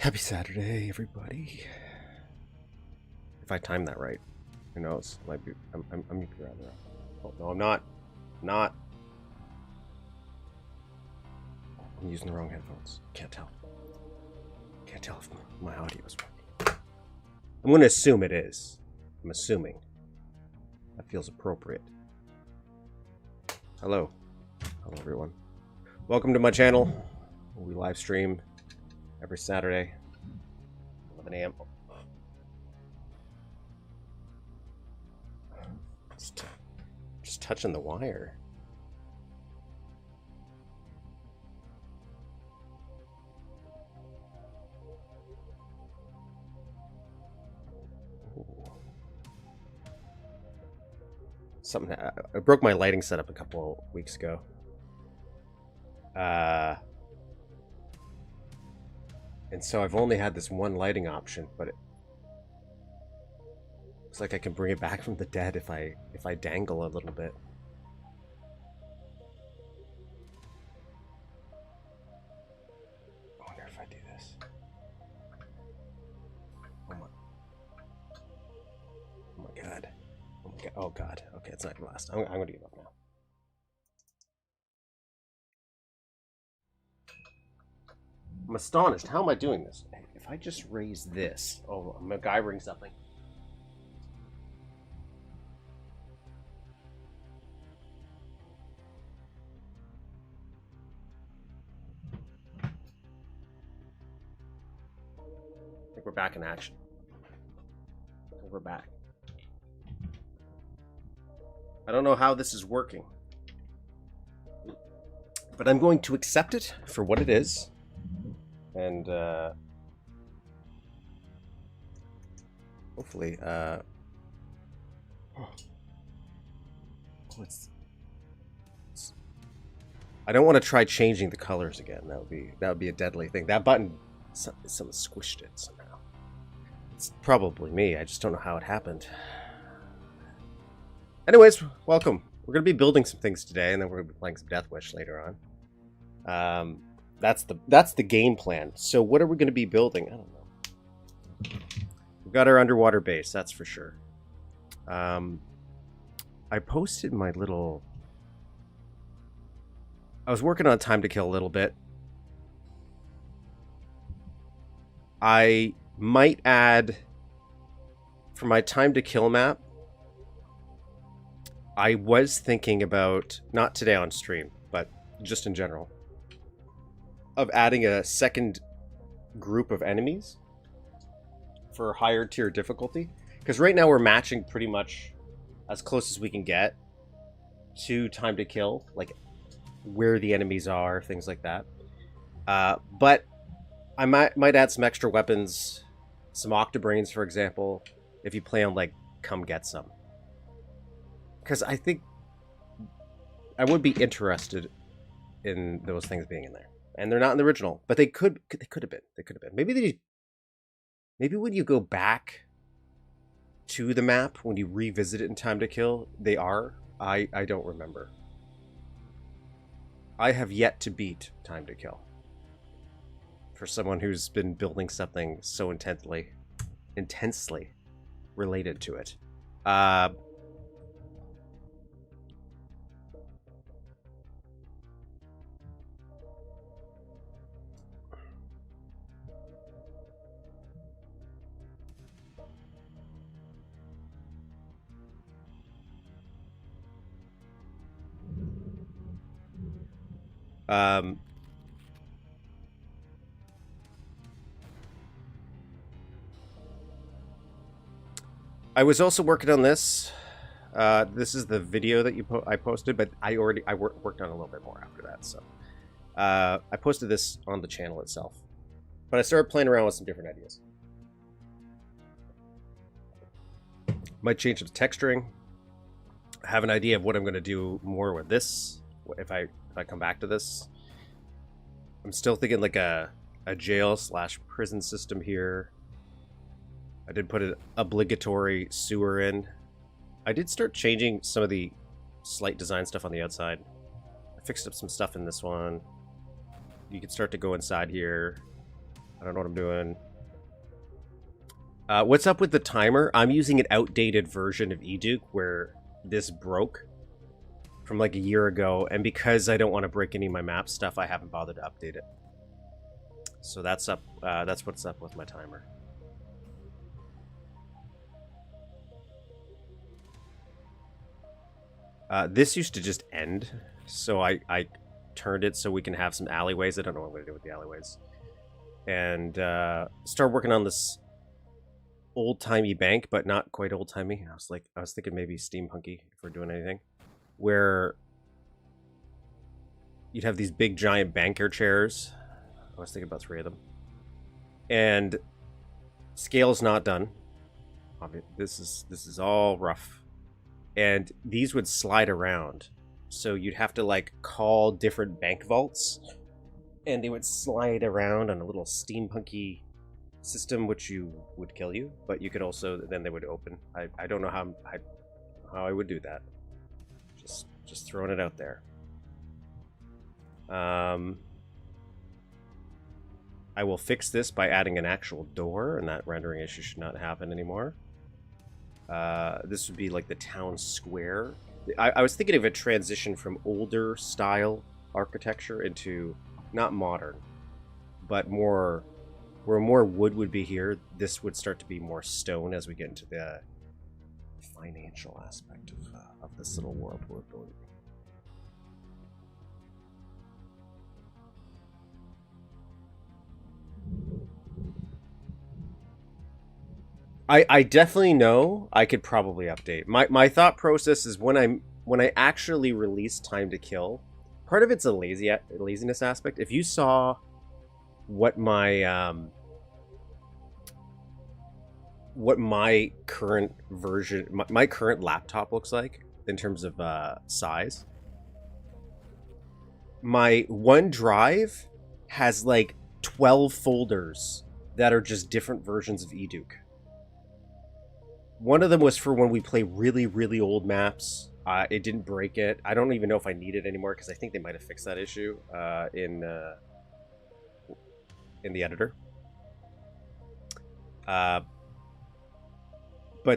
Happy Saturday, everybody. If I time that right, who knows? Might be. I'm rather. Oh no, I'm not. Not. I'm using the wrong headphones. Can't tell. Can't tell if my audio is working. I'm going to assume it is. I'm assuming. That feels appropriate. Hello. Hello, everyone. Welcome to my channel. We live stream every Saturday, 11 a.m. Just touching the wire. Something. I broke my lighting setup a couple weeks ago. And so I've only had this one lighting option, but it looks like I can bring it back from the dead if I dangle a little bit. I wonder if I do this. Oh my god. Oh my god. Oh god. Okay, it's not gonna last. I'm gonna give up now. I'm astonished. How am I doing this? If I just raise this... Oh, I'm MacGyvering something. I think we're back in action. I think we're back. I don't know how this is working, but I'm going to accept it for what it is. And hopefully, I don't want to try changing the colors again. That would be a deadly thing. That button, someone squished it somehow. It's probably me. I just don't know how it happened. Anyways, welcome. We're gonna be building some things today, and then we're gonna be playing some Death Wish later on. That's the game plan. So what are we going to be building? I don't know. We've got our underwater base, that's for sure. I posted my little... I was working on Time to Kill a little bit. I might add, for my Time to Kill map, I was thinking about, not today on stream, but just in general, of adding a second group of enemies for higher tier difficulty. Because right now we're matching pretty much as close as we can get to Time to Kill, like where the enemies are, things like that. But I might add some extra weapons, some Octobrains, for example, if you play on like Come Get Some. Because I think I would be interested in those things being in there. And they're not in the original, but they could have been. They could have been. Maybe when you go back to the map, when you revisit it in Time to Kill, they are. I don't remember. I have yet to beat Time to Kill. For someone who's been building something so intensely related to it. I was also working on this. This is the video that I posted, but I worked on a little bit more after that. So I posted this on the channel itself, but I started playing around with some different ideas. Might change some texturing. I have an idea of what I'm going to do more with this if I come back to this. I'm still thinking like a jail/prison system here. I did put an obligatory sewer in. I did start changing some of the slight design stuff on the outside. I fixed up some stuff in this one. You can start to go inside here. I don't know what I'm doing. What's up with the timer? I'm using an outdated version of eDuke where this broke from like a year ago, and because I don't want to break any of my map stuff, I haven't bothered to update it. So that's up. That's what's up with my timer. This used to just end, so I turned it so we can have some alleyways. I don't know what I'm going to do with the alleyways. And start working on this old-timey bank, but not quite old-timey. I was thinking maybe steampunky if we're doing anything. Where you'd have these big giant banker chairs. I was thinking about 3 of them. And scale's not done. This is all rough. And these would slide around. So you'd have to like call different bank vaults, and they would slide around on a little steampunky system, which would kill you, but you could also, then they would open. I don't know how I would do that. Just throwing it out there. I will fix this by adding an actual door, and that rendering issue should not happen anymore. This would be like the town square. I was thinking of a transition from older style architecture into not modern, but more where more wood would be here. This would start to be more stone as we get into the financial aspect of this little world we're building. I definitely know I could probably update. My thought process is when I actually release Time to Kill, part of it's a laziness aspect. If you saw what my current version, my current laptop looks like in terms of size, my OneDrive has like 12 folders that are just different versions of eDuke. One of them was for when we play really, really old maps. It didn't break it. I don't even know if I need it anymore because I think they might have fixed that issue in the editor. But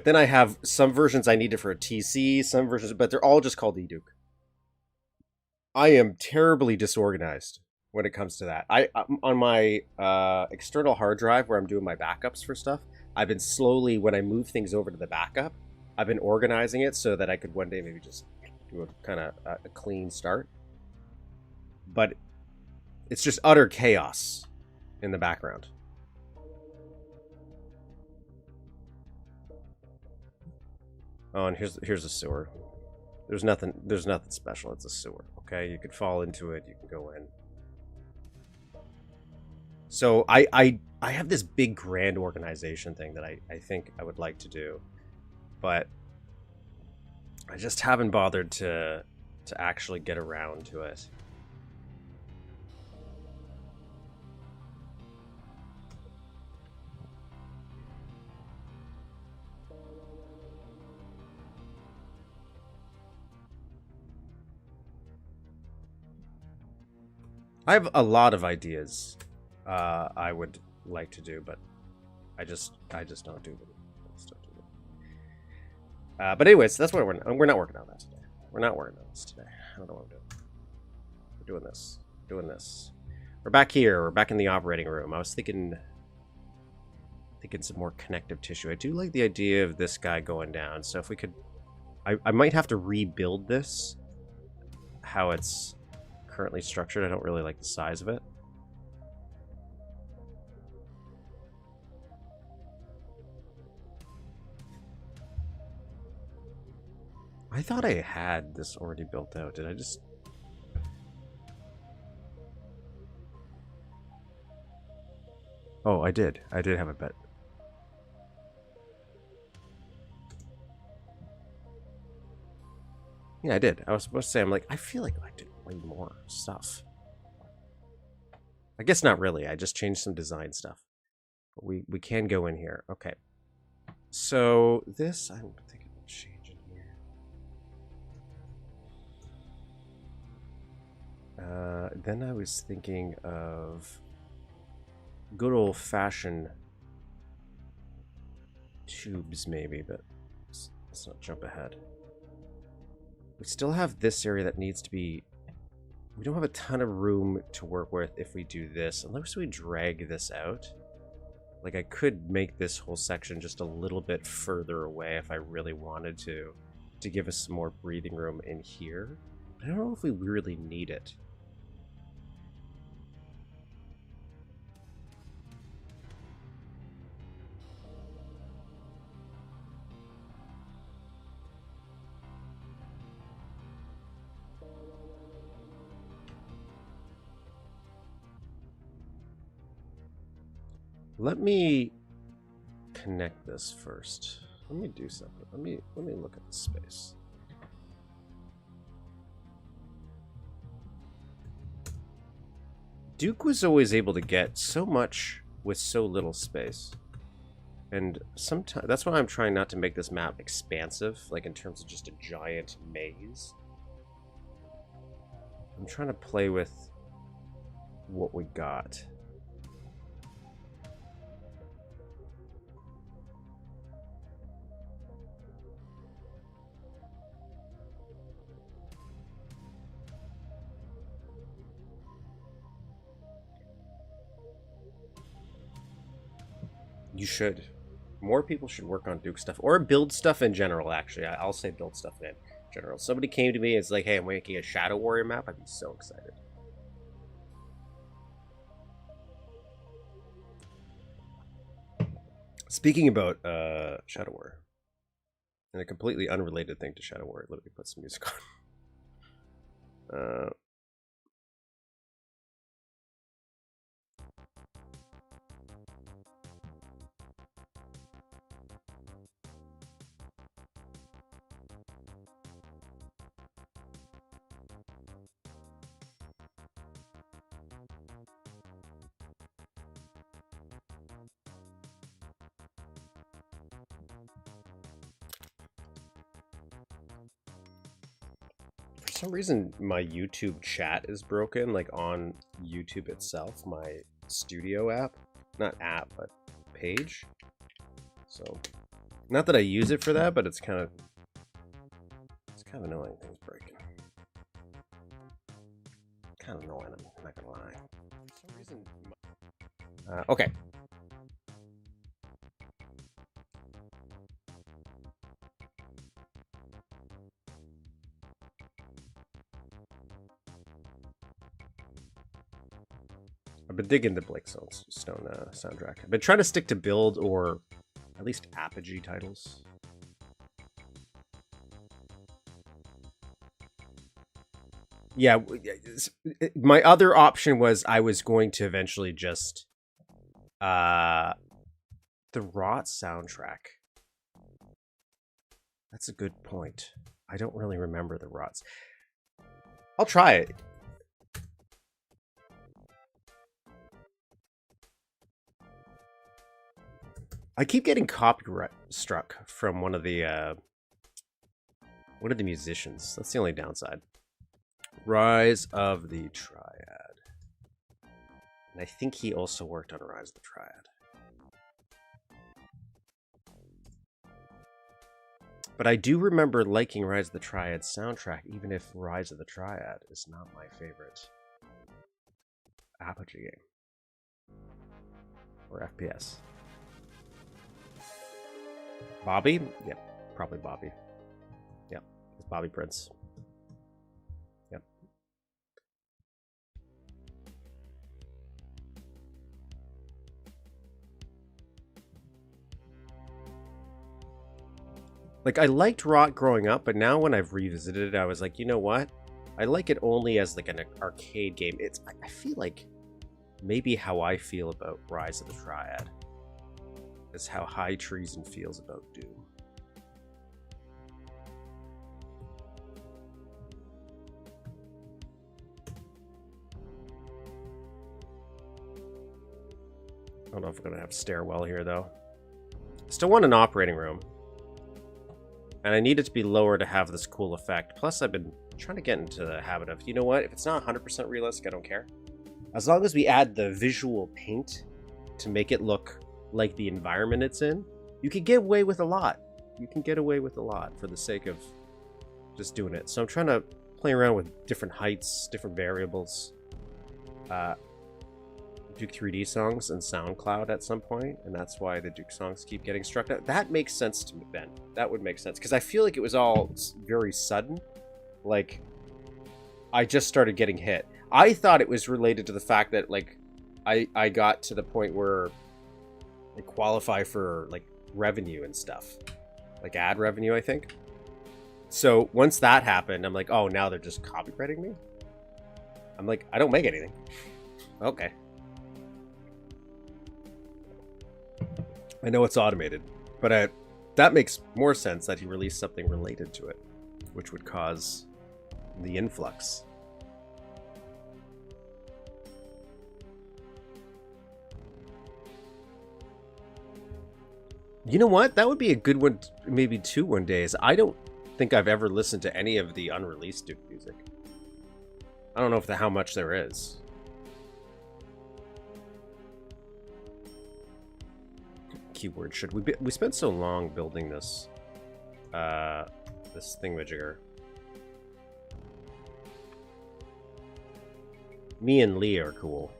then I have some versions I needed for a TC, some versions, but they're all just called eDuke. I am terribly disorganized when it comes to that. On my external hard drive where I'm doing my backups for stuff, I've been slowly, when I move things over to the backup, I've been organizing it so that I could one day maybe just do a kind of a clean start. But it's just utter chaos in the background. Oh, and here's a sewer. There's nothing special. It's a sewer. Okay, you could fall into it. You can go in. So I have this big grand organization thing that I think I would like to do, but I just haven't bothered to actually get around to it. I have a lot of ideas I would like to do, but I just don't do them. But anyways, that's what we're not working on that today. We're not working on this today. I don't know what I'm doing. We're doing this. Doing this. We're back here. We're back in the operating room. I was thinking some more connective tissue. I do like the idea of this guy going down. So if we could, I might have to rebuild this how it's currently structured. I don't really like the size of it. I thought I had this already built out. Did I just... Oh, I did. I did have a bet. Yeah, I did. I was supposed to say, I'm like, I feel like I did way more stuff. I guess not really. I just changed some design stuff. But we can go in here. Okay. So this, I'm thinking of changing here. Then I was thinking of good old-fashioned tubes, maybe, but let's not jump ahead. We still have this area that needs to be... We don't have a ton of room to work with if we do this, unless we drag this out. Like, I could make this whole section just a little bit further away if I really wanted to give us some more breathing room in here. I don't know if we really need it. Let me connect this first. Let me do something. Let me look at the space. Duke was always able to get so much with so little space. And sometimes that's why I'm trying not to make this map expansive, like in terms of just a giant maze. I'm trying to play with what we got. You should. More people should work on Duke stuff. Or build stuff in general, actually. I'll say build stuff in general. Somebody came to me and it's like, hey, I'm making a Shadow Warrior map. I'd be so excited. Speaking about Shadow Warrior. And a completely unrelated thing to Shadow Warrior. Let me put some music on. For some reason, my YouTube chat is broken, like on YouTube itself, my studio app. Not app, but page. So, not that I use it for that, but it's kind of annoying things breaking. Kind of annoying, I'm not gonna lie. For some reason, okay. I've been digging the Blake Stone soundtrack. I've been trying to stick to build or at least Apogee titles. Yeah, my other option was I was going to eventually just the Rot soundtrack. That's a good point. I don't really remember the Rots. I'll try it. I keep getting copyright struck from one of the musicians. That's the only downside. Rise of the Triad. And I think he also worked on Rise of the Triad. But I do remember liking Rise of the Triad soundtrack, even if Rise of the Triad is not my favorite Apogee game. Or FPS. Bobby? Yep, probably Bobby. Yep, it's Bobby Prince. Yep. Like, I liked Rot growing up, but now when I've revisited it, I was like, you know what? I like it only as like an arcade game. I feel like maybe how I feel about Rise of the Triad is how High Treason feels about Doom. I don't know if we're gonna have stairwell here though. Still want an operating room. And I need it to be lower to have this cool effect. Plus I've been trying to get into the habit of, you know what, if it's not 100% realistic, I don't care. As long as we add the visual paint to make it look like the environment it's in, you can get away with a lot. You can get away with a lot for the sake of just doing it. So I'm trying to play around with different heights, different variables. Duke 3D songs and SoundCloud at some point, and that's why the Duke songs keep getting struck out. That makes sense to me, Ben. That would make sense, because I feel like it was all very sudden. Like, I just started getting hit. I thought it was related to the fact that, like, I got to the point where I qualify for, like, revenue and stuff. Like, ad revenue, I think. So, once that happened, I'm like, oh, now they're just copywriting me? I'm like, I don't make anything. Okay. I know it's automated, but that makes more sense that he released something related to it, which would cause the influx. You know what? That would be a good one, maybe two one day. Is I don't think I've ever listened to any of the unreleased Duke music. I don't know how much there is. Keyword should we spent so long building this this thingamajigger. Me and Lee are cool.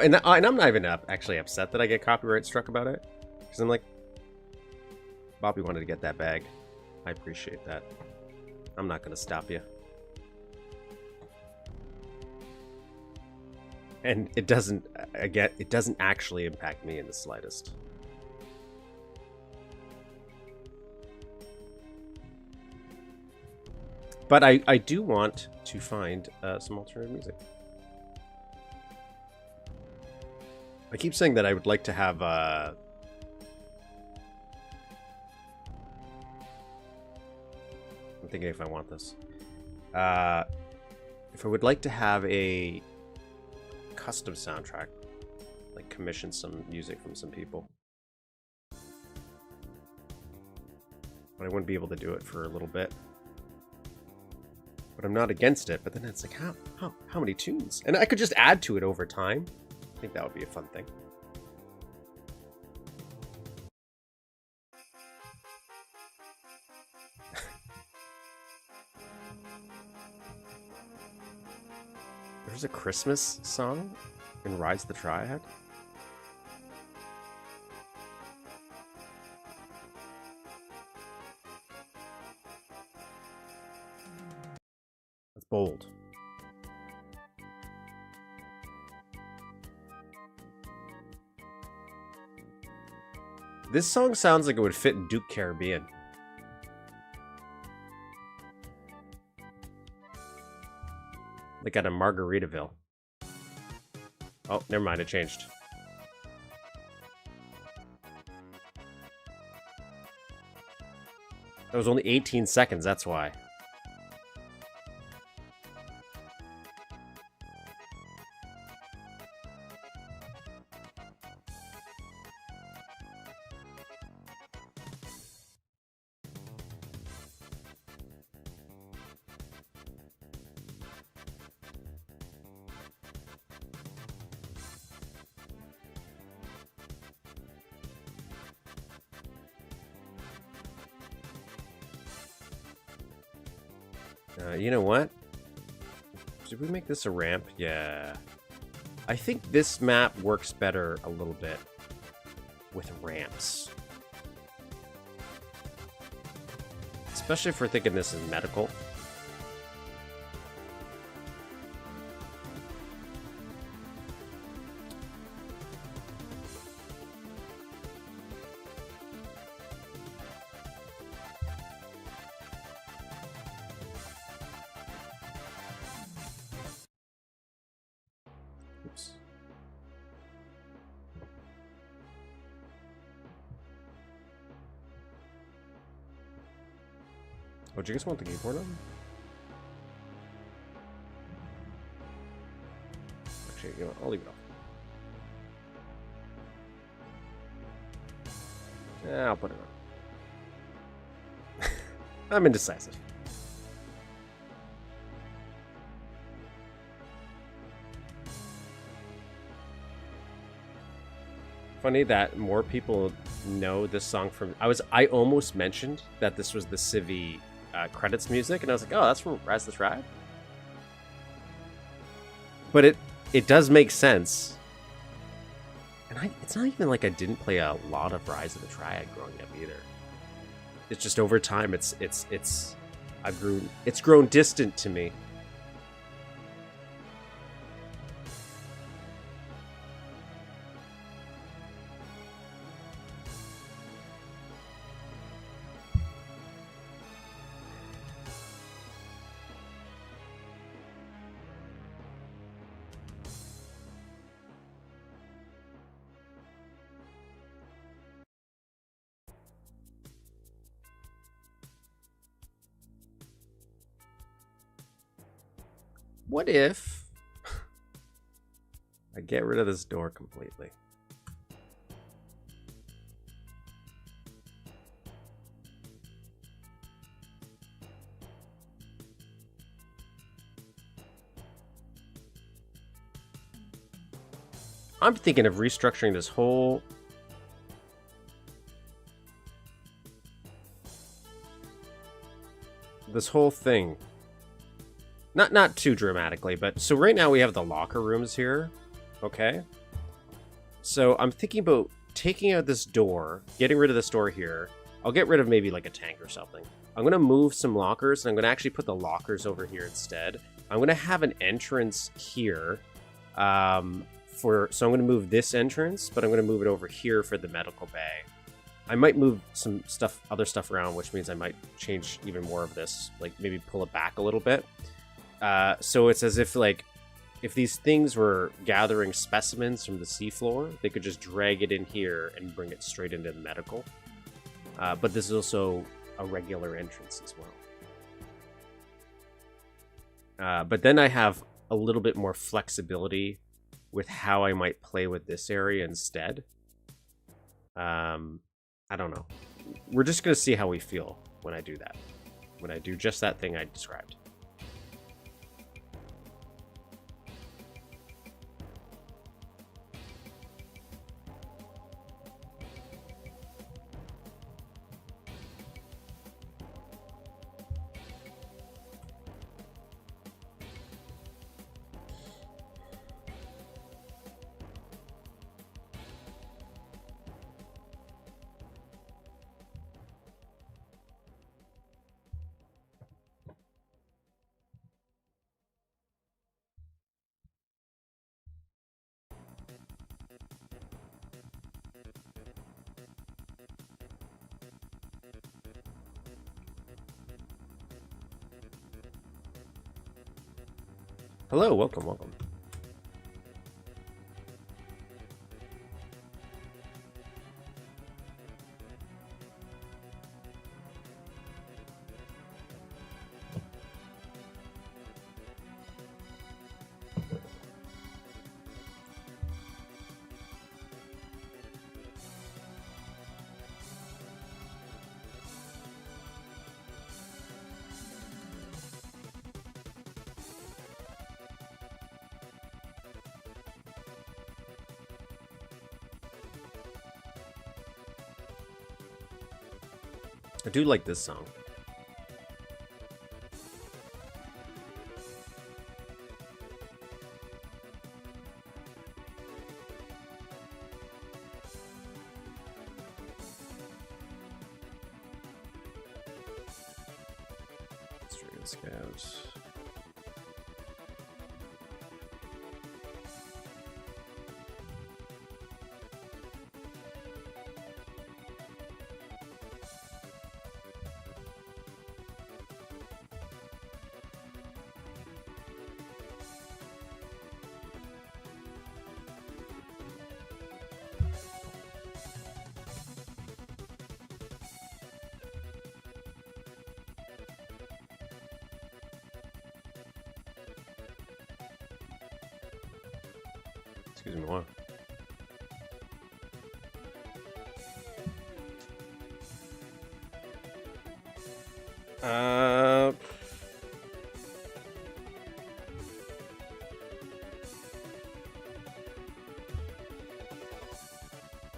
And I'm not even actually upset that I get copyright struck about it, because I'm like, Bobby wanted to get that bag. I appreciate that. I'm not going to stop you. And it doesn't, again, it doesn't actually impact me in the slightest. But I do want to find some alternative music. I keep saying that I would like to have I'm thinking if I want this. If I would like to have a custom soundtrack, like commission some music from some people. But I wouldn't be able to do it for a little bit. But I'm not against it, but then it's like, how many tunes? And I could just add to it over time. I think that would be a fun thing. There's a Christmas song in Rise the Triad. That's bold. This song sounds like it would fit in Duke Caribbean. Like at a Margaritaville. Oh, never mind, it changed. That was only 18 seconds, that's why. You know what? Should we make this a ramp? Yeah. I think this map works better a little bit with ramps. Especially if we're thinking this is medical. Oh, do you guys want the keyboard on? Actually, you know what? I'll leave it off. I'll put it on. I'm indecisive. Funny that more people know this song from... I almost mentioned that this was the Civi credits music, and I was like, oh, that's from Rise of the Triad? But it does make sense. And it's not even like I didn't play a lot of Rise of the Triad growing up either. It's just over time it's grown distant to me. What if I get rid of this door completely? I'm thinking of restructuring this whole thing. Not too dramatically, but so right now we have the locker rooms here, okay? So I'm thinking about taking out this door, getting rid of this door here. I'll get rid of maybe like a tank or something. I'm gonna move some lockers, and I'm gonna actually put the lockers over here instead. I'm gonna have an entrance here, so I'm gonna move this entrance, but I'm gonna move it over here for the medical bay. I might move some other stuff around, which means I might change even more of this, like maybe pull it back a little bit. So it's as if, like, if these things were gathering specimens from the seafloor, they could just drag it in here and bring it straight into the medical. But this is also a regular entrance as well. But then I have a little bit more flexibility with how I might play with this area instead. I don't know. We're just going to see how we feel when I do that. When I do just that thing I described. Hello, welcome, welcome. I do like this song. String Scouts. Excuse me, what?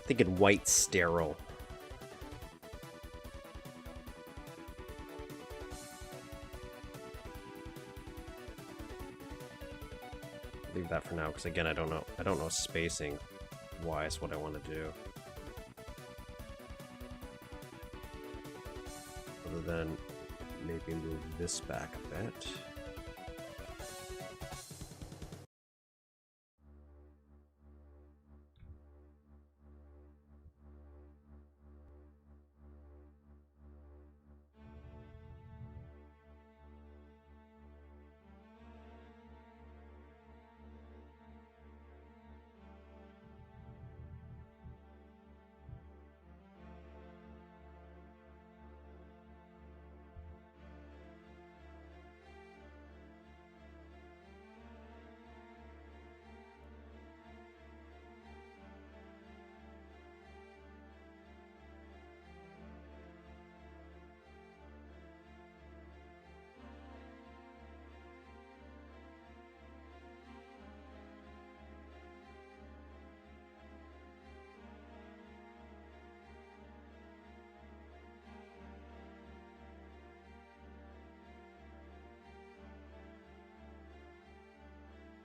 Thinking white sterile. Leave that for now, because again, I don't know spacing wise what I want to do. Other than maybe move this back a bit.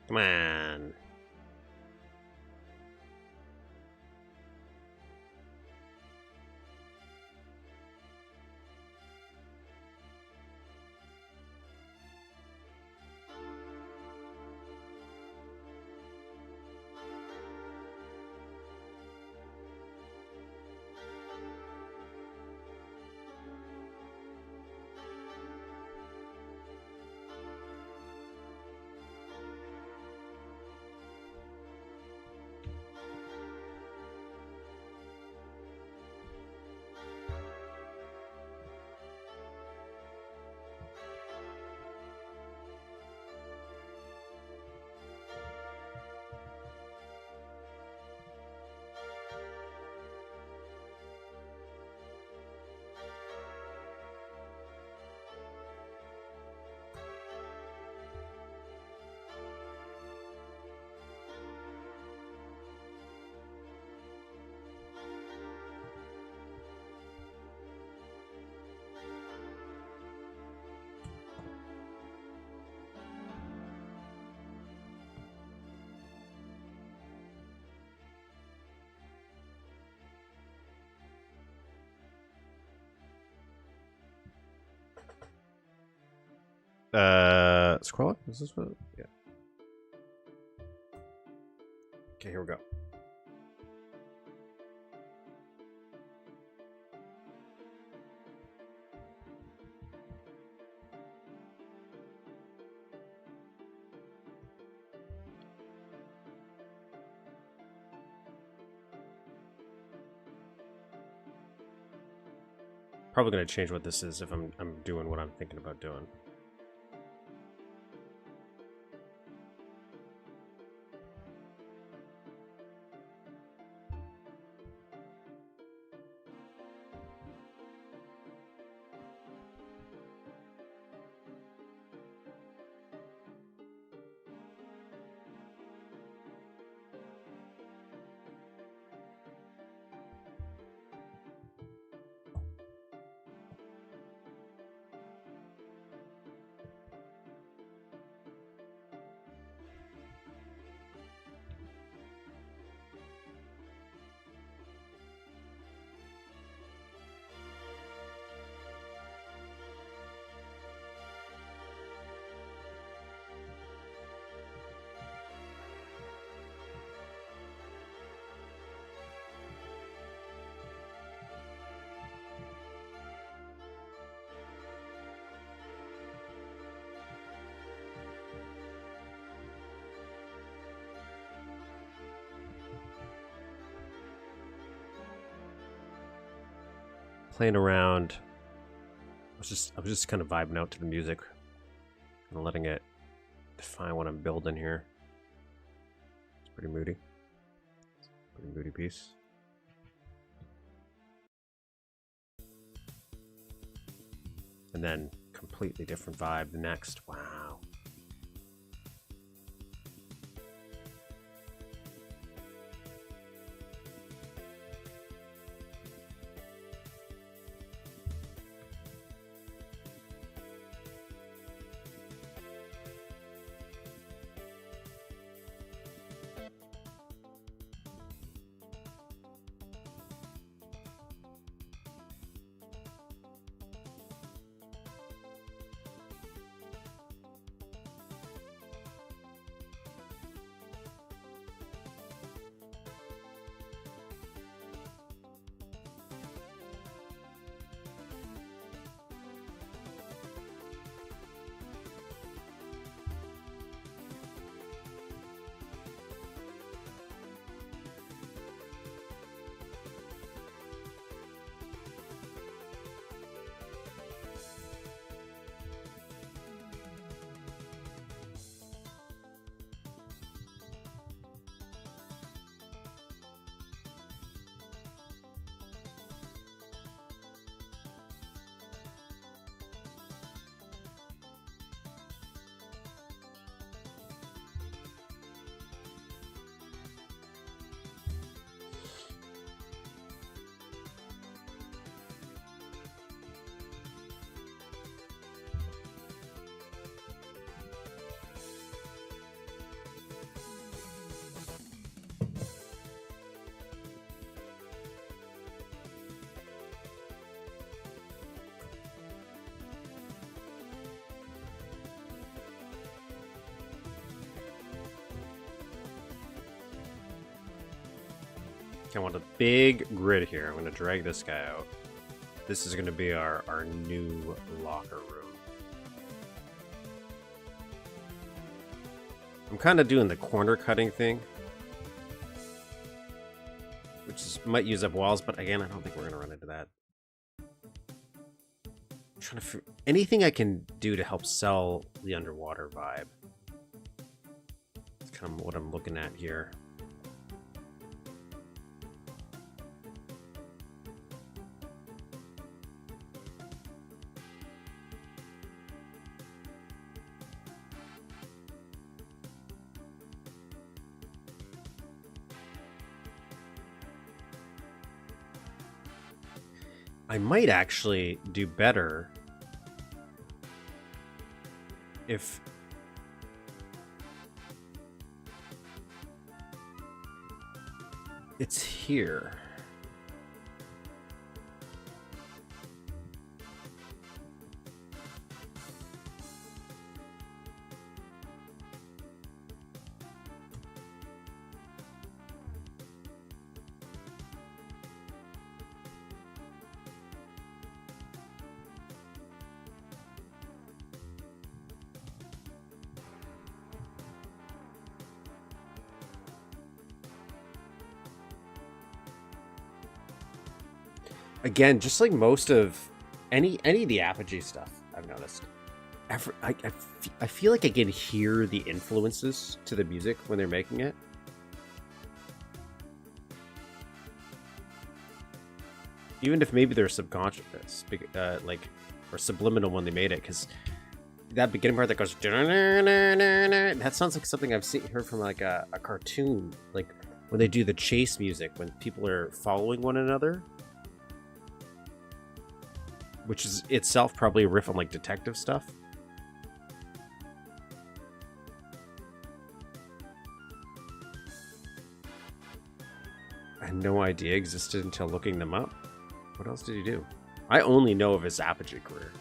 Come on. Scroll up? Is this what? Yeah. Okay, here we go. Probably gonna change what this is if I'm doing what I'm thinking about doing. Playing around. I was just kind of vibing out to the music and letting it define what I'm building here. It's pretty moody. Pretty moody piece. and then completely different vibe the next. Wow. I want a big grid here. I'm going to drag this guy out. This is going to be our new locker room. I'm kind of doing the corner cutting thing, which is, might use up walls, but again, I don't think we're going to run into that. I'm trying to anything I can do to help sell the underwater vibe. That's kind of what I'm looking at here. I might actually do better if it's here. Again, just like most of any of the Apogee stuff, I've noticed. I feel like I can hear the influences to the music when they're making it. Even if maybe they're subconscious, like, or subliminal when they made it, because that beginning part that goes, that sounds like something I've heard from like a cartoon, like when they do the chase music when people are following one another. Which is itself probably a riff on like detective stuff. I had no idea existed until looking them up. What else did he do? I only know of his Apogee career.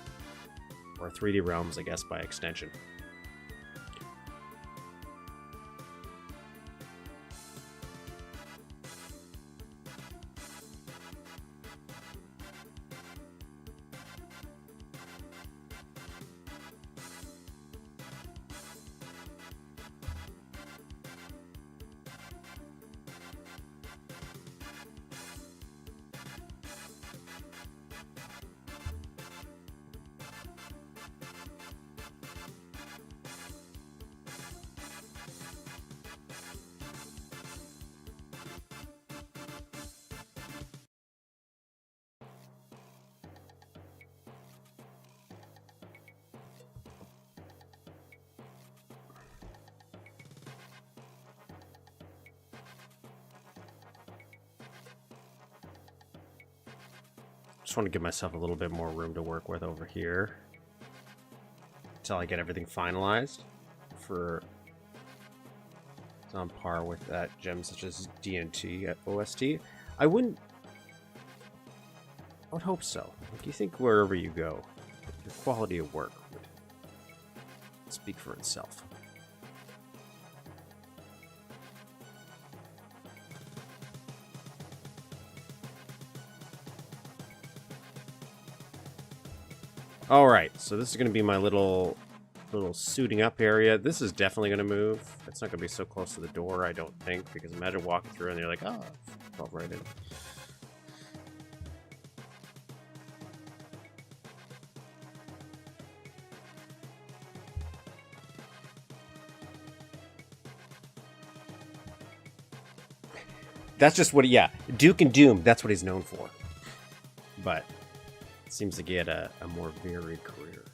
Or 3D Realms, I guess, by extension. Just want to give myself a little bit more room to work with over here until I get everything finalized. For it's on par with gems such as DNT at OST. I would hope so. Like, you think wherever you go, your quality of work would speak for itself. All right, so this is going to be my little suiting up area. This is definitely going to move. It's not going to be so close to the door, I don't think, because imagine walking through and you're like, oh, fall right in. That's just what, yeah, Duke and Doom, that's what he's known for. But it seems to get a more varied career.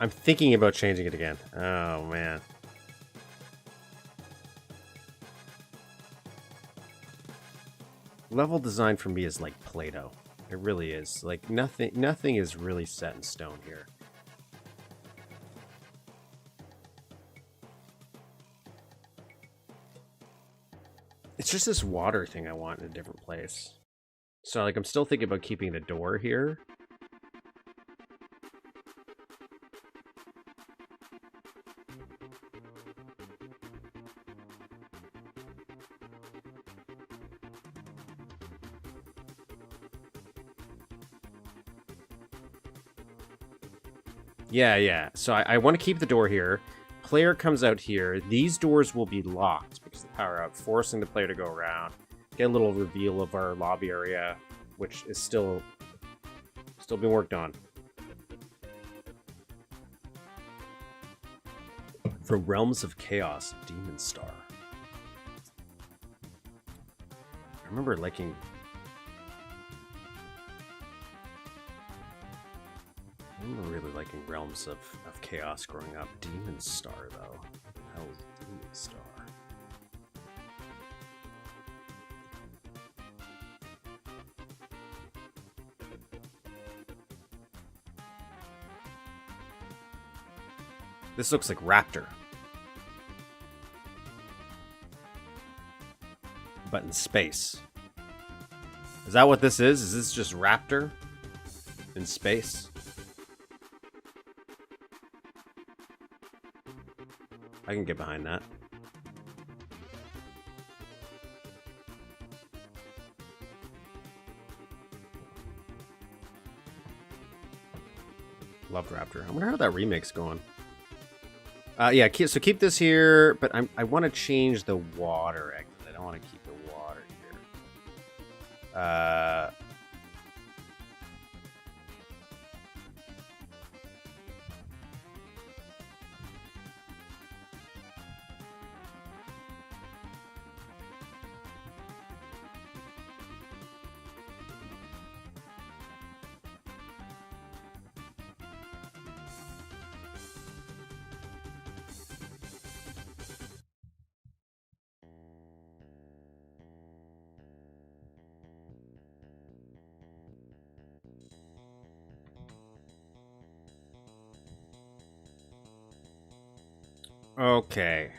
I'm thinking about changing it again. Oh, man. Level design for me is like Play-Doh. It really is. Like, nothing is really set in stone here. It's just this water thing I want in a different place. So, like, I'm still thinking about keeping the door here. Yeah. So I want to keep the door here. Player comes out here. These doors will be locked because of the power up, forcing the player to go around. Get a little reveal of our lobby area, which is still being worked on. For Realms of Chaos, Demon Star. I remember liking... I remember really liking Realms of Chaos growing up. Demon Star, though. What the hell is Demon Star? This looks like Raptor. But in space. Is that what this is? Is this just Raptor in space? I can get behind that. Loved Raptor. I wonder how that remake's going. Yeah, so keep this here, but I want to change the water exit. I don't want to keep the water here. Okay.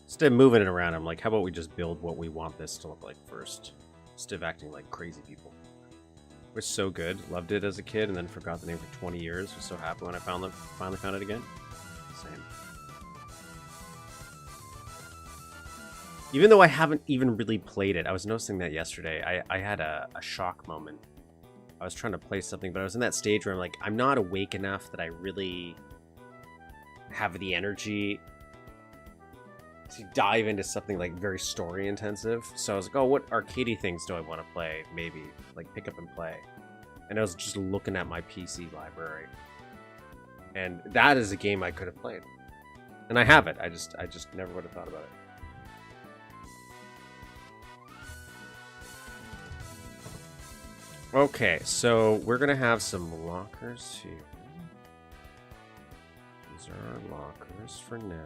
Instead of moving it around, I'm like, how about we just build what we want this to look like first? Instead of acting like crazy people. It was so good. Loved it as a kid and then forgot the name for 20 years. Was so happy when I finally found it again. Same. Even though I haven't even really played it, I was noticing that yesterday. I had a shock moment. I was trying to play something, but I was in that stage where I'm like, I'm not awake enough that I really have the energy to dive into something like very story intensive. So I was like, oh, what arcadey things do I want to play? Maybe like pick up and play. And I was just looking at my PC library, and that is a game I could have played, and I have it. I just never would have thought about it. Okay, so we're gonna have some lockers here. These are our lockers for now.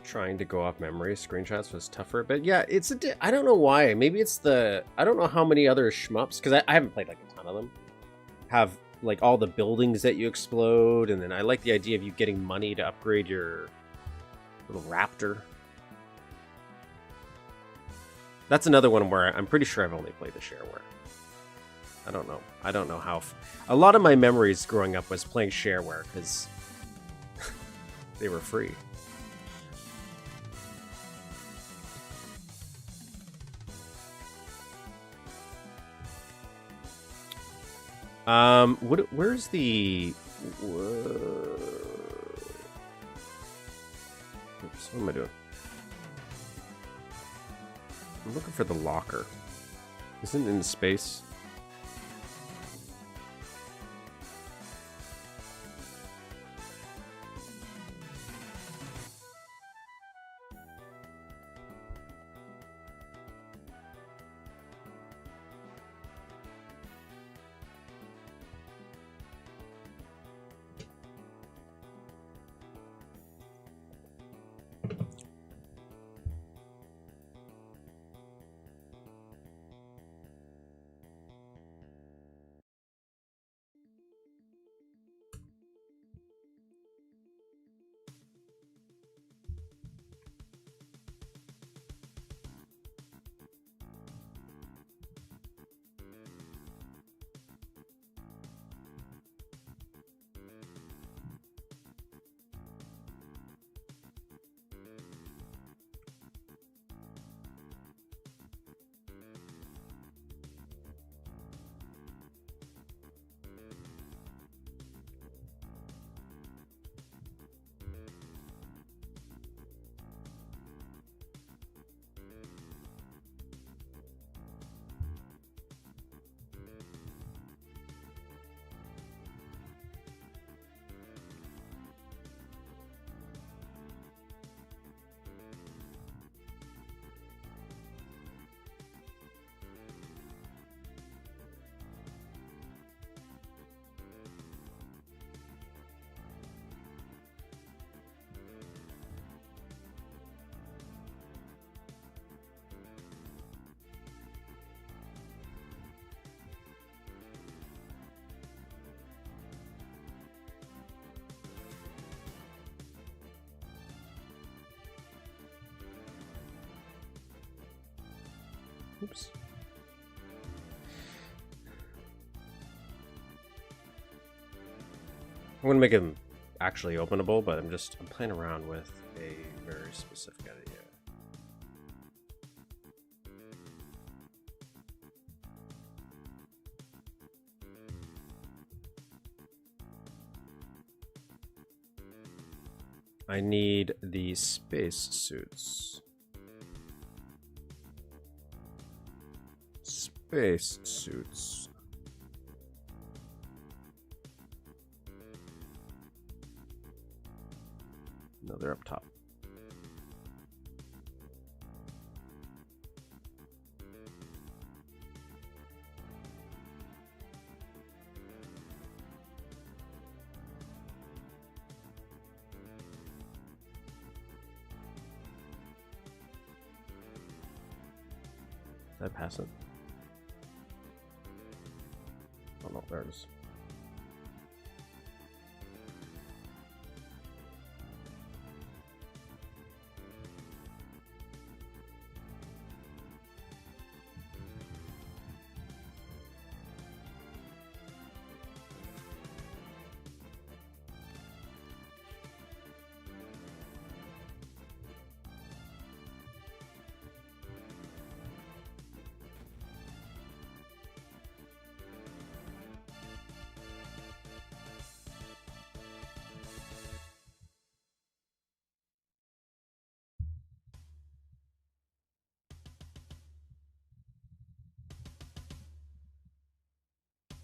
Trying to go off memory screenshots was tougher a bit. Yeah, it's I don't know why. Maybe it's the I don't know how many other shmups, because I haven't played like a ton of them, have like all the buildings that you explode, and then I like the idea of you getting money to upgrade your little raptor. That's another one where I'm pretty sure I've only played the shareware. I don't know how. A lot of my memories growing up was playing shareware because they were free. Where's the... Oops, what am I doing? I'm looking for the locker. Isn't it in space? Oops. I'm gonna make them actually openable, but I'm playing around with a very specific idea. I need the space suits. Space suits. No, they're up top. Did I pass it? Oh no, there it is.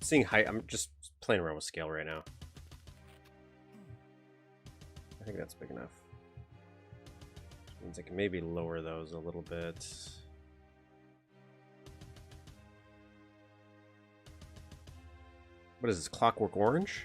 Seeing height, I'm just playing around with scale right now. I think that's big enough. Which means I can maybe lower those a little bit. What is this, Clockwork Orange?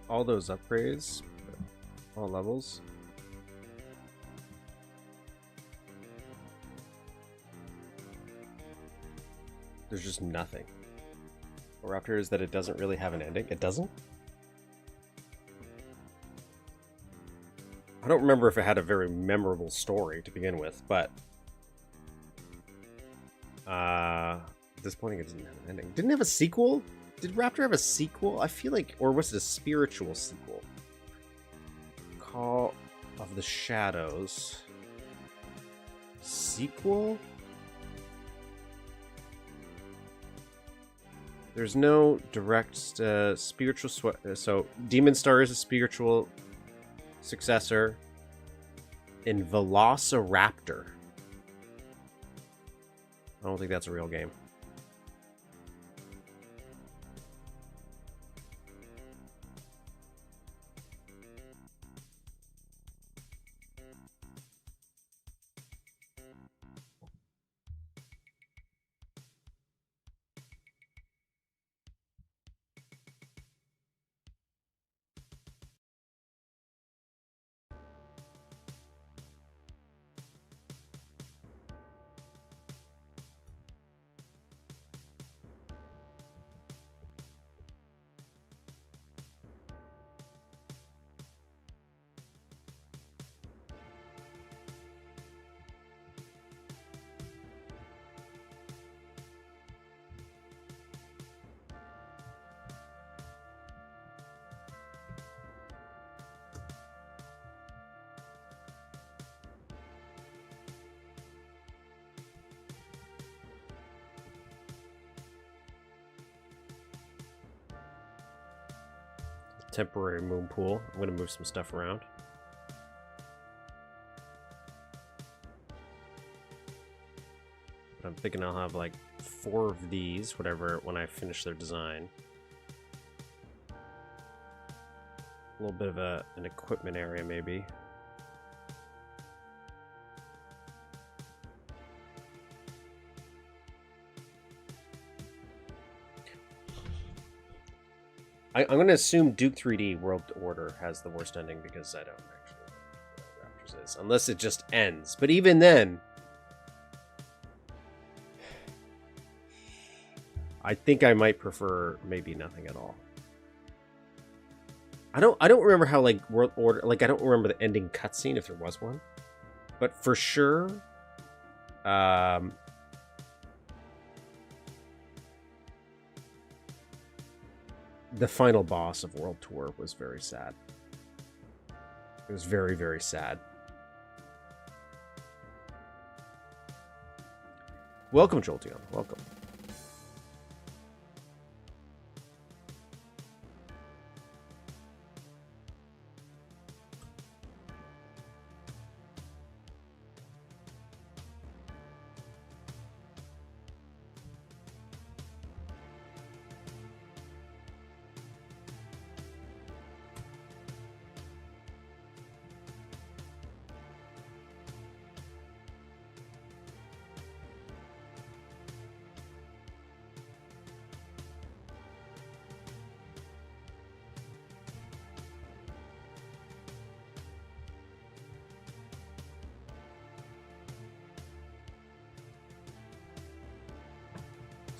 All those upgrades, all levels. There's just nothing. Or after is that it doesn't really have an ending. It doesn't? I don't remember if it had a very memorable story to begin with, but at this point it didn't have an ending. Didn't it have a sequel? Did Raptor have a sequel? I feel like, or was it a spiritual sequel? Call of the Shadows. Sequel? There's no direct spiritual... So, Demon Star is a spiritual successor in Velociraptor. I don't think that's a real game. Temporary moon pool. I'm going to move some stuff around. I'm thinking I'll have like 4 of these, whatever, when I finish their design. A little bit of an equipment area, maybe. I'm going to assume Duke 3D World Order has the worst ending because I don't actually know what Raptors is. Unless it just ends. But even then, I think I might prefer maybe nothing at all. I don't remember how like World Order, like I don't remember the ending cutscene if there was one. But for sure, the final boss of World Tour was very sad. It was very, very sad. Welcome, Jolteon. Welcome.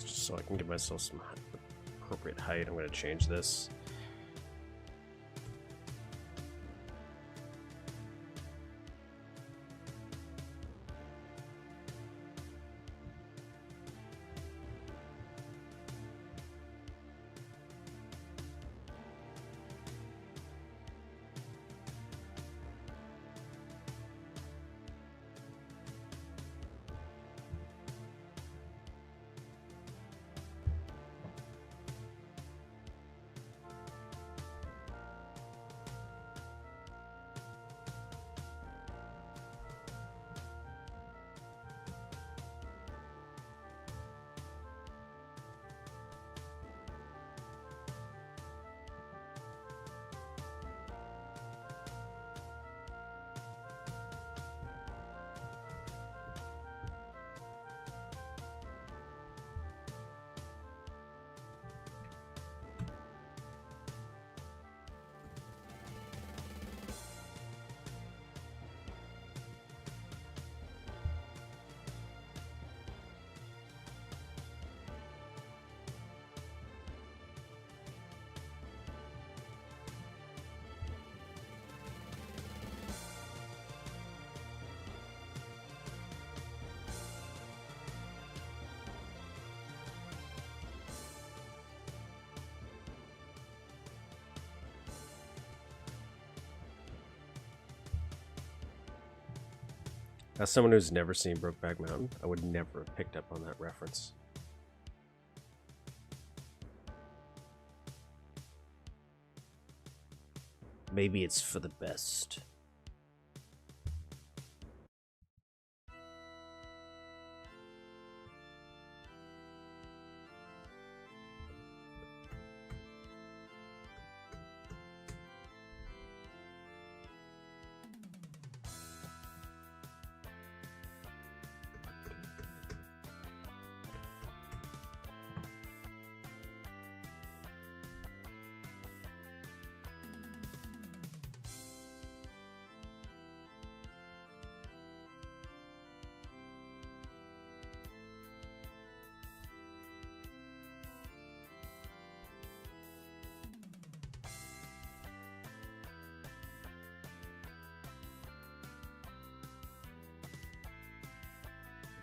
So I can give myself some appropriate height. I'm going to change this. As someone who's never seen Brokeback Mountain, I would never have picked up on that reference. Maybe it's for the best.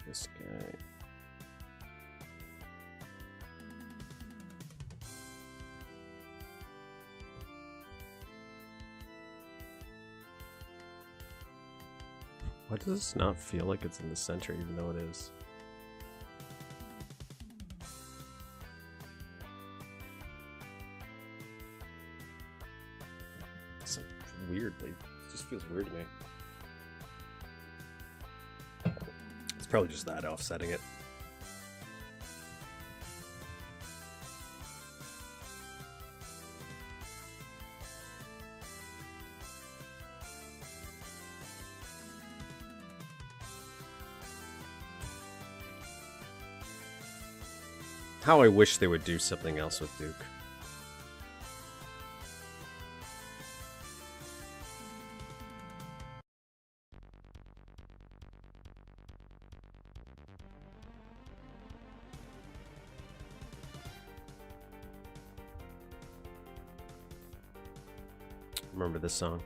This guy. Why does this not feel like it's in the center even though it is? It's weirdly. It just feels weird to me. Probably just that offsetting it. How I wish they would do something else with Duke. Remember this song?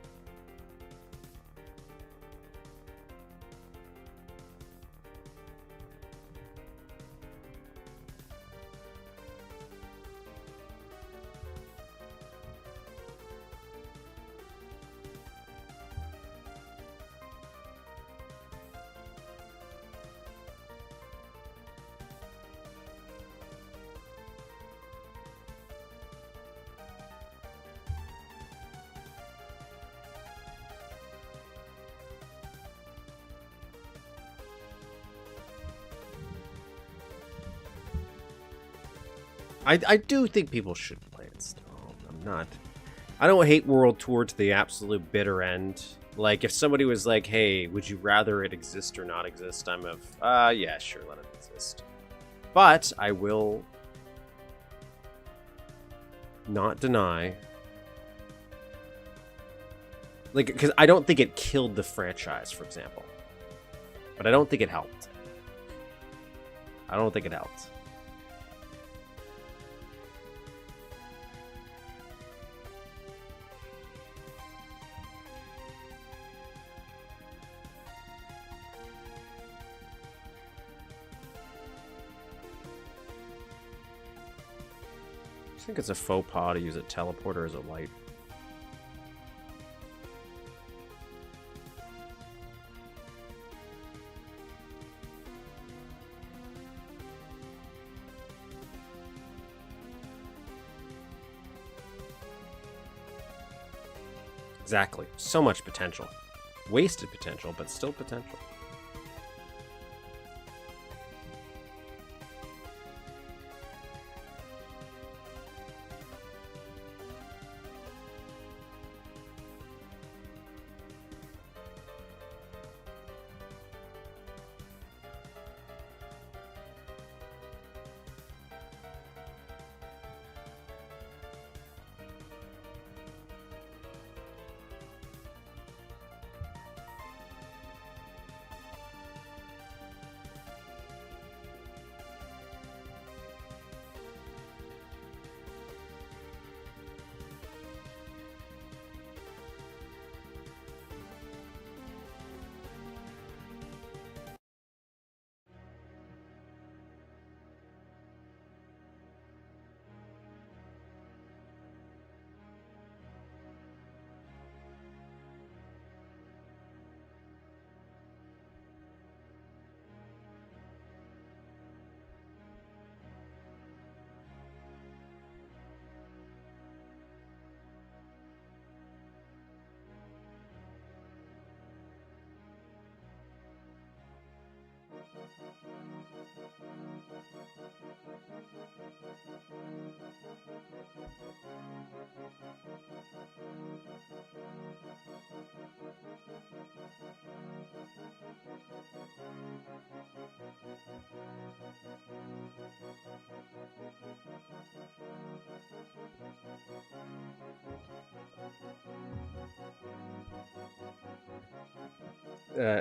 I do think people should play it still. I'm not... I don't hate World Tour to the absolute bitter end. Like, if somebody was like, hey, would you rather it exist or not exist? I'm of, yeah, sure, let it exist. But I will not deny... Like, because I don't think it killed the franchise, for example. But I don't think it helped. I don't think it helped. I think it's a faux pas to use a teleporter as a light. Exactly. So much potential. Wasted potential, but still potential.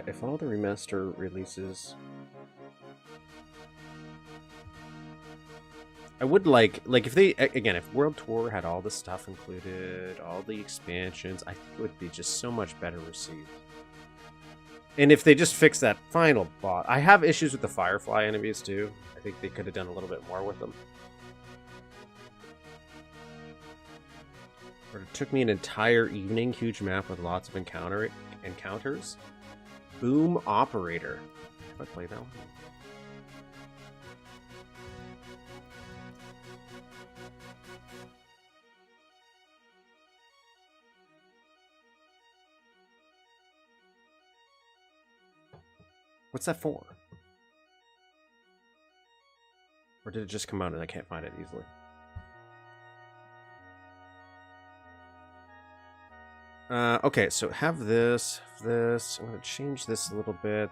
If all the remaster releases... I would like if they, again, if World Tour had all the stuff included, all the expansions, I think it would be just so much better received. And if they just fix that final boss... I have issues with the Firefly enemies too. I think they could have done a little bit more with them. But it took me an entire evening, huge map with lots of encounters. Boom Operator. Have I played that one? What's that for? Or did it just come out and I can't find it easily? Okay, so have this. I'm going to change this a little bit.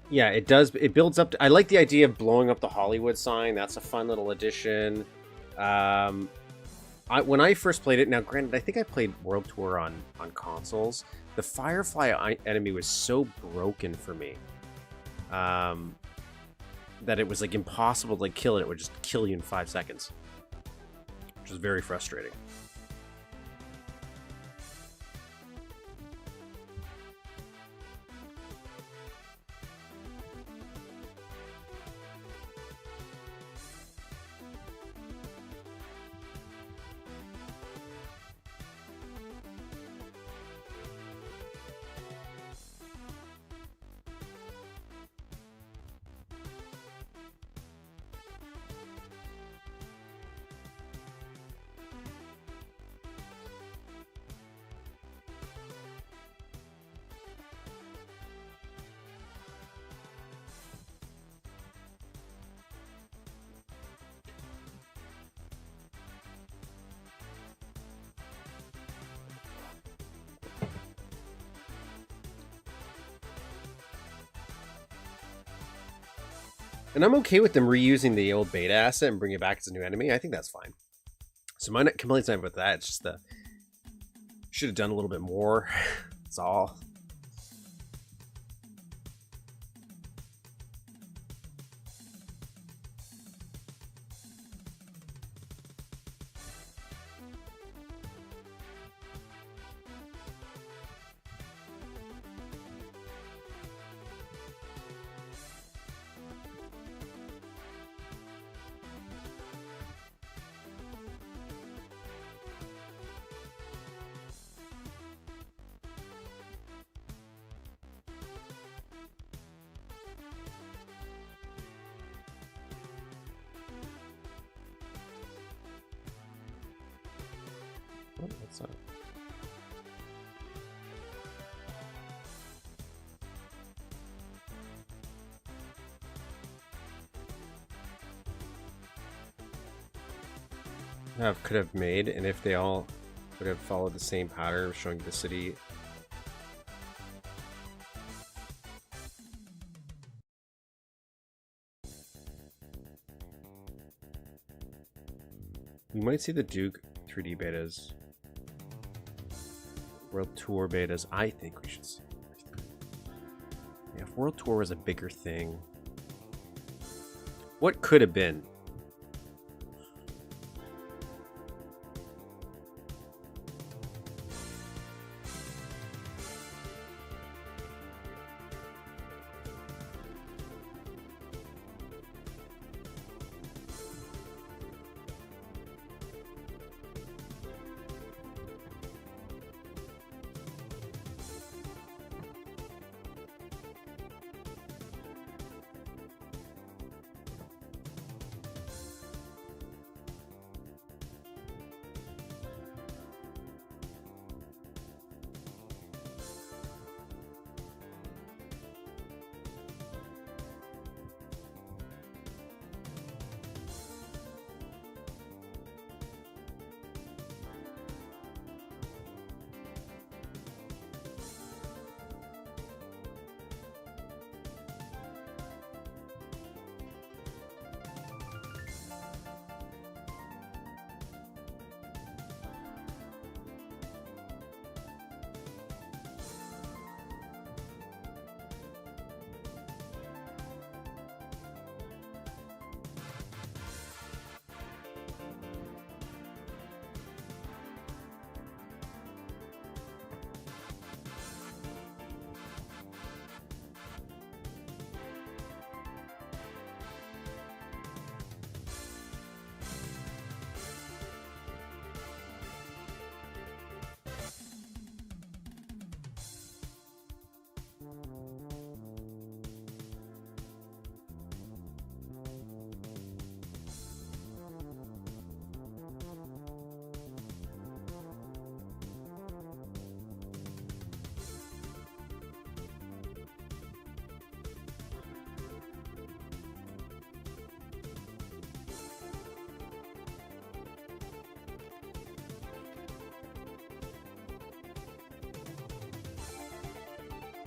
Yeah, it does. It builds up. I like the idea of blowing up the Hollywood sign. That's a fun little addition. Um, when I first played it, now granted, I think I played World Tour on consoles. The Firefly enemy was so broken for me that it was like impossible to like kill it. It would just kill you in 5 seconds, which was very frustrating. And I'm okay with them reusing the old beta asset and bringing it back as a new enemy. I think that's fine. So my complaints not with that. It's just the should have done a little bit more. That's all. Oh, that's not. Could have made, and if they all would have followed the same pattern of showing the city. We might see the Duke 3D betas. World Tour betas. I think we should see. Yeah, if World Tour was a bigger thing. What could have been?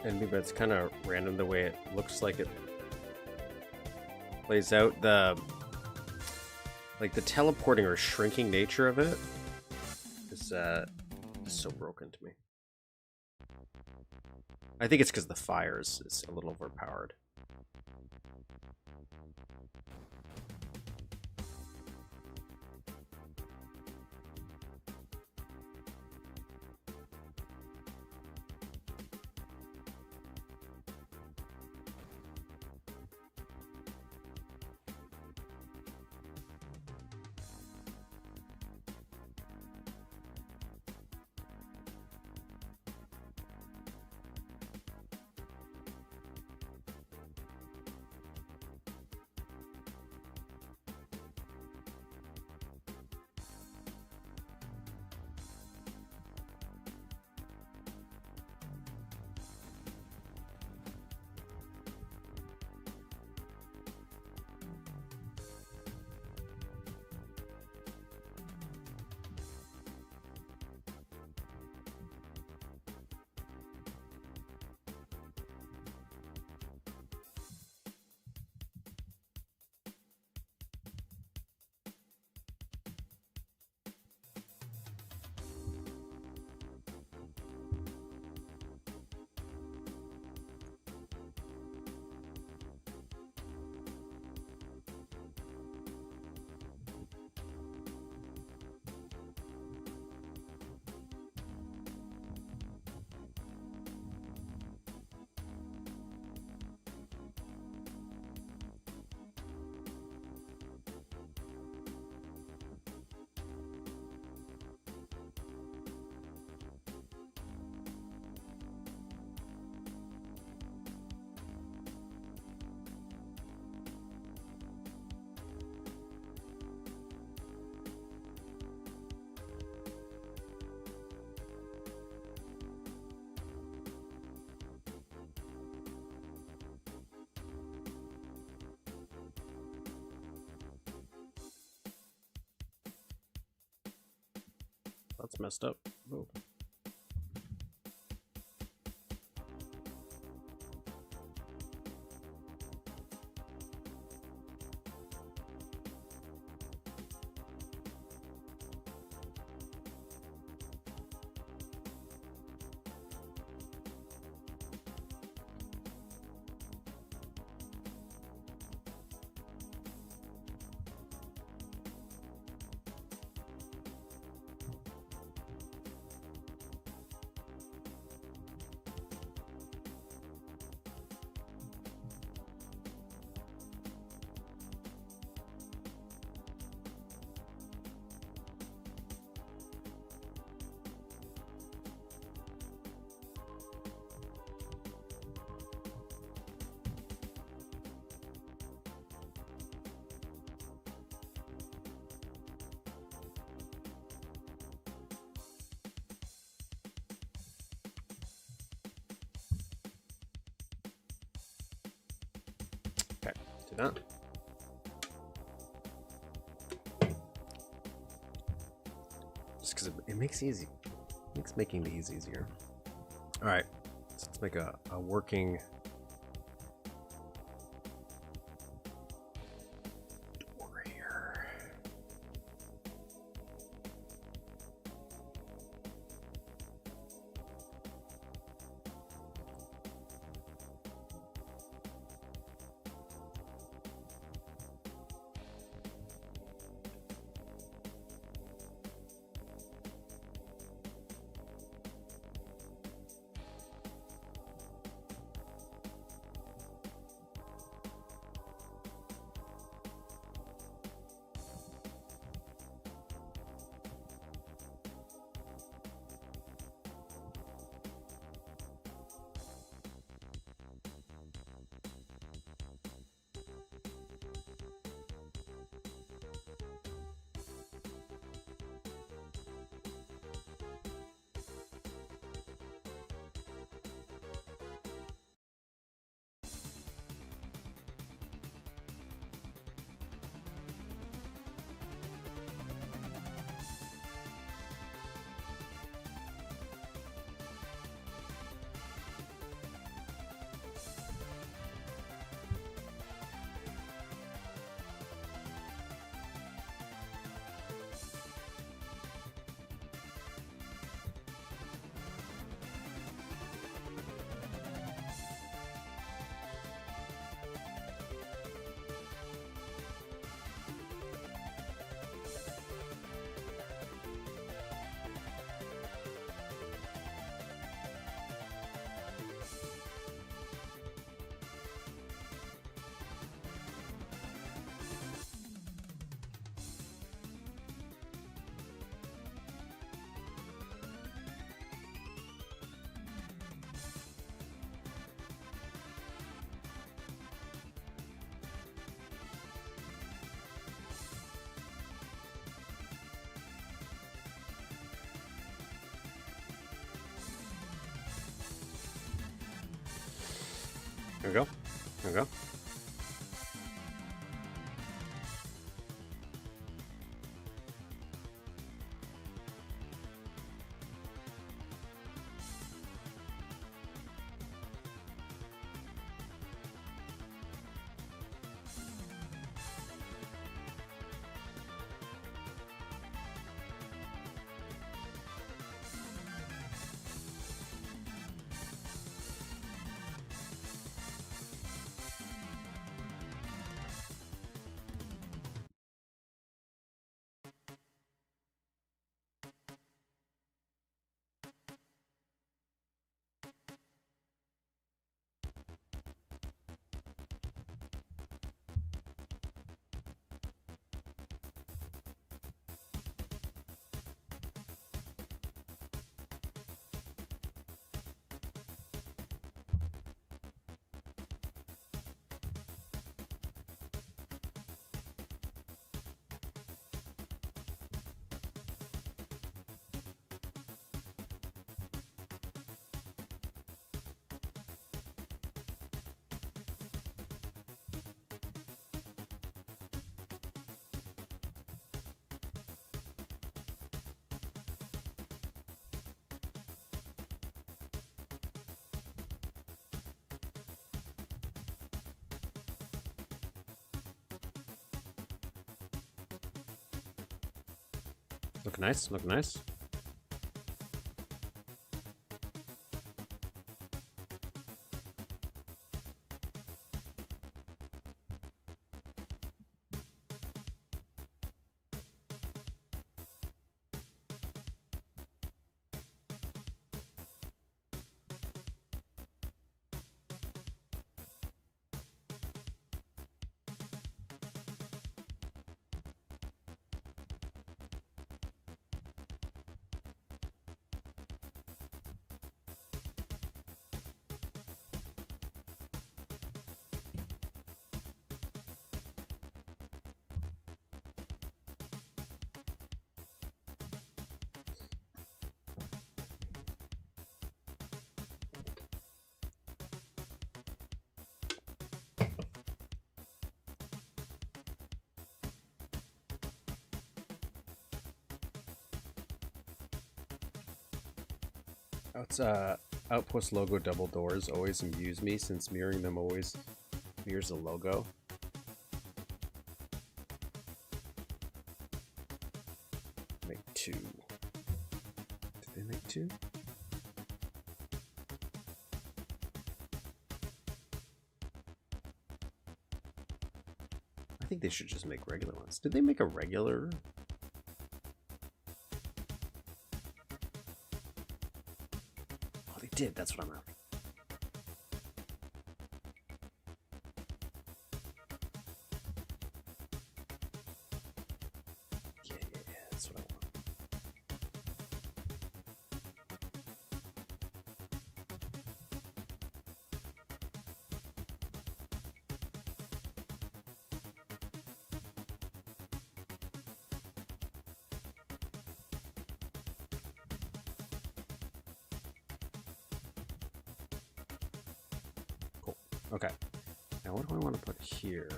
enemy, but it's kind of random the way it looks like it plays out. The teleporting or shrinking nature of it is so broken to me. I think it's because the fire is a little overpowered. That's messed up. Oh. Okay, do that. Just because it makes making these easier. All right, so let's make a working door here. There we go. There we go. Look nice, look nice. Outpost logo double doors always amuse me since mirroring them always mirrors the logo. Make two. Did they make two? I think they should just make regular ones. Did they make a regular? Did. That's what I'm after. Yeah, that's what I want. Okay, now what do I want to put here?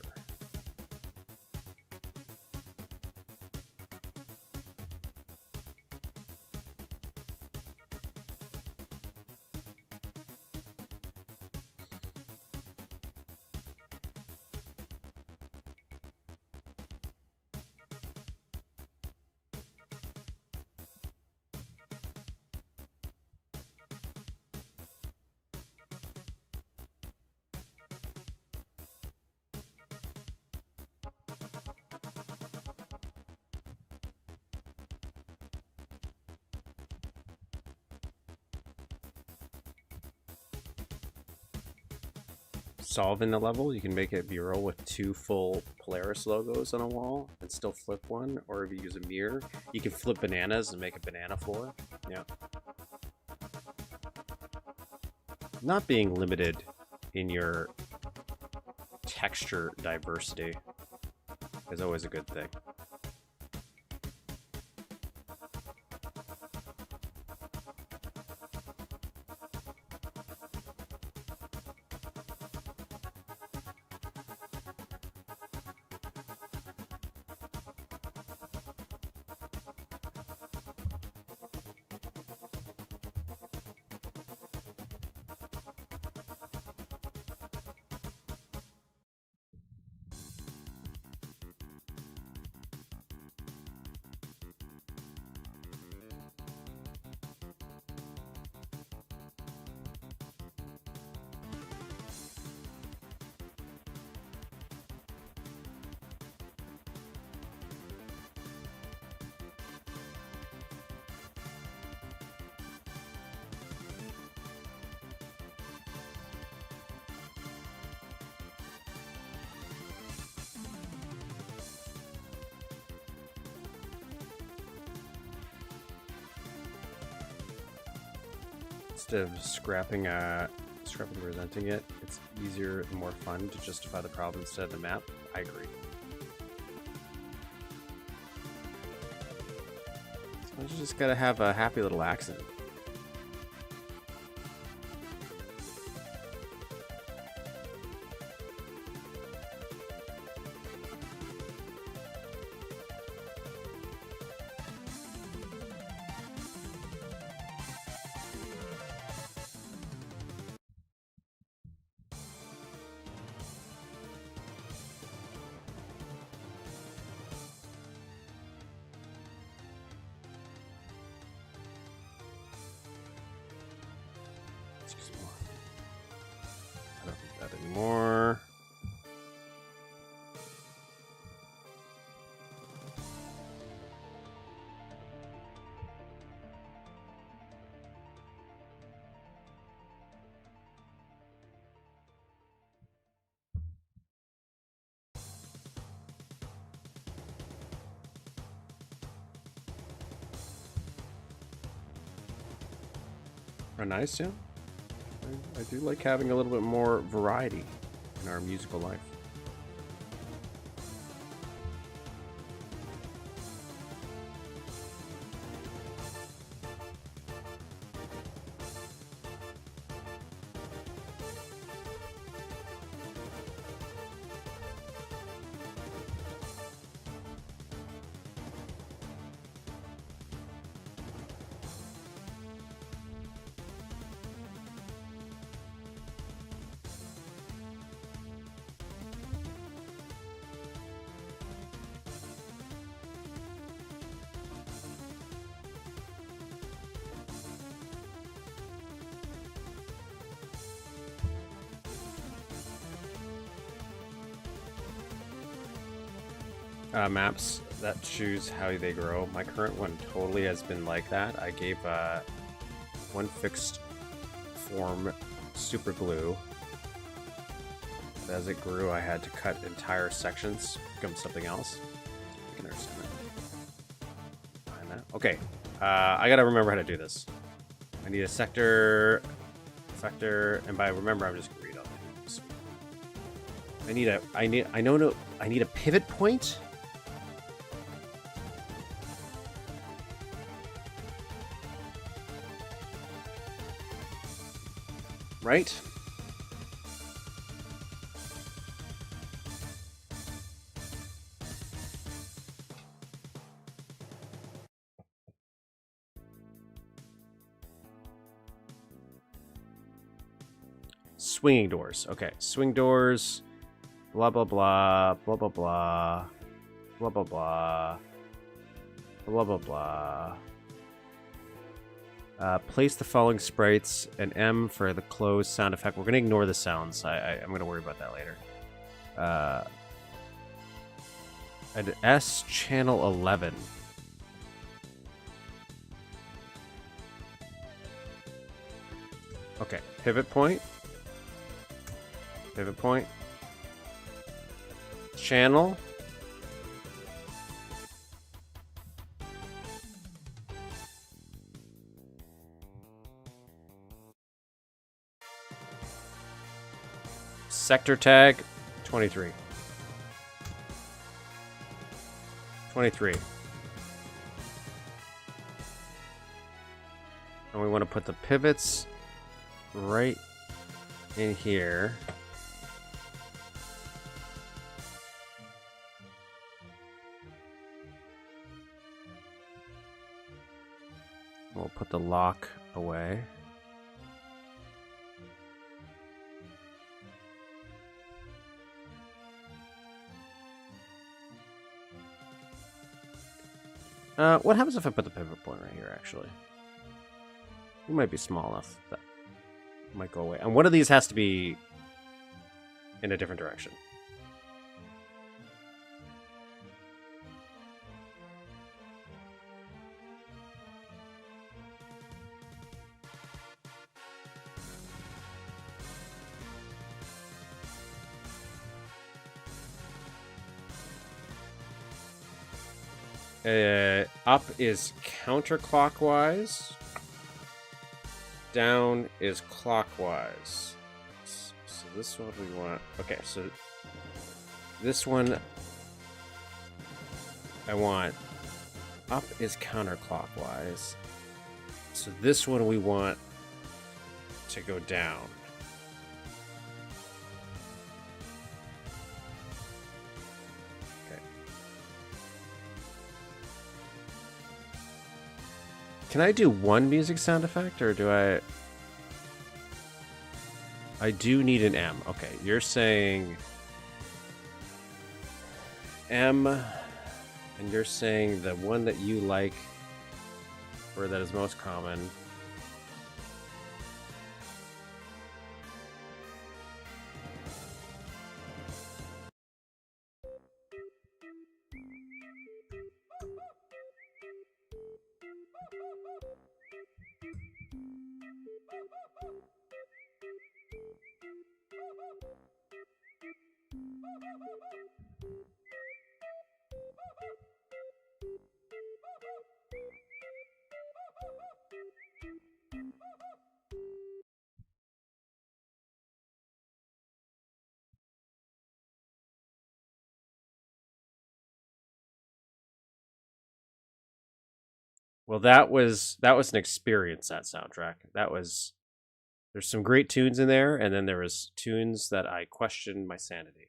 Solving the level, you can make a mural with two full Polaris logos on a wall and still flip one, or if you use a mirror, you can flip bananas and make a banana floor. Yeah. Not being limited in your texture diversity is always a good thing. Instead of scrapping and resenting it, it's easier and more fun to justify the problem instead of the map. I agree. Sometimes you just gotta have a happy little accident. I don't need that anymore. Oh, nice, yeah. I do like having a little bit more variety in our musical life. Maps that choose how they grow. My current one totally has been like that. I gave one fixed form super glue. As it grew, I had to cut entire sections, become something else. You can understand that. Behind that. Okay, I gotta remember how to do this. I need a sector, and by remember, I'm just gonna read on it. I need a pivot point. Right? Swinging doors. Okay, swing doors. Blah blah blah. Blah blah blah. Blah blah blah. Blah blah blah. Place the following sprites, an M for the close sound effect. We're going to ignore the sounds. I'm going to worry about that later. An S channel 11. Okay, pivot point. Pivot point. Channel. Sector tag, 23. 23. And we want to put the pivots right in here. We'll put the lock away. What happens if I put the pivot point right here, actually? It might be small enough that it might go away. And one of these has to be in a different direction. Up is counterclockwise. Down is clockwise. So this one we want. Okay, so this one I want. Up is counterclockwise. So this one we want to go down. Okay. Can I do one music sound effect, or do I... I do need an M. Okay, you're saying M, and you're saying the one that you like, or that is most common. Well, that was an experience, that soundtrack. There's some great tunes in there, and then there was tunes that I questioned my sanity.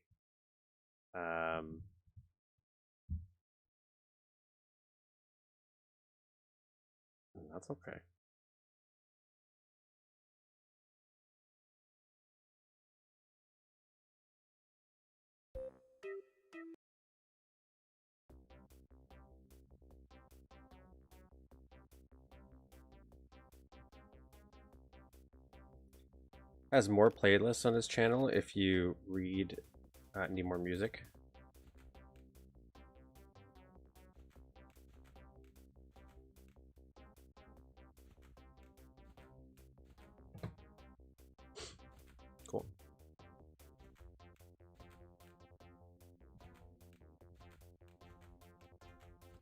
That's okay. Has more playlists on his channel if you read Need More Music. Cool.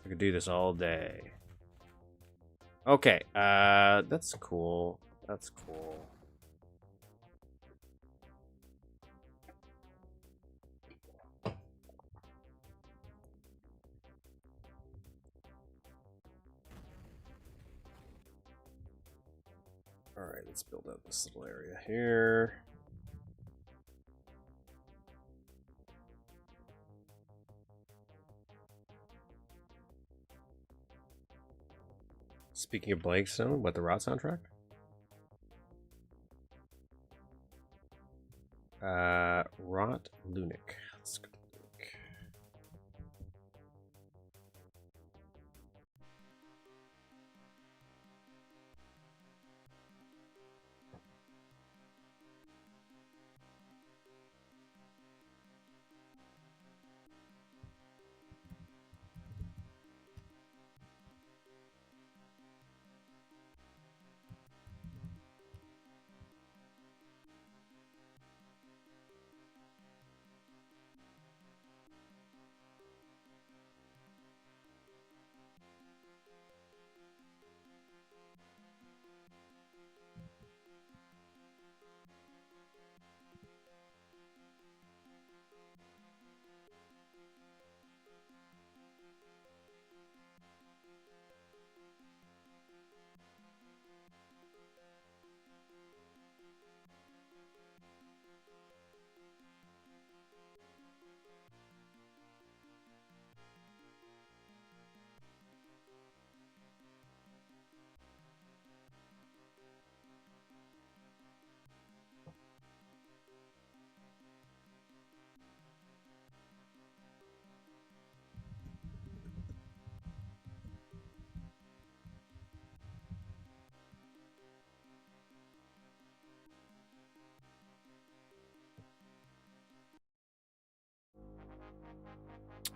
I could do this all day. Okay, that's cool. That's cool. Alright, let's build out this little area here. Speaking of Blankstone, what, the Rot soundtrack? Rot Lunac. Let's go.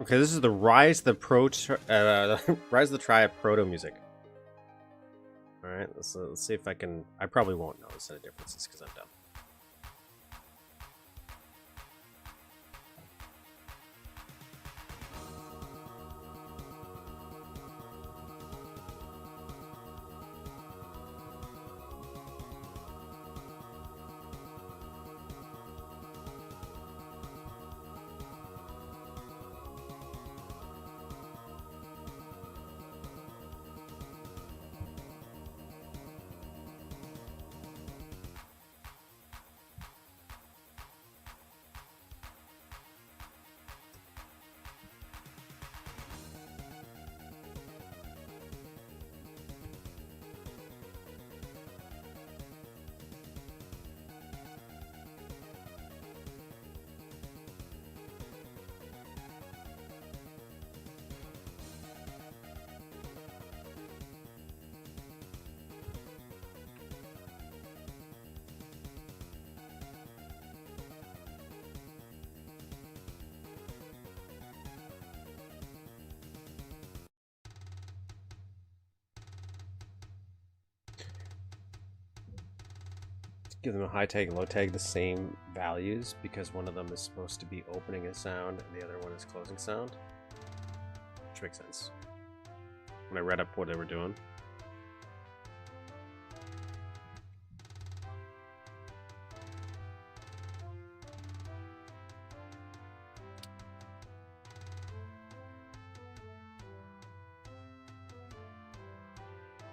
Okay, this is the Rise of the Rise of the Triad proto music. All right, let's see if I can. I probably won't notice any differences because I'm dumb. give them a high tag and low tag the same values because one of them is supposed to be opening a sound and the other one is closing sound. Which makes sense. When I read up what they were doing.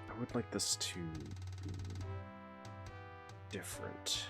I would like this to be different.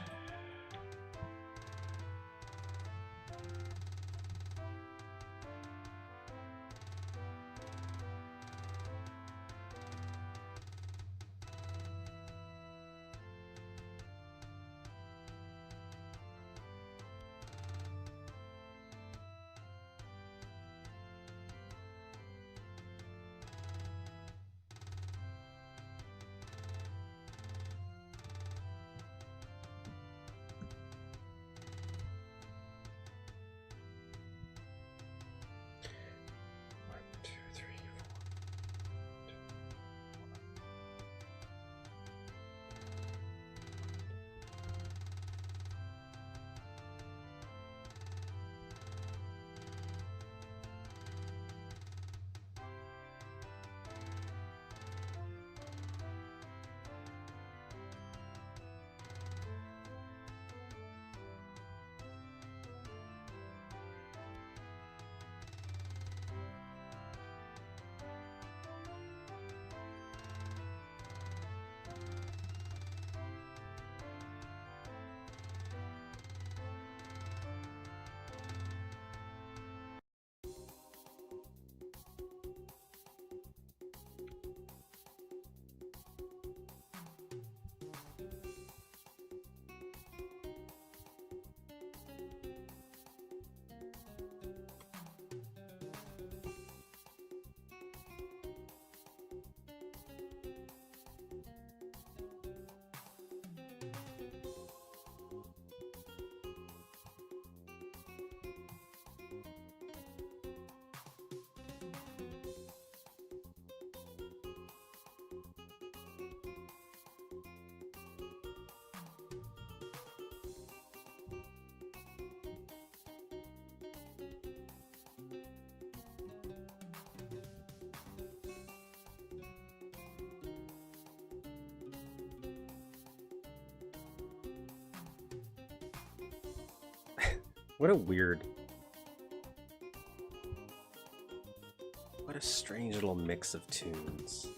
What a strange little mix of tunes.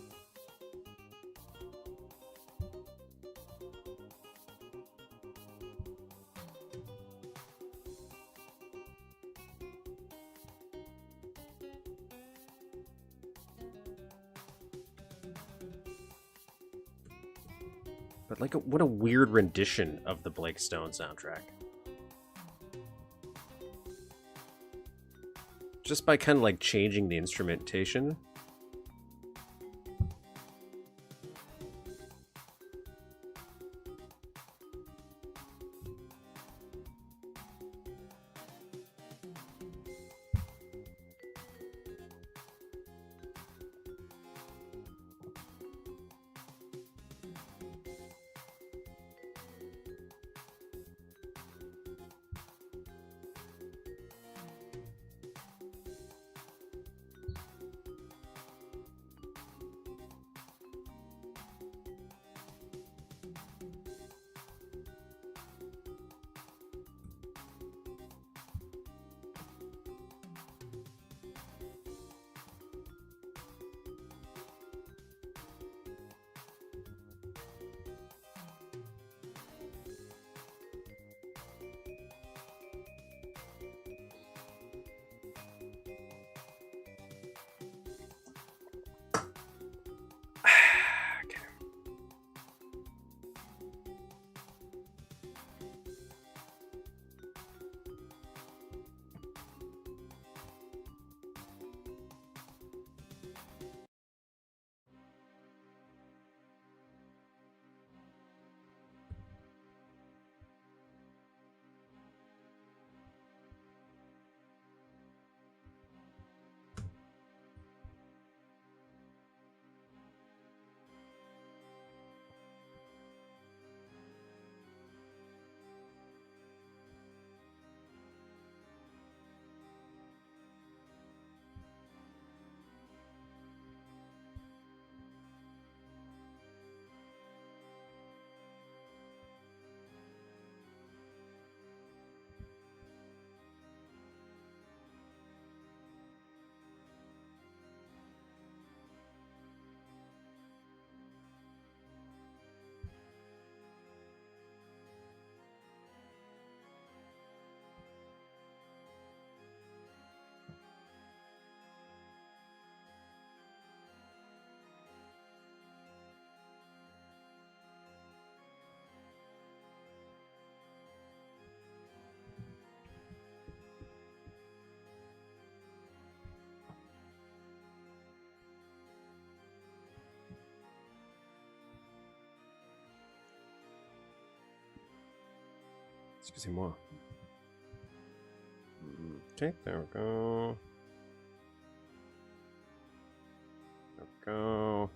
But like, what a weird rendition of the Blake Stone soundtrack. Just by kind of like changing the instrumentation. Excusez-moi. Okay, there we go. There we go.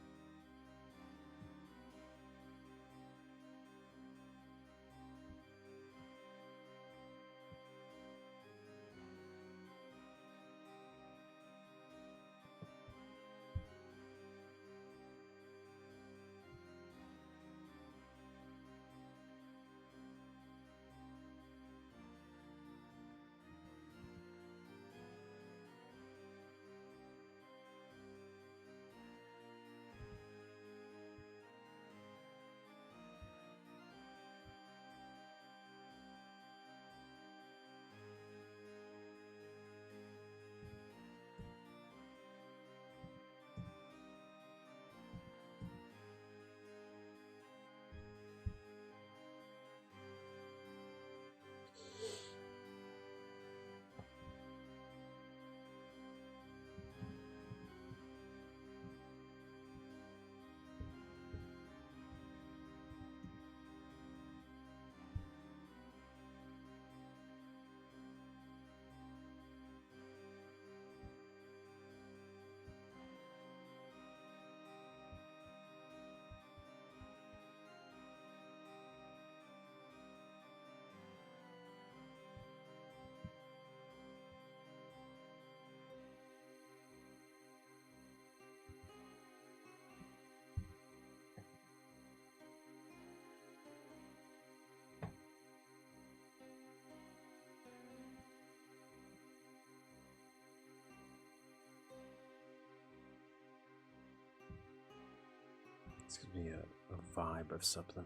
It's gonna be a vibe of something.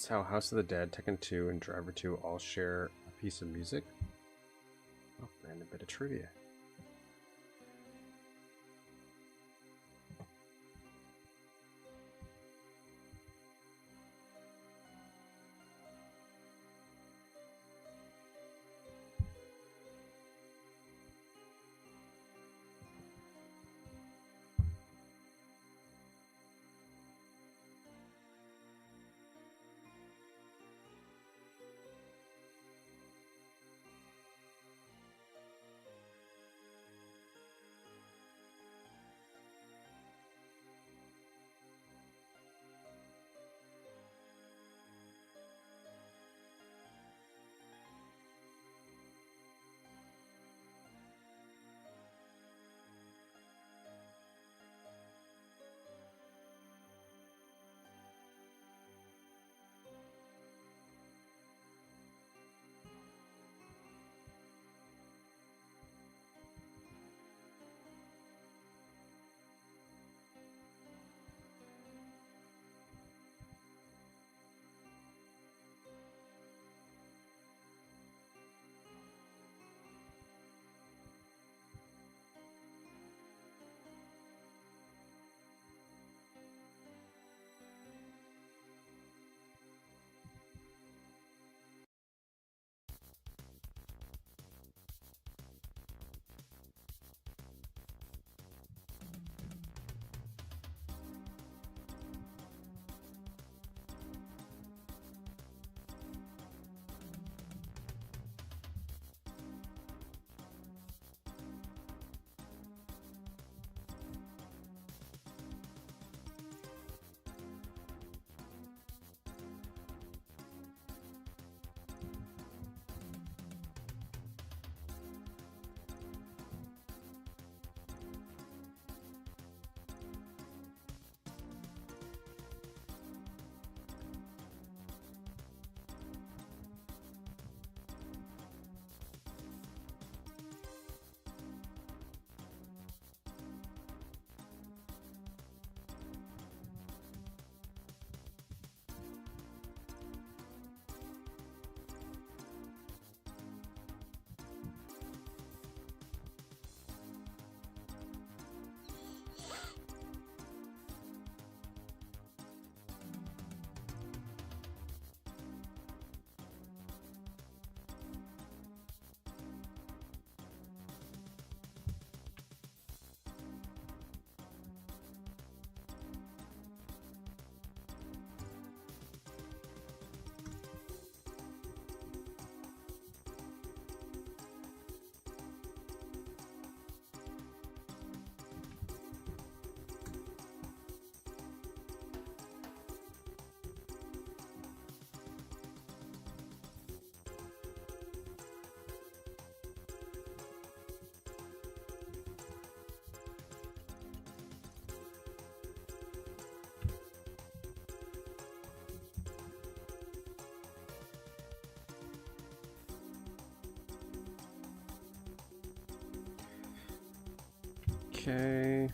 It's how House of the Dead, Tekken 2, and Driver 2 all share a piece of music. Oh, and a bit of trivia. Okay.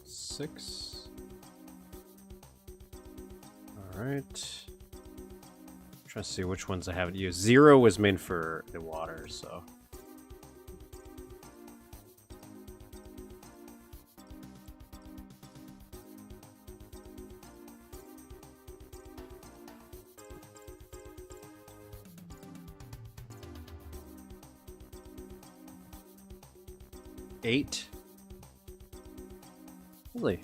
6. Alright. Trying to see which ones I haven't used. 0 was meant for the water, so. Eight. Really?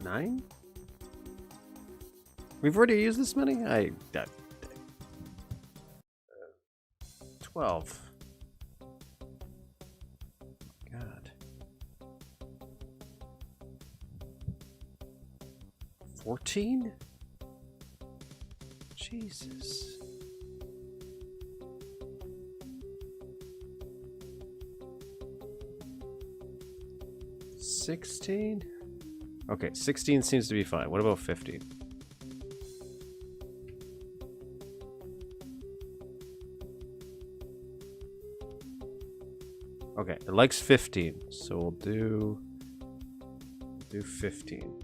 9? We've already used this many? 12. God. 14? Jesus. 16? Okay, 16 seems to be fine. What about 15? Okay, it likes 15, so we'll do 15.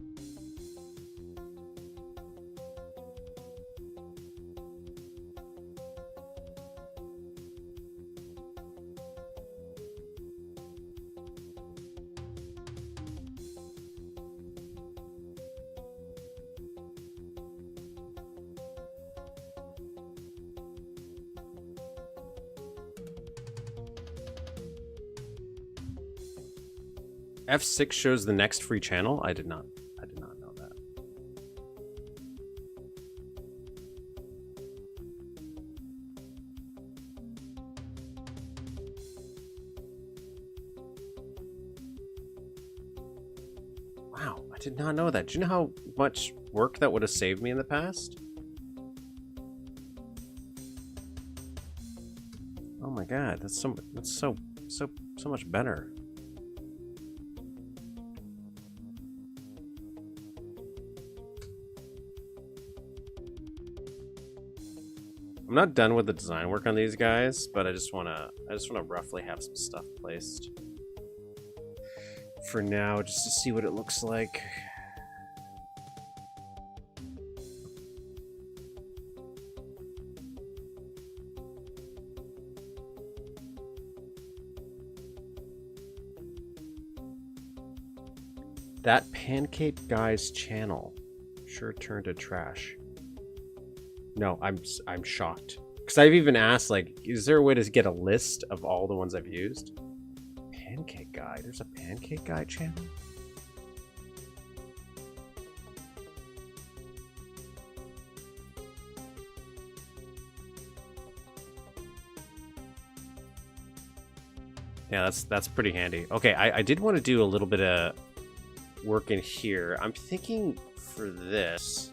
F6 shows the next free channel? I did not know that. Wow, I did not know that. Do you know how much work that would have saved me in the past? Oh my god, that's so much better. I'm not done with the design work on these guys, but I just wanna roughly have some stuff placed for now, just to see what it looks like. That pancake guy's channel sure turned to trash. No, I'm shocked. Because I've even asked, like, is there a way to get a list of all the ones I've used? Pancake guy. There's a pancake guy channel? Yeah, that's pretty handy. Okay, I did want to do a little bit of work in here. I'm thinking for this.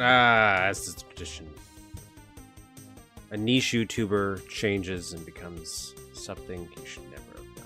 Ah, that's the tradition. A niche YouTuber changes and becomes something he should never have done.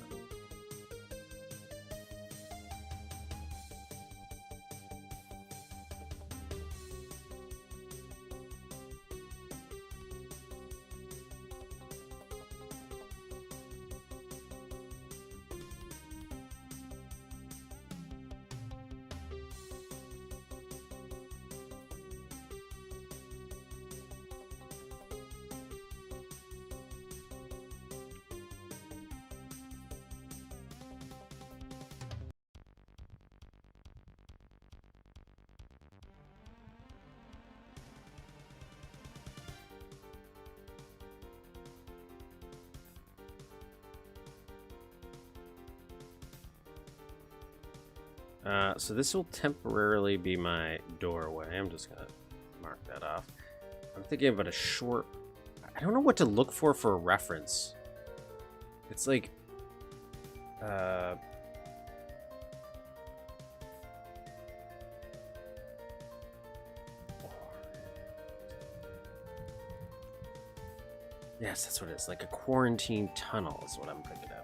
So this will temporarily be my doorway. I'm just gonna mark that off. I'm thinking about a short... I don't know what to look for a reference. It's like... Yes, that's what it is. Like a quarantine tunnel is what I'm thinking of.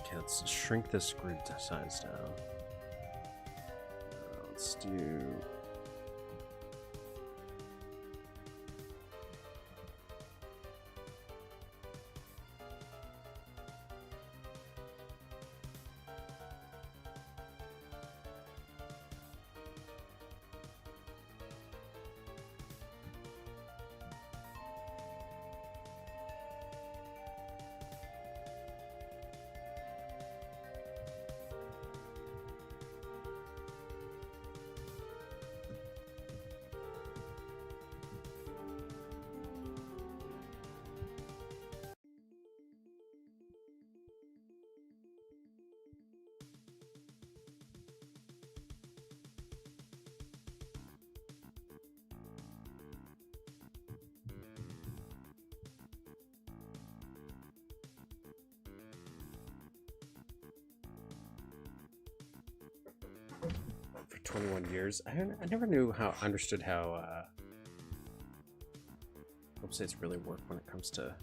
Okay, let's shrink this grid size down. Let's do... For 21 years, I never understood how websites really work when it comes to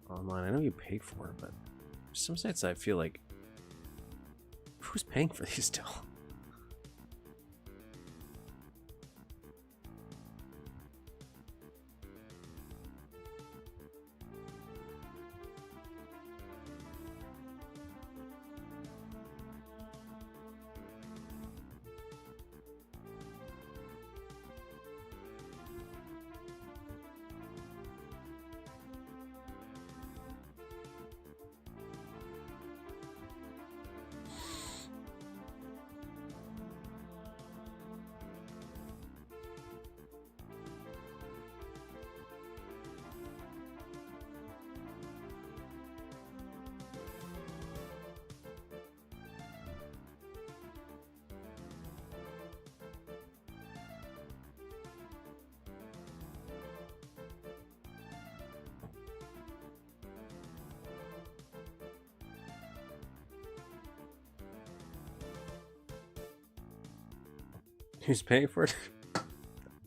online. I know you pay for it, but some sites I feel like, who's paying for these still? Who's paying for it?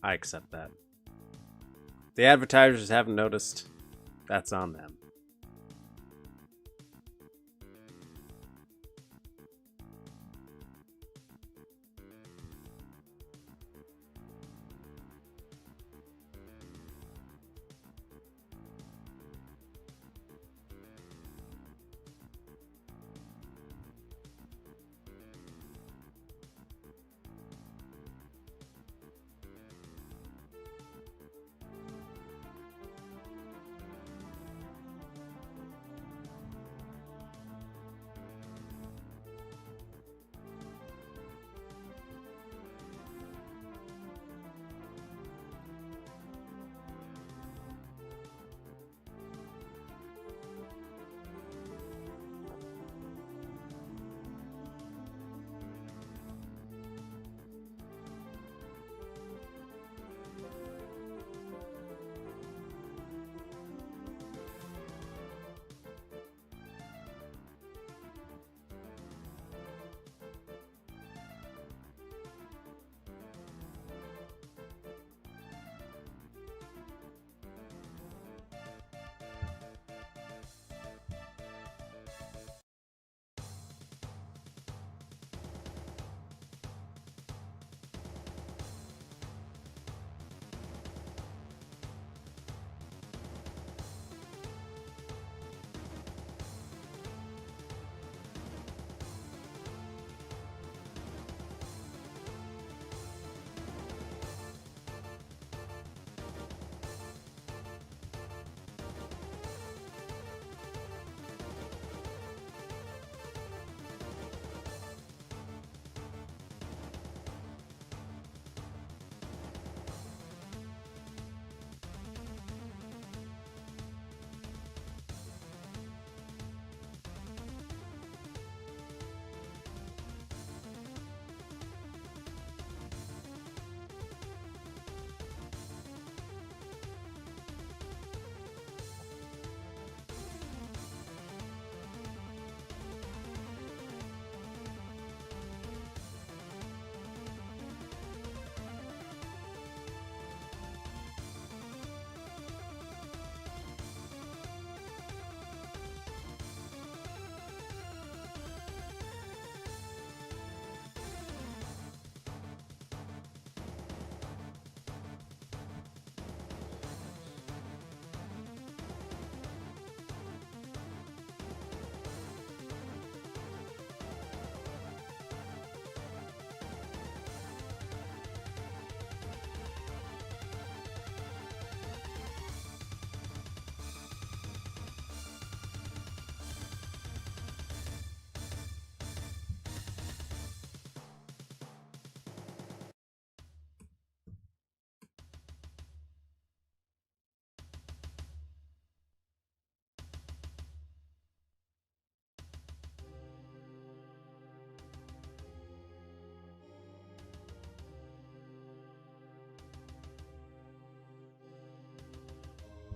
I accept that. The advertisers haven't noticed. That's on them.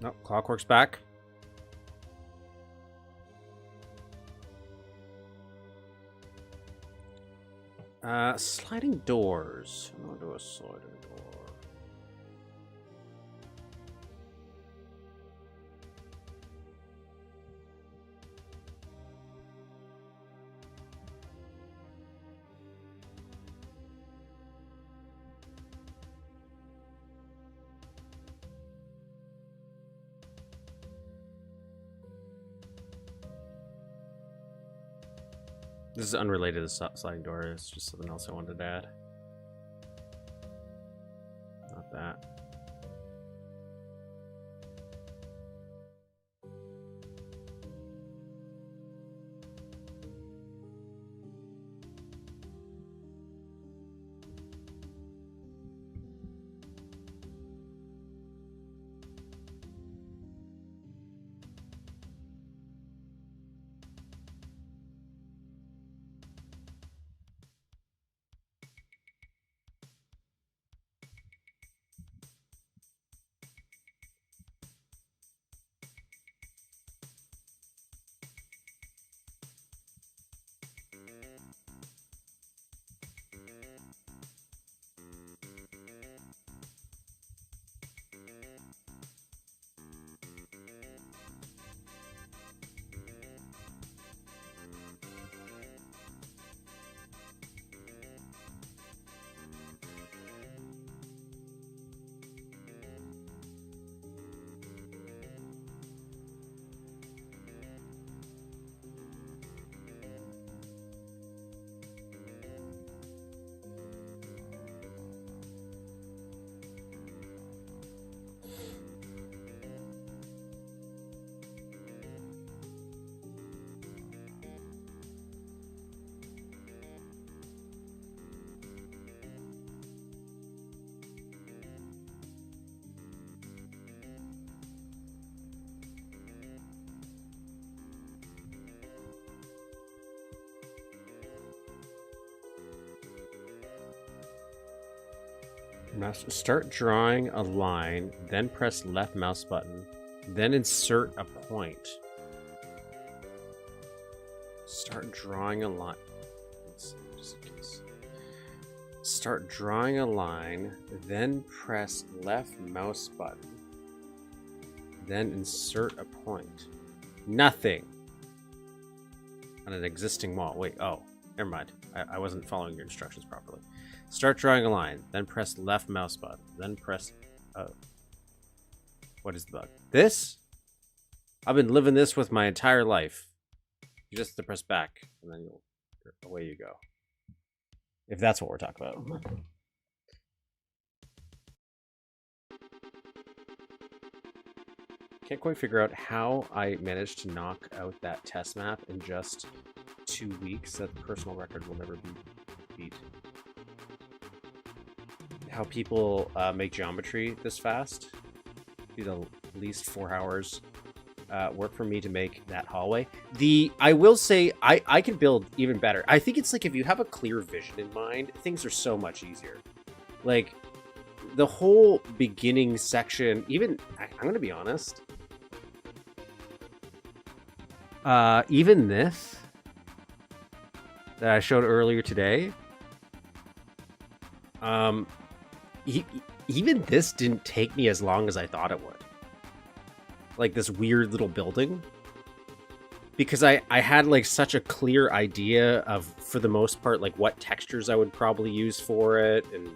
No, Clockwork's back. Sliding doors. I'm gonna do a sliding door. This is unrelated to sliding door. It's just something else I wanted to add. Not that. Start drawing a line, then press left mouse button, then insert a point. Start drawing a line. Let's see, just in case. Start drawing a line, then press left mouse button, then insert a point. Nothing on an existing wall. Wait, oh, never mind. I wasn't following your instructions properly. Start drawing a line, then press left mouse button, then press... what is the bug? This? I've been living this with my entire life. You just have to press back, and then away you go. If that's what we're talking about. Can't quite figure out how I managed to knock out that test map in just 2 weeks. That personal record will never be beat. How people make geometry this fast. Be the least 4 hours work for me to make that hallway. I will say I can build even better. I think it's like if you have a clear vision in mind, things are so much easier. Like the whole beginning section, even I'm gonna be honest. Even this that I showed earlier today. Even this didn't take me as long as I thought it would. Like this weird little building. Because I had like such a clear idea of, for the most part, like what textures I would probably use for it and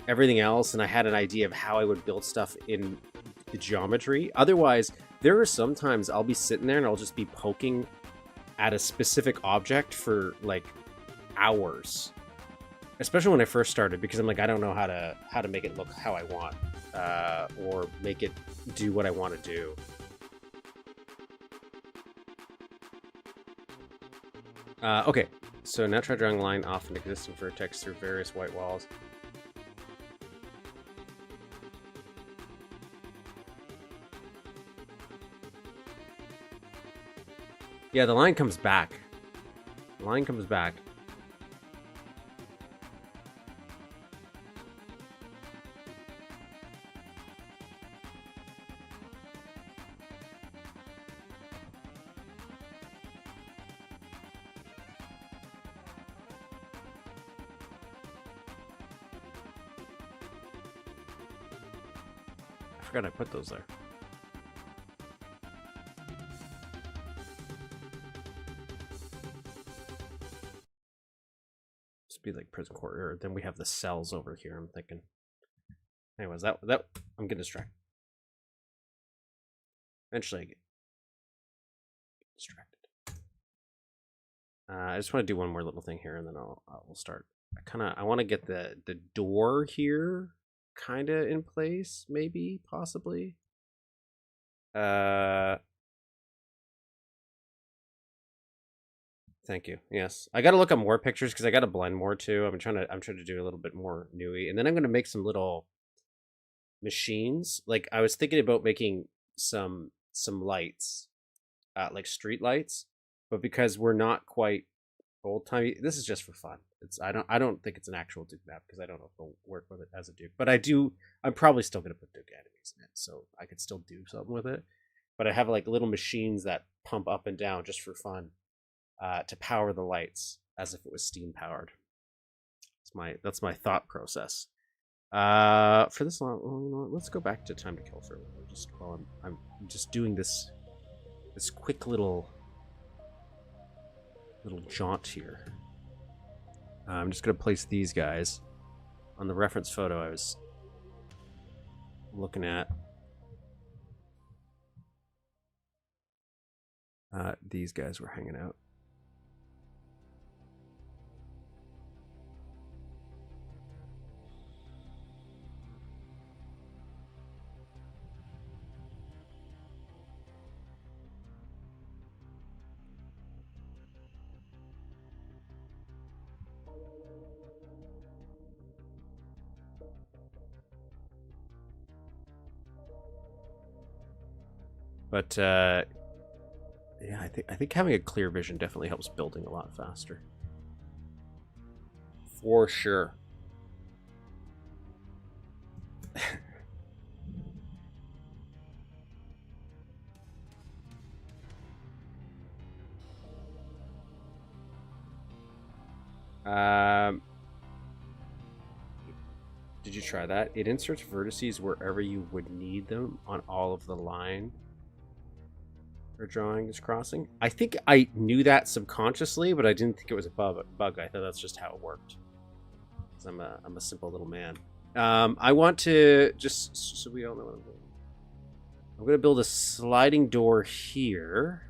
everything else. And I had an idea of how I would build stuff in the geometry. Otherwise, there are sometimes I'll be sitting there and I'll just be poking at a specific object for like hours. Especially when I first started, because I'm like, I don't know how to make it look how I want, or make it do what I want to do. Okay, so now try drawing a line off an existing vertex through various white walls. Yeah, the line comes back. The line comes back. forgot I put those there. This would be like prison corridor. Then we have the cells over here, I'm thinking. Anyways, that I'm getting distracted. Eventually I get distracted. I just want to do one more little thing here, and then we'll start. I want to get the door here kind of in place, maybe, possibly. Thank you. Yes, I got to look up more pictures because I got to blend more too. I'm trying to do a little bit more newy, and then I'm going to make some little machines. Like I was thinking about making some lights, like street lights, but because we're not quite old timey, this is just for fun. I don't think it's an actual Duke map because I don't know if it'll work with it as a Duke. But I'm probably still gonna put Duke enemies in it, so I could still do something with it. But I have like little machines that pump up and down just for fun, to power the lights as if it was steam powered. That's my thought process. For this long, let's go back to time to kill for a minute. Just while I'm just doing this quick little jaunt here. I'm just gonna place these guys on the reference photo I was looking at. These guys were hanging out. But yeah, I think having a clear vision definitely helps building a lot faster. For sure. Did you try that? It inserts vertices wherever you would need them on all of the line or drawing is crossing. I think I knew that subconsciously, but I didn't think it was a bug. I thought that's just how it worked. Because I'm a simple little man. I want to just so we all know what I'm doing. I'm gonna build a sliding door here.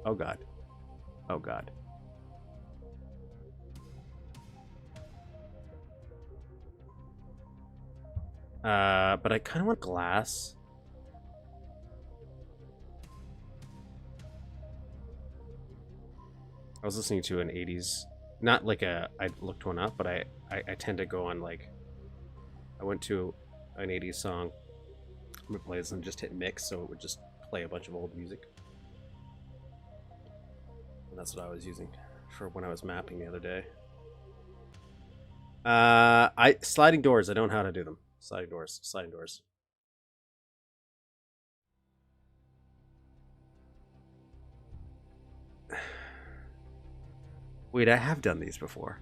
Oh god. Oh god. But I kind of want glass. I was listening to an 80s, not like I looked one up, but I tend to go on like, I went to an 80s song, plays and just hit mix, so it would just play a bunch of old music. And that's what I was using for when I was mapping the other day. Sliding doors, I don't know how to do them. Sliding doors. Wait, I have done these before.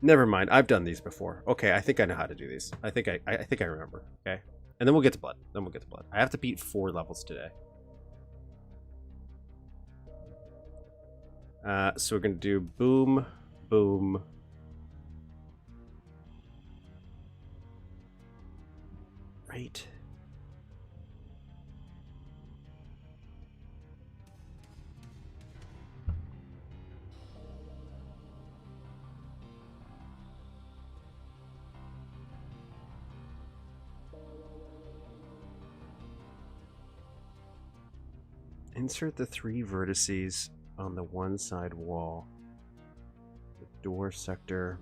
Never mind, I've done these before. Okay, I think I know how to do these. I think I remember. Okay, and then we'll get to blood. I have to beat 4 levels today. So we're gonna do boom, boom. Right. Insert the 3 vertices on the one side wall. The door sector.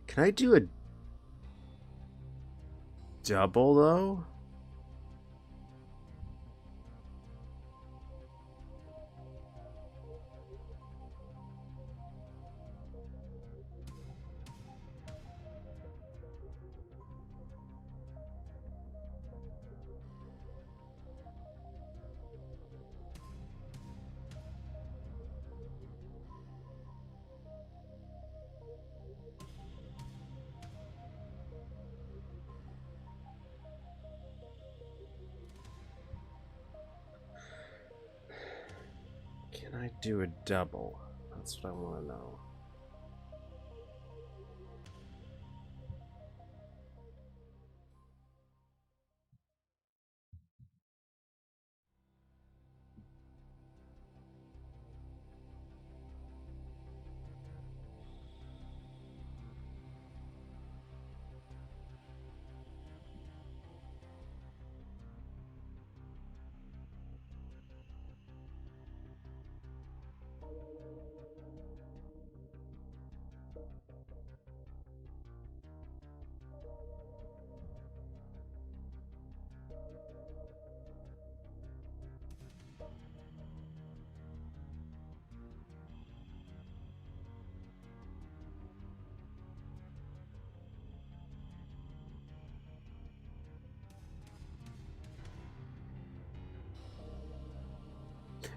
Can I do a double though? Can I do a double? That's what I want to know.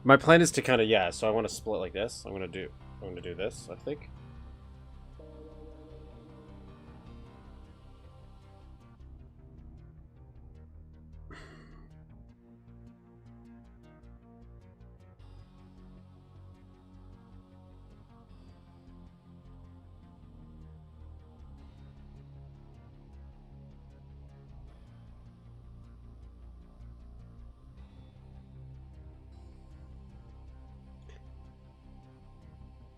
My plan is to kind of, yeah, so I want to split like this. I'm gonna do this, I think.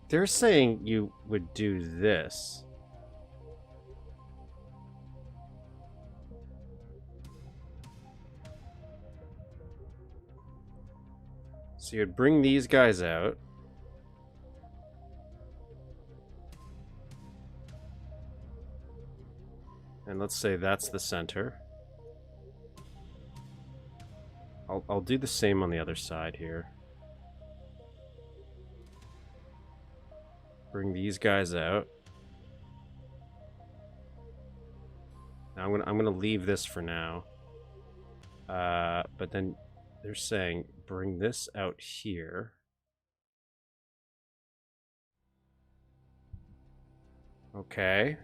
They're saying you would do this. So you'd bring these guys out. And let's say that's the center. I'll do the same on the other side here. Bring these guys out. Now I'm gonna leave this for now. But then they're saying bring this out here. Okay.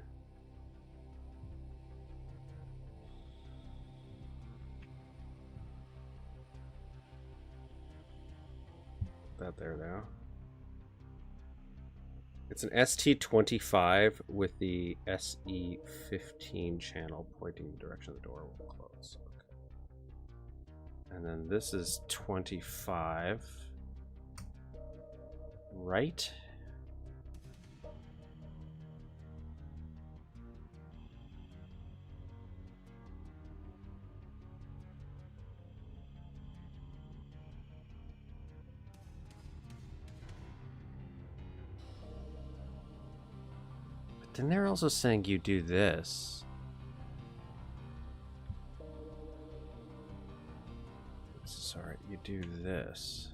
That there now. It's an ST25 with the SE15 channel pointing the direction the door will close. Okay. And then this is 25. Right? Then they're also saying you do this. Sorry, you do this.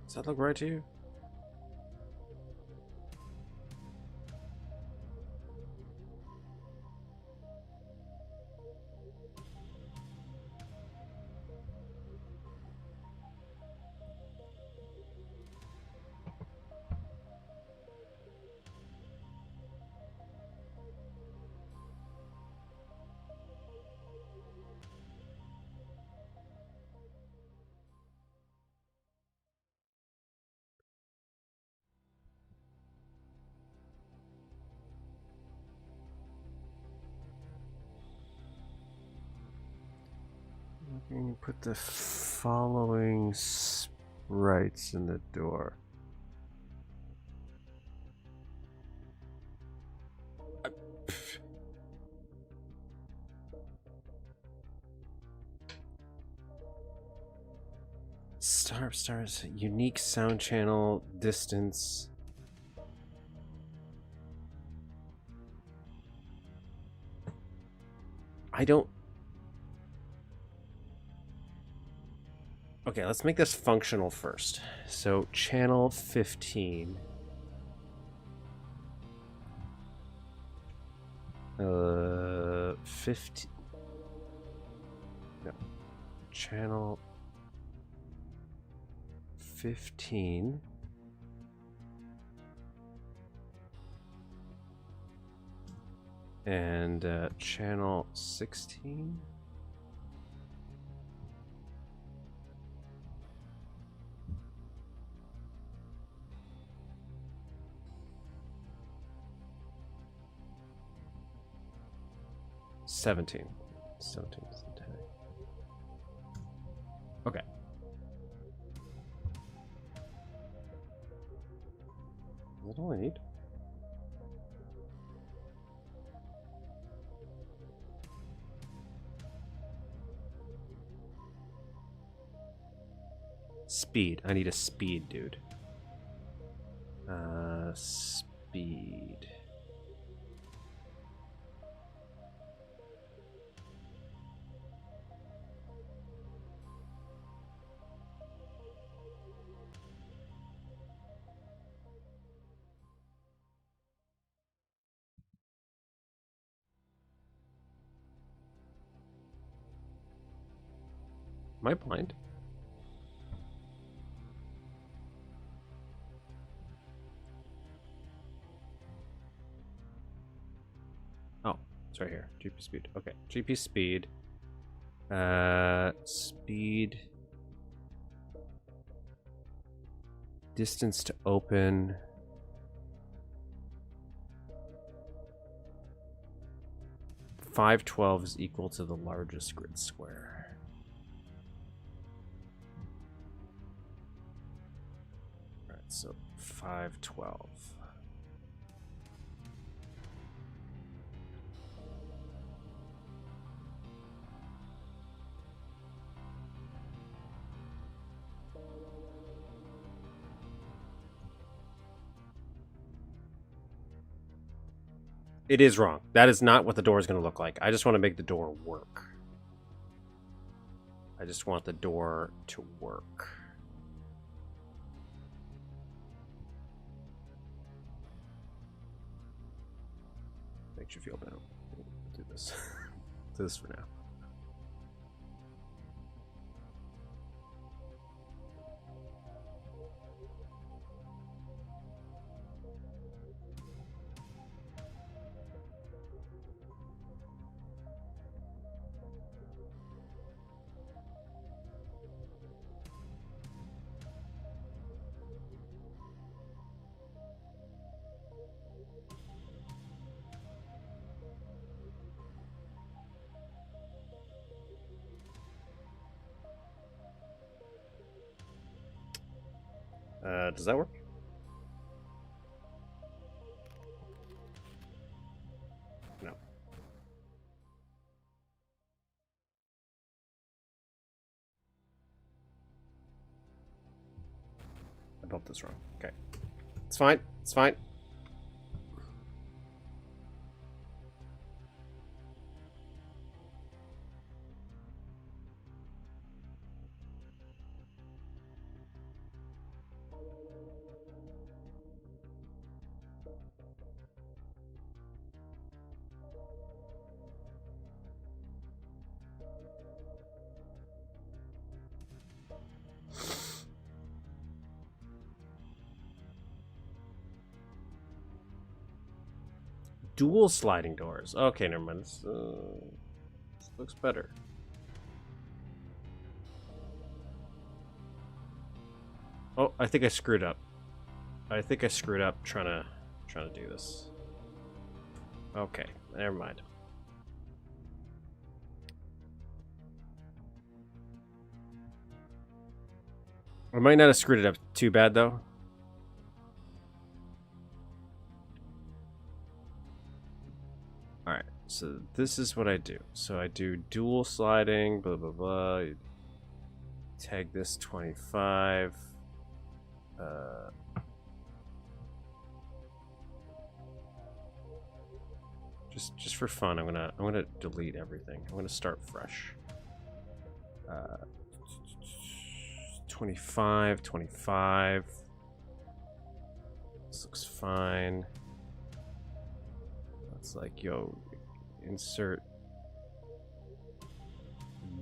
Does that look right to you? You put the following sprites in the door. Stars, unique sound channel, distance. I don't. Okay, let's make this functional first. So channel 15. 50. No. Channel 15. And channel 16. $17. Okay. Is that all I need? Speed. I need a speed, dude. Speed. Am I blind? Oh, it's right here. GP speed. Okay, GP speed. Speed. Distance to open. .512 is equal to the largest grid square. Alright, so 512. It is wrong. That is not what the door is going to look like. I just want to make the door work. I just want the door to work. Makes you feel better. Do this. Do this for now. Does that work? No. I built this wrong. Okay. It's fine. It's fine. Dual sliding doors. Okay, never mind. This looks better. Oh, I think I screwed up. I think I screwed up trying to do this. Okay, never mind. I might not have screwed it up too bad though. Alright, so this is what I do. So I do dual sliding, blah blah blah. Tag this 25. Just for fun, I'm gonna delete everything. I'm gonna start fresh. 25, 25. This looks fine. It's like, yo, insert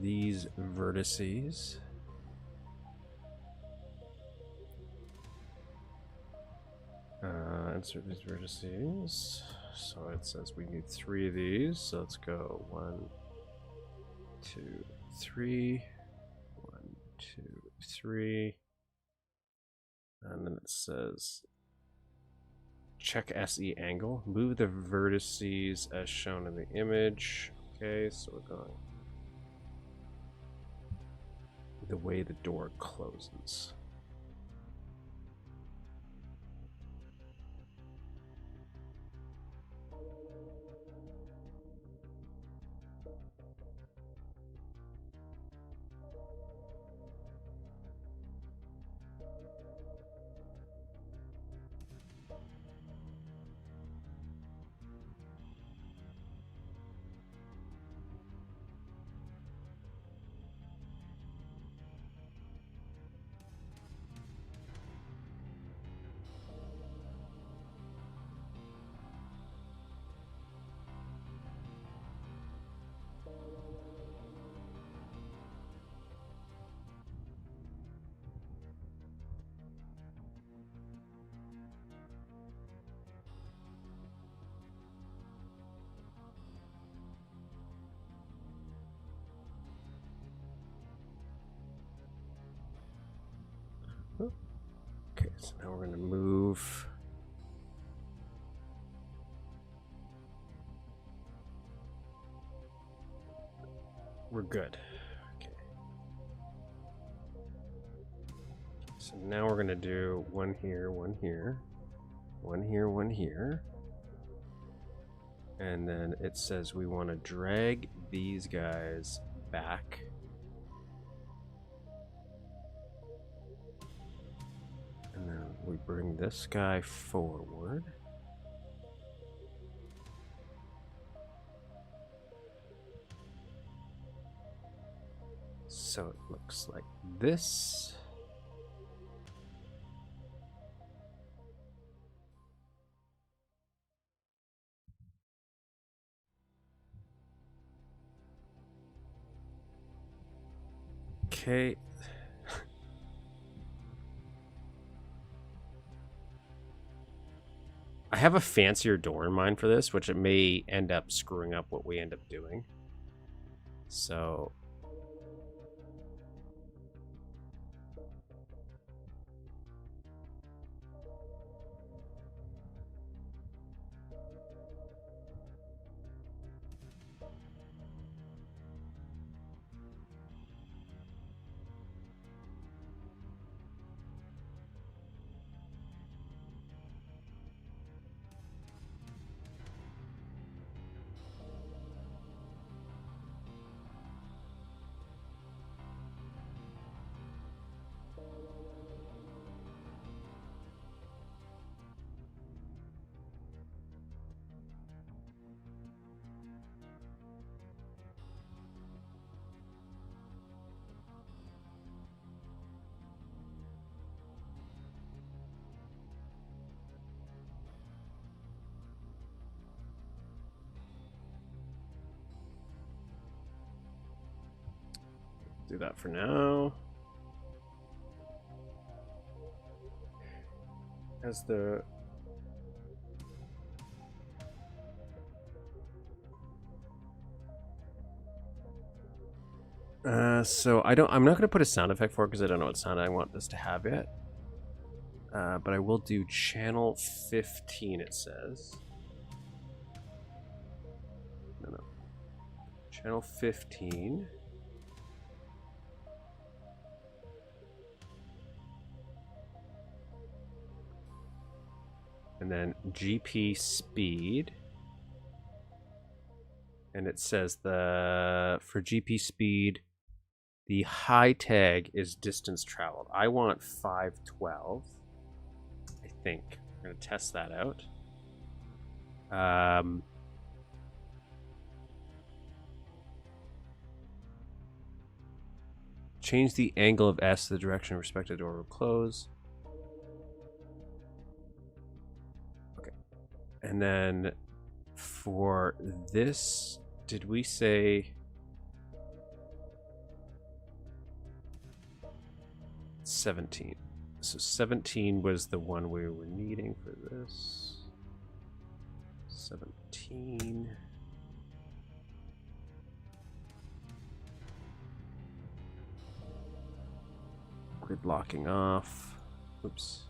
these vertices. Insert these vertices. So it says we need 3 of these. So let's go 1, 2, 3. 1, 2, 3. And then it says check SE angle. Move the vertices as shown in the image. Okay, so we're going the way the door closes. Okay, so now we're going to move. We're good. Okay. So now we're going to do 1 here, 1 here, 1 here, 1 here. And then it says we want to drag these guys back. And then we bring this guy forward. So it looks like this. Okay. I have a fancier door in mind for this, which it may end up screwing up what we end up doing. So do that for now. As the so I'm not gonna put a sound effect for it because I don't know what sound I want this to have yet. But I will do channel 15, it says. No. Channel 15. And then GP speed. And it says for GP speed, the high tag is distance traveled. I want 512. I think. I'm going to test that out. Change the angle of S to the direction respective door will close. Okay. And then for this, did we say 17? So 17 was the one we were needing for this. 17. Grid locking off. Oops.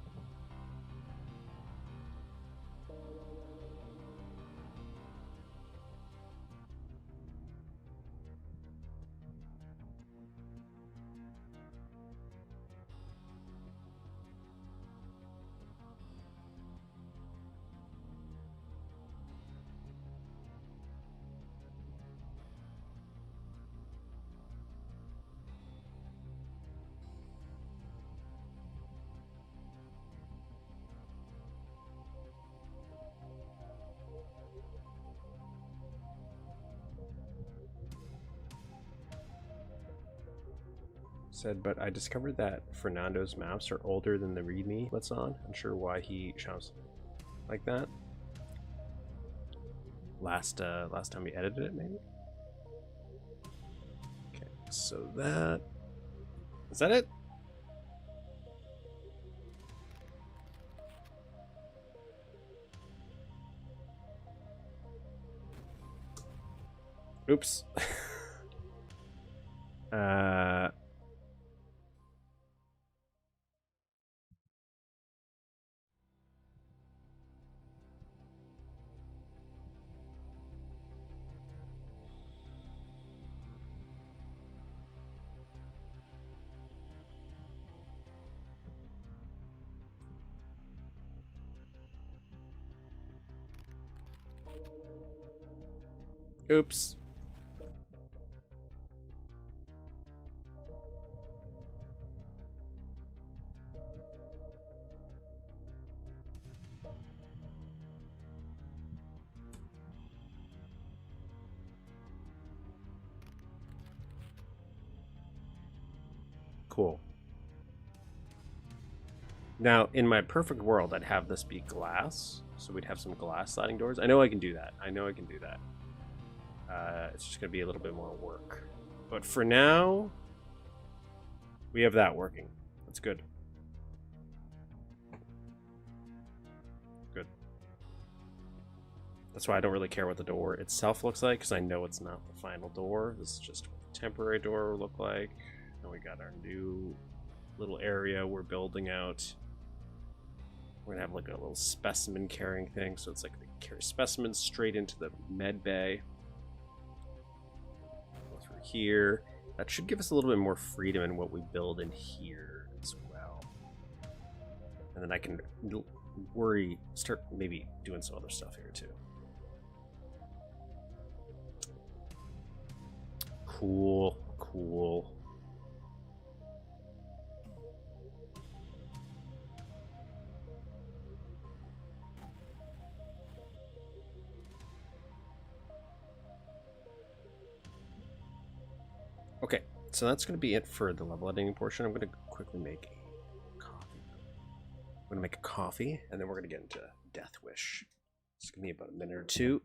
Said, but I discovered that Fernando's maps are older than the README that's on. Unsure why he shouts like that. Last time we edited it, maybe. Okay, so that is that it. Oops. Oops. Cool. Now, in my perfect world, I'd have this be glass, so we'd have some glass sliding doors. I know I can do that. It's just going to be a little bit more work. But for now, we have that working. That's good. Good. That's why I don't really care what the door itself looks like, because I know it's not the final door. This is just what the temporary door will look like. And we got our new little area we're building out. We're going to have like a little specimen carrying thing, so it's like they carry specimens straight into the med bay. Here. That should give us a little bit more freedom in what we build in here as well. And then I can start maybe doing some other stuff here too. Cool, cool. Okay, so that's going to be it for the level editing portion. I'm going to quickly make a coffee. I'm going to make a coffee, and then we're going to get into Death Wish. It's going to be about a minute or two.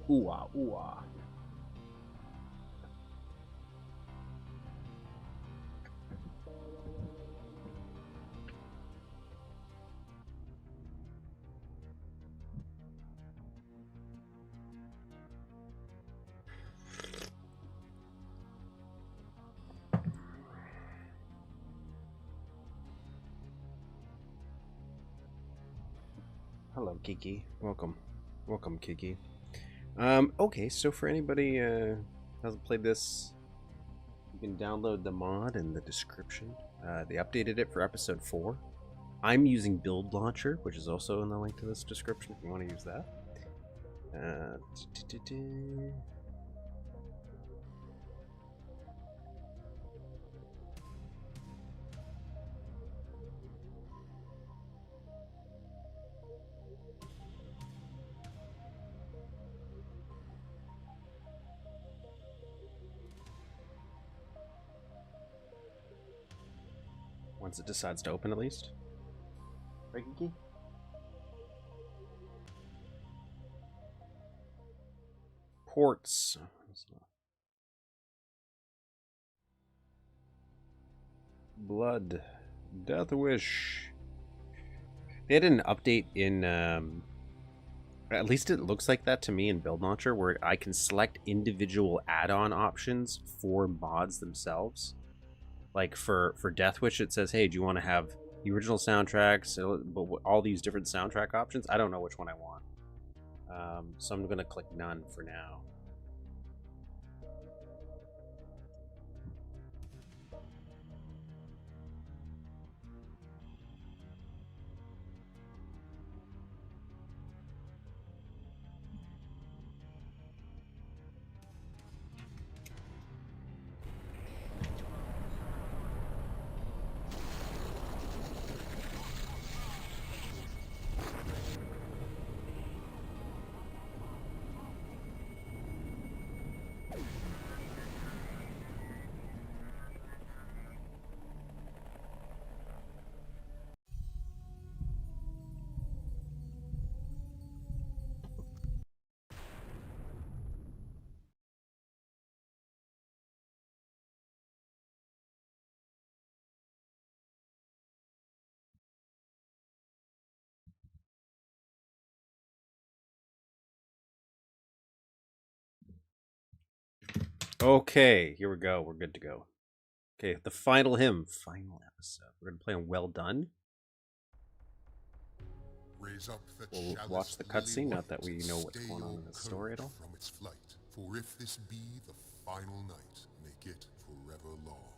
Ooh ah, ooh ah. Hello, Kiki. Welcome. Welcome, Kiki. Okay, so for anybody who hasn't played this, you can download the mod in the description. They updated it for episode 4. I'm using Build Launcher, which is also in the link to this description if you want to use that. Once it decides to open, at least. Right, Kiki? Ports. Blood. Death Wish. They had an update in, at least it looks like that to me in Build Launcher, where I can select individual add-on options for mods themselves. Like for Death Wish, it says, hey, do you want to have the original soundtracks, but all these different soundtrack options? I don't know which one I want. So I'm going to click none for now. Okay, here we go. We're good to go. Okay, the final hymn, final episode. We're gonna play on Well Done. We'll watch the cutscene, not that we know what's going on in the story at all. From its flight, for if this be the final night, make it forever long.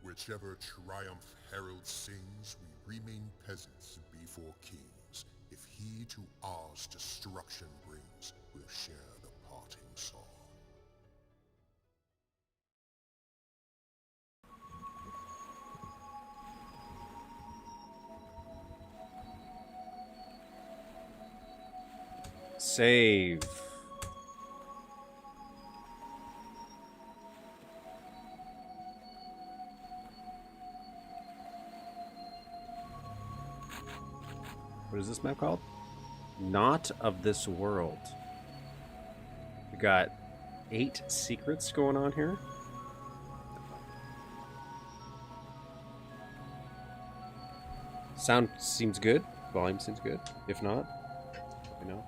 Whichever triumph herald sings, we remain peasants before kings. If he to ours destruction brings, we'll share the parting song. Save. What is this map called? Not of this world. We got 8 secrets going on here. Sound seems good. Volume seems good. If not, let me know.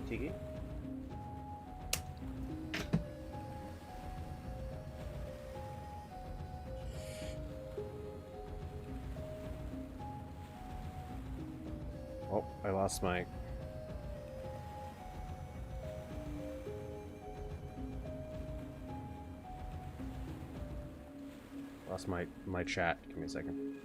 Tiki? Oh, I lost my... Lost my chat. Give me a second.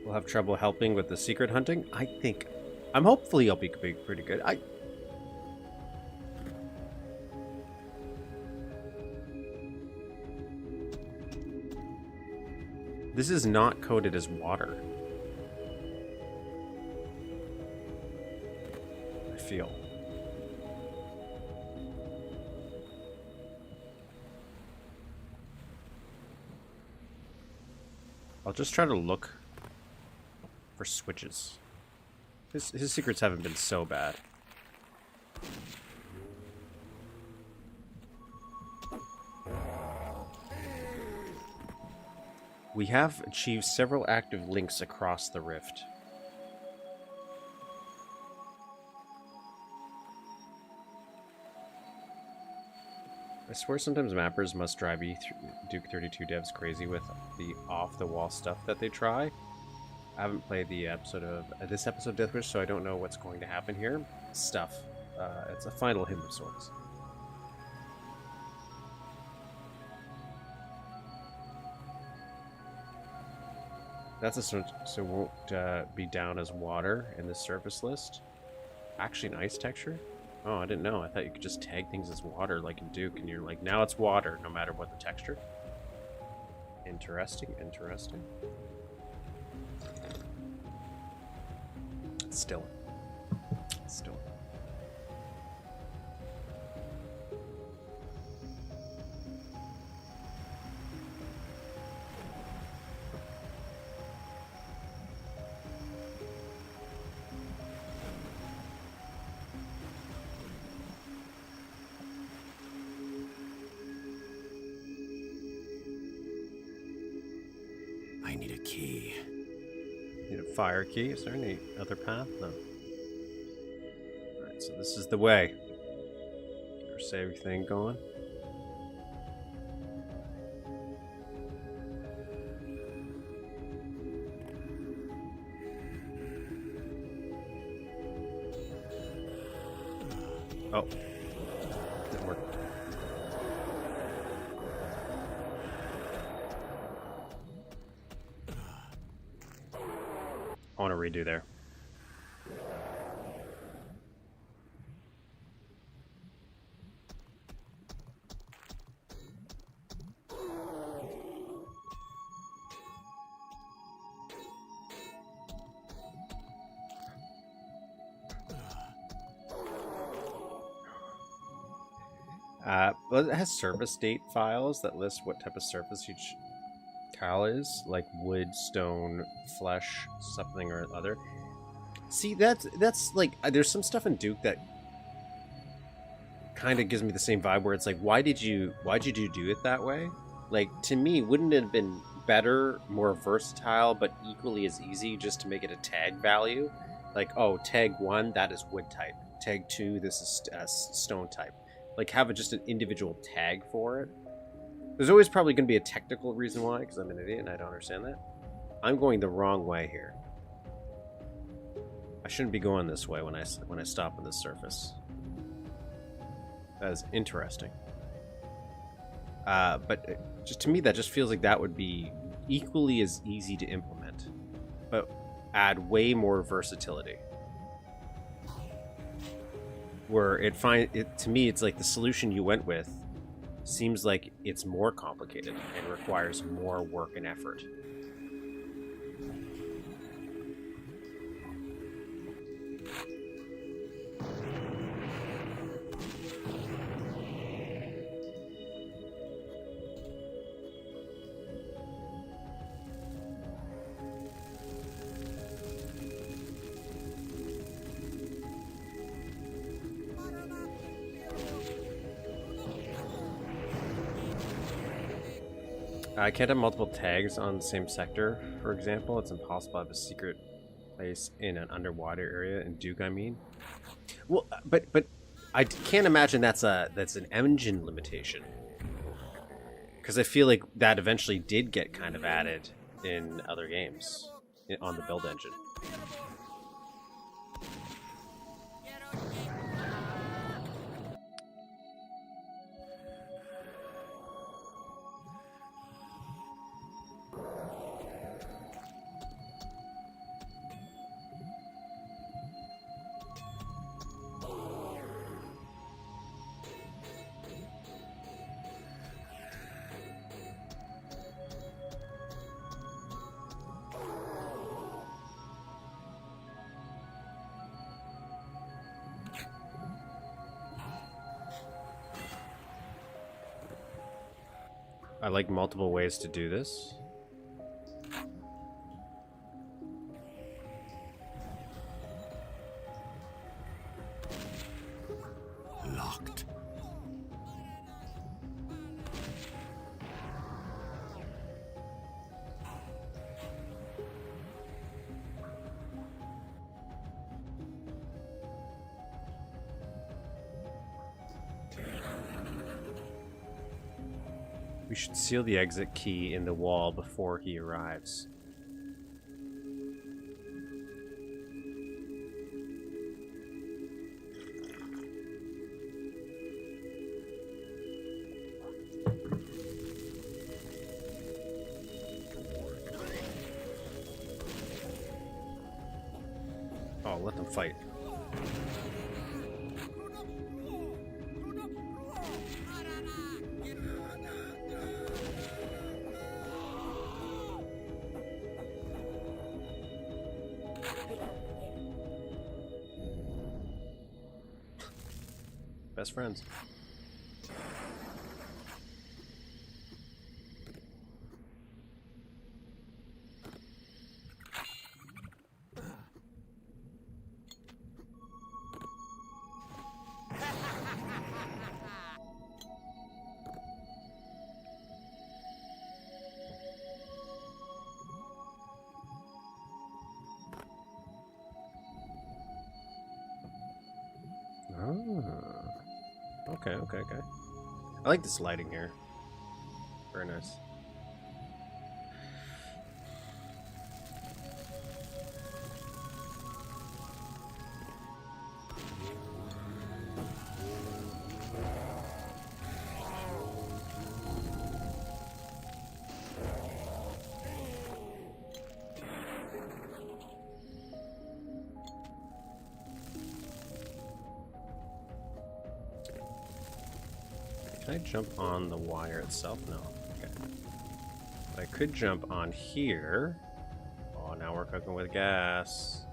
We'll have trouble helping with the secret hunting. I'm hopefully I'll be pretty good. This is not coded as water. I feel. I'll just try to look for switches. His secrets haven't been so bad. We have achieved several active links across the rift. I swear sometimes mappers must drive Duke 32 devs crazy with the off-the-wall stuff that they try. I haven't played the episode of this episode of Death Wish, so I don't know what's going to happen here. Stuff. It's a final hint of sorts. That's a so won't be down as water in the surface list. Actually, an ice texture. Oh, I didn't know. I thought you could just tag things as water, like in Duke, and you're like, now it's water, no matter what the texture. Interesting, interesting. Still. I need a key. Need a fire key? Is there any other path? No. Alright, so this is the way. Get our save thing going. Oh. Didn't work. I want to redo there. Well, it has surface date files that list what type of surface each tile is, like wood, stone, flesh, something or other. See, that's like, there's some stuff in Duke that kind of gives me the same vibe where it's like, why'd you do it that way? Like, to me, wouldn't it have been better, more versatile, but equally as easy just to make it a tag value? Like, oh, tag 1, that is wood type. Tag 2, this is stone type. Like, have it just an individual tag for it. There's always probably going to be a technical reason why, because I'm an idiot and I don't understand that. I'm going the wrong way here. I shouldn't be going this way when I stop on this surface. That is interesting. But just to me, that just feels like that would be equally as easy to implement, but add way more versatility. Where to me, it's like the solution you went with seems like it's more complicated and requires more work and effort. I can't have multiple tags on the same sector, for example. It's impossible to have a secret place in an underwater area, in Duke, I mean. Well, but I can't imagine that's an engine limitation. Because I feel like that eventually did get kind of added in other games on the build engine. I like multiple ways to do this. Locked. We should seal the exit key in the wall before he arrives. Oh, let them fight. Best friends. Okay. I like this lighting here. Very nice. Can I jump on the wire itself? No. Okay. But I could jump on here. Oh, now we're cooking with gas.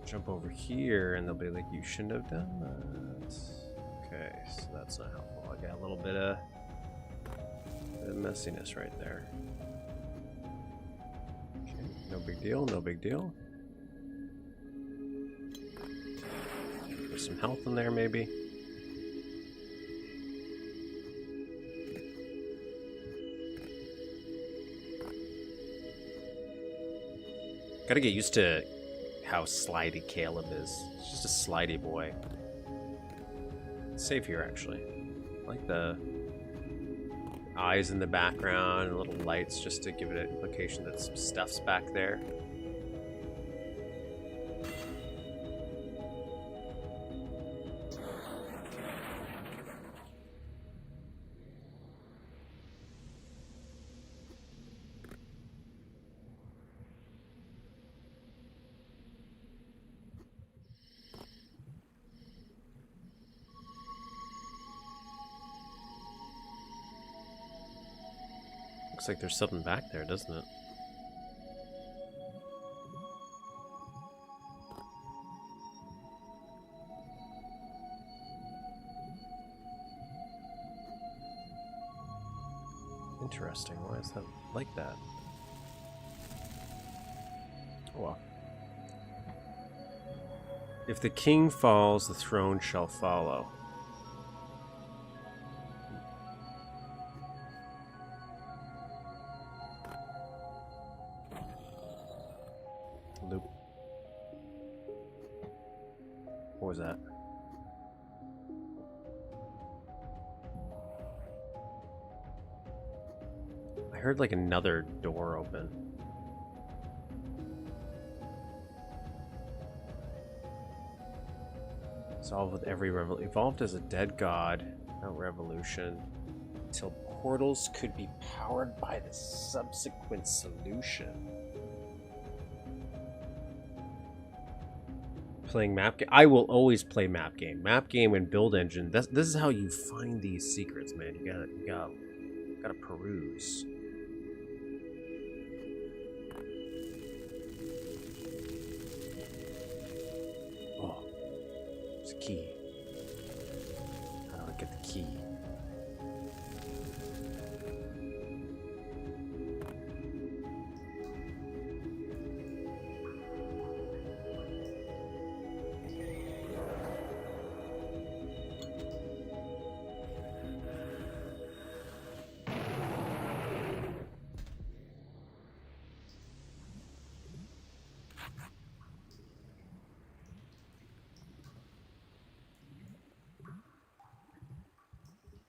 Jump over here, and they'll be like, you shouldn't have done that. Okay, so that's not helpful. I got a little bit of messiness right there. Okay, no big deal, no big deal. There's some health in there, maybe. Gotta get used to how slidey Caleb is. He's just a slidey boy. Save here, actually. I like the eyes in the background and little lights just to give it an implication that some stuff's back there. Looks like there's something back there, doesn't it? Interesting. Why is that like that? Oh well. If the king falls, the throne shall follow. Loop. What was that? I heard like another door open. Solved with every revolution. Evolved as a dead god. Without revolution. Until portals could be powered by the subsequent solution. Playing map game. I will always play map game. Map game and build engine. This is how you find these secrets, man. You gotta peruse. Oh, there's a key. How do I get the key?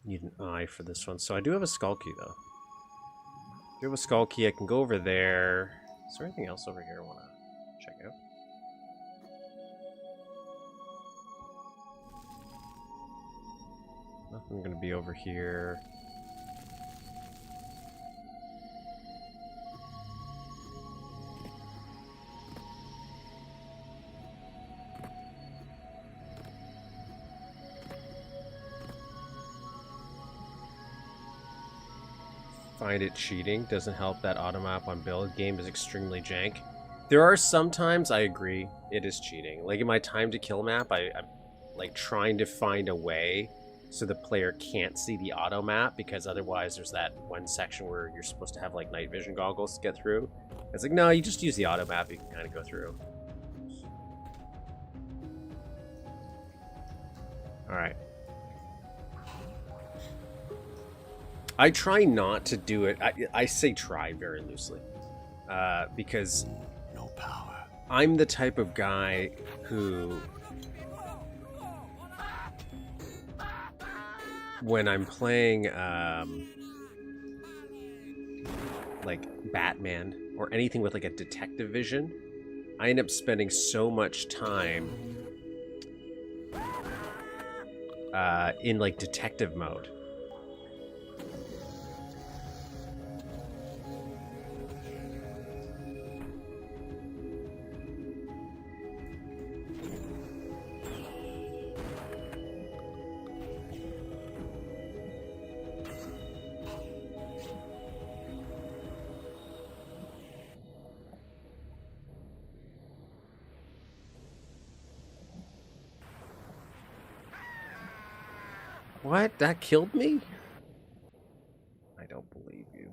Need an eye for this one. So I do have a skull key, though. I do have a skull key. I can go over there. Is there anything else over here I want to check out? Nothing going to be over here. Find it cheating. Doesn't help that automap on build. Game is extremely jank. There are some times I agree it is cheating. Like in my time to kill map, I'm like trying to find a way so the player can't see the auto map, because otherwise there's that one section where you're supposed to have like night vision goggles to get through. It's like, no, you just use the auto map, you can kind of go through. Alright. I try not to do it. I say try very loosely. Because No power. I'm the type of guy who, when I'm playing like Batman or anything with like a detective vision, I end up spending so much time in like detective mode. What? That killed me? I don't believe you.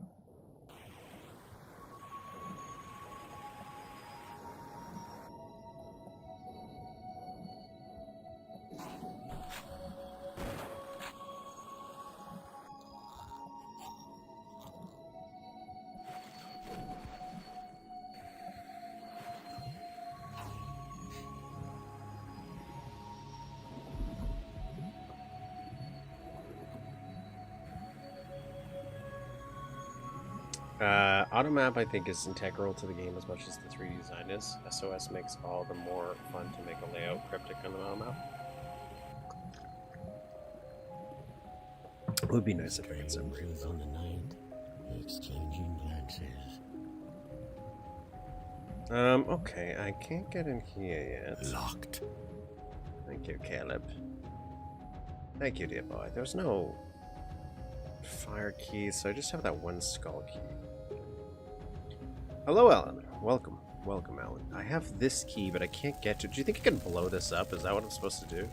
Automap, I think, is integral to the game as much as the 3D design is. SOS makes all the more fun to make a layout cryptic on the automap. It would be nice if I could separate it, though. On the night, exchanging glances. Okay, I can't get in here yet. Locked. Thank you, Caleb. Thank you, dear boy. There's no fire keys, so I just have that one skull key. Hello, Alan. Welcome. Welcome, Alan. I have this key, but I can't get to it. Do you think I can blow this up? Is that what I'm supposed to do?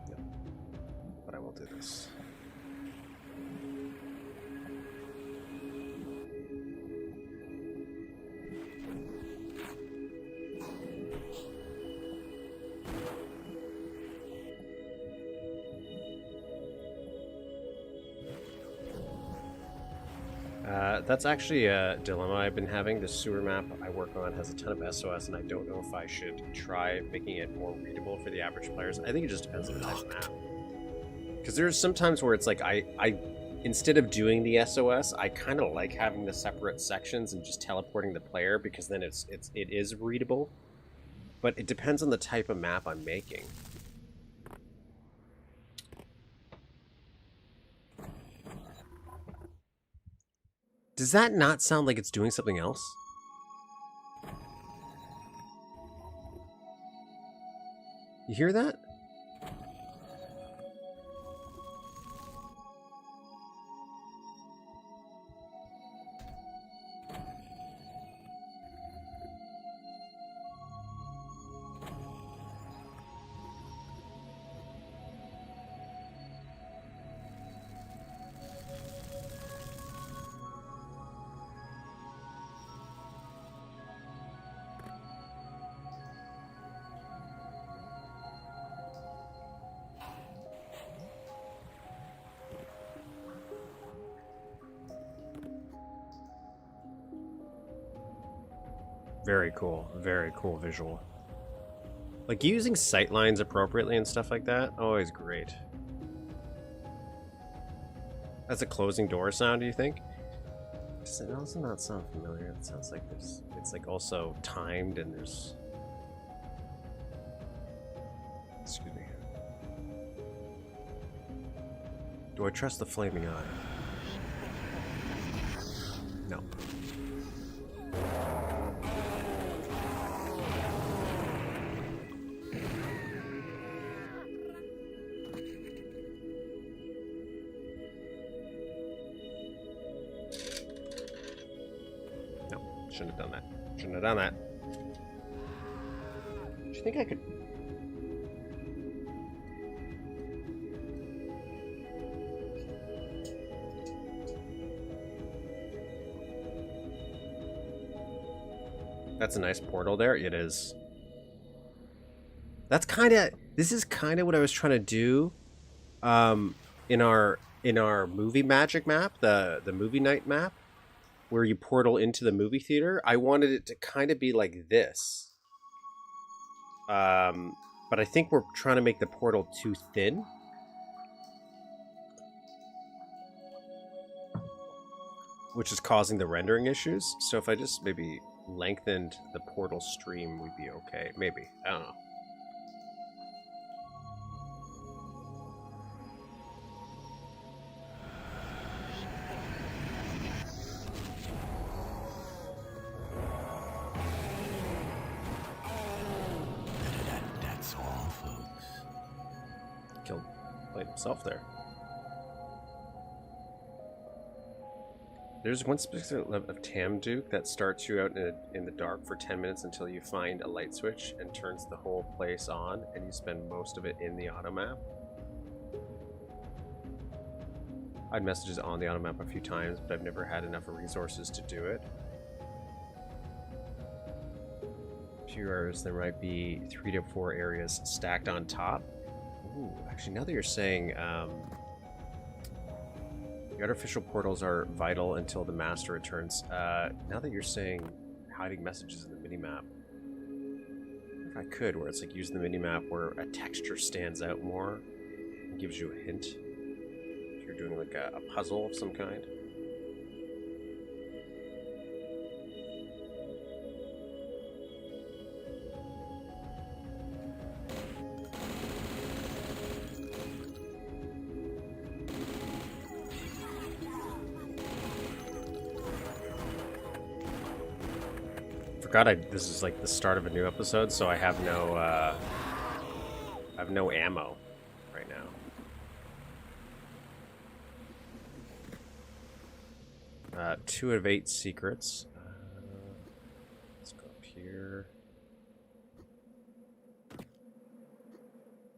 No. But I will do this. That's actually a dilemma I've been having. The sewer map I work on has a ton of SOS, and I don't know if I should try making it more readable for the average players. I think it just depends on the type of map. Because there's some times where it's like I instead of doing the SOS, I kind of like having the separate sections and just teleporting the player, because then it is readable. But it depends on the type of map I'm making. Does that not sound like it's doing something else? You hear that? Very cool visual. Like using sight lines appropriately and stuff like that, always great. That's a closing door sound, do you think? Does it also not sound familiar? It sounds like there's, it's like also timed and there's... Excuse me. Do I trust the flaming eye? No. Shouldn't have done that. Shouldn't have done that. Do you think I could... That's a nice portal there. It is. That's kind of... This is kind of what I was trying to do in our movie magic map, the movie night map, where you portal into the movie theater. I wanted it to kind of be like this. But I think we're trying to make the portal too thin. Which is causing the rendering issues. So if I just maybe lengthened the portal stream, we'd be okay. Maybe. I don't know. That's all, folks. Played himself there. There's one specific level of Tam Duke that starts you out in the dark for 10 minutes until you find a light switch and turns the whole place on, and you spend most of it in the auto map. I had messages on the auto map a few times, but I've never had enough resources to do it. Few areas, there might be 3 to 4 areas stacked on top. Ooh, actually, now that you're saying, the artificial portals are vital until the master returns. Now that you're saying hiding messages in the minimap, if I could, where it's like use the minimap where a texture stands out more and gives you a hint. If you're doing like a puzzle of some kind. Forgot this is like the start of a new episode, so I have no ammo right now. 2 out of 8 secrets. Let's go up here.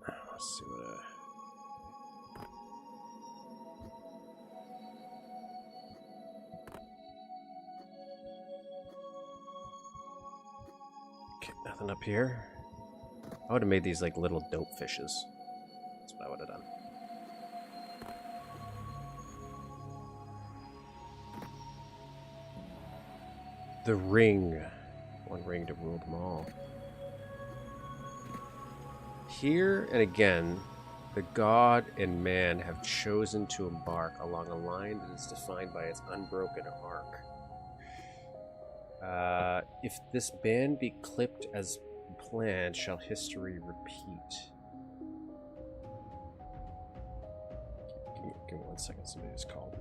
Let's see what. Nothing up here. I would have made these like little dope fishes. That's what I would have done. The ring. One ring to rule them all. Here and again, the god and man have chosen to embark along a line that is defined by its unbroken arc. If this band be clipped as planned, shall history repeat? Give me 1 second, somebody just called.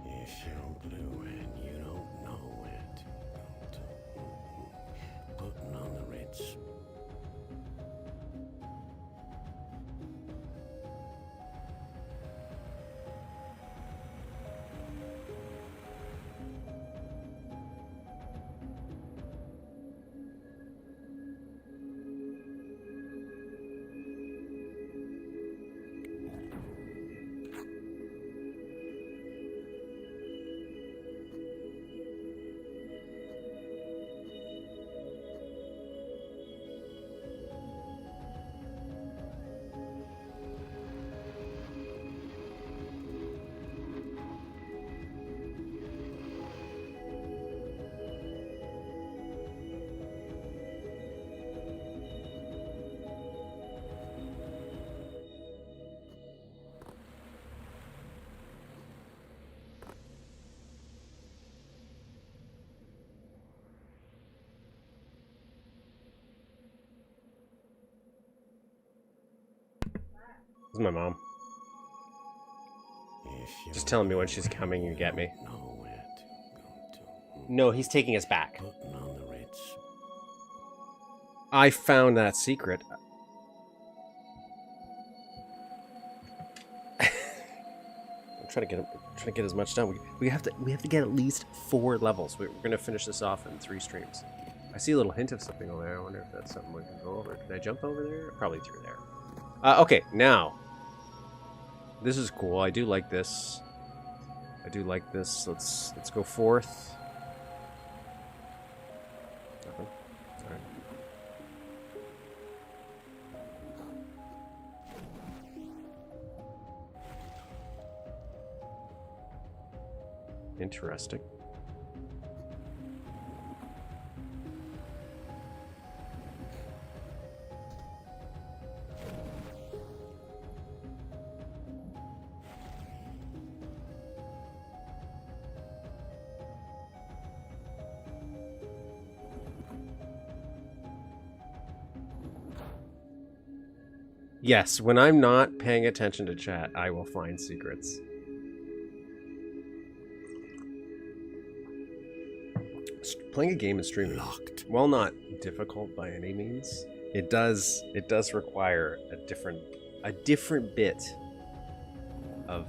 If you're blue and you don't know it, putting on the Ritz. This is my mom. Just telling me when she's coming to get me. Know where to go to. No, he's taking us back. Putting on the rich. I found that secret. I'm trying to get as much done. We have to get at least 4 levels. We're gonna finish this off in 3 streams. I see a little hint of something over there. I wonder if that's something we can go over. Can I jump over there? Probably through there. Okay, now. This is cool. I do like this. I do like this. Let's go forth. Nothing. All right. Interesting. Yes, when I'm not paying attention to chat, I will find secrets. Playing a game and streaming, Locked. while not difficult by any means, it does require a different bit of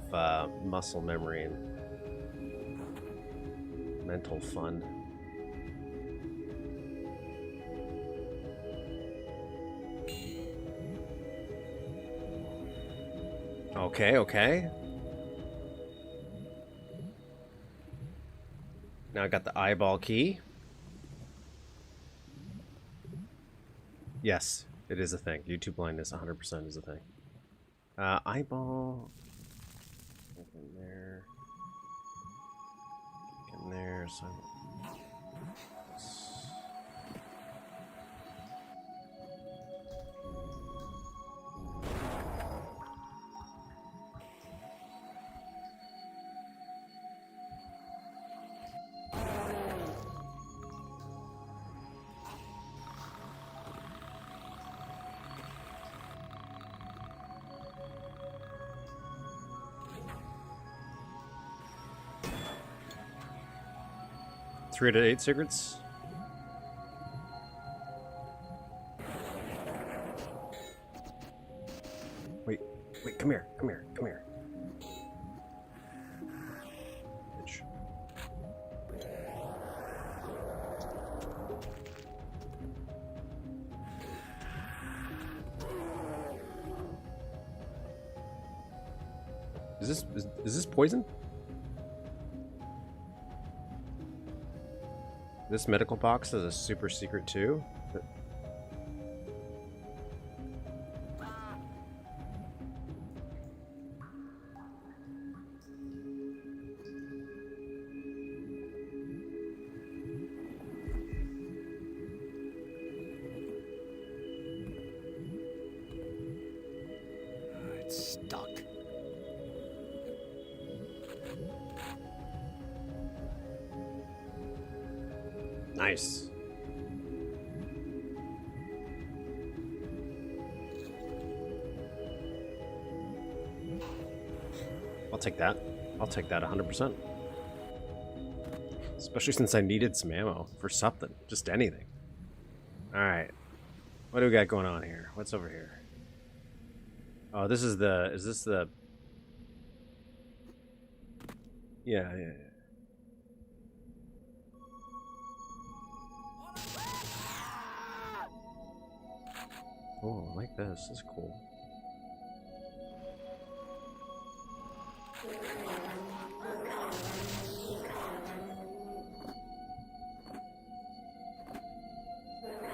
muscle memory and mental fun. Okay. Now I got the eyeball key. Yes, it is a thing. YouTube blindness 100% is a thing. Eyeball. Get in there. Get in there. So Three out of 8 secrets. Wait, come here. Bitch. Is this poison? This medical box is a super secret too. It's stuck. Nice. I'll take that. I'll take that 100%. Especially since I needed some ammo for something. Just anything. Alright. What do we got going on here? What's over here? Oh, this is the... Is this the... Yeah. Oh, I like this. This is cool.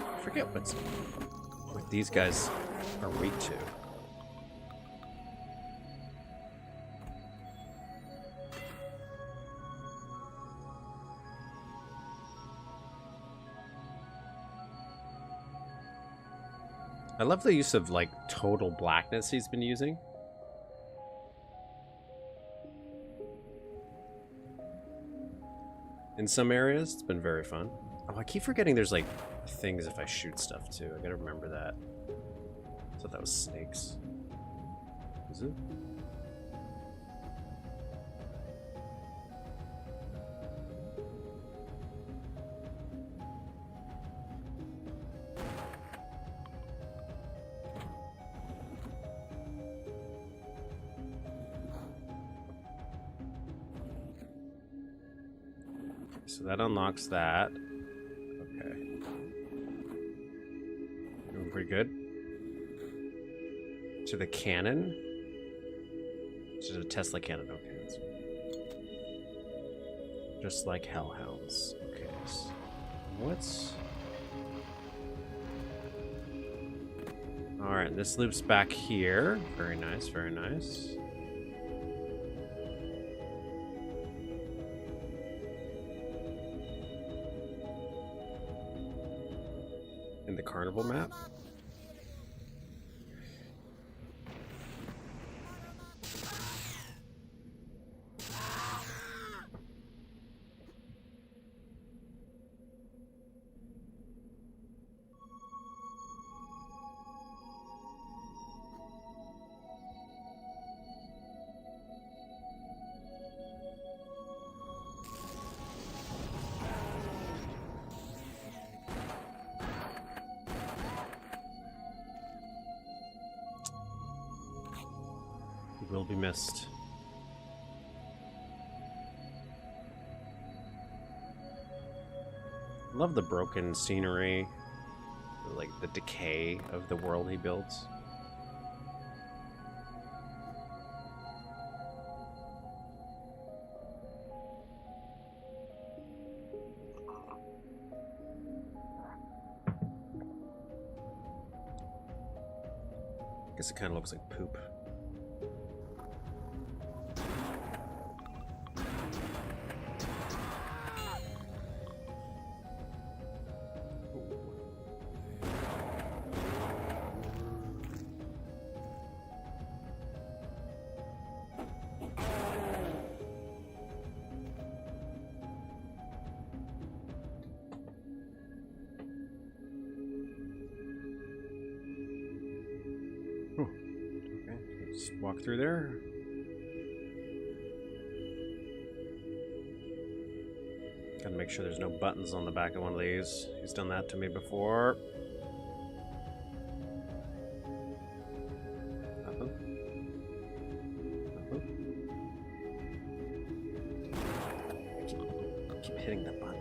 I forget what these guys are weak to. I love the use of, like, total blackness he's been using. In some areas, it's been very fun. Oh, I keep forgetting there's, like, things if I shoot stuff, too. I gotta remember that. I thought that was snakes. Is it? So that unlocks that. Okay. Doing pretty good. To the cannon? To the Tesla cannon, okay. That's... just like hellhounds. Okay. So what's... Alright, this loops back here. Very nice, very nice. In the carnival map. Will be missed. Love the broken scenery, like the decay of the world he builds. I guess it kind of looks like poop. Just walk through there. Gotta make sure there's no buttons on the back of one of these. He's done that to me before. Nothing. Nothing. Keep hitting that button.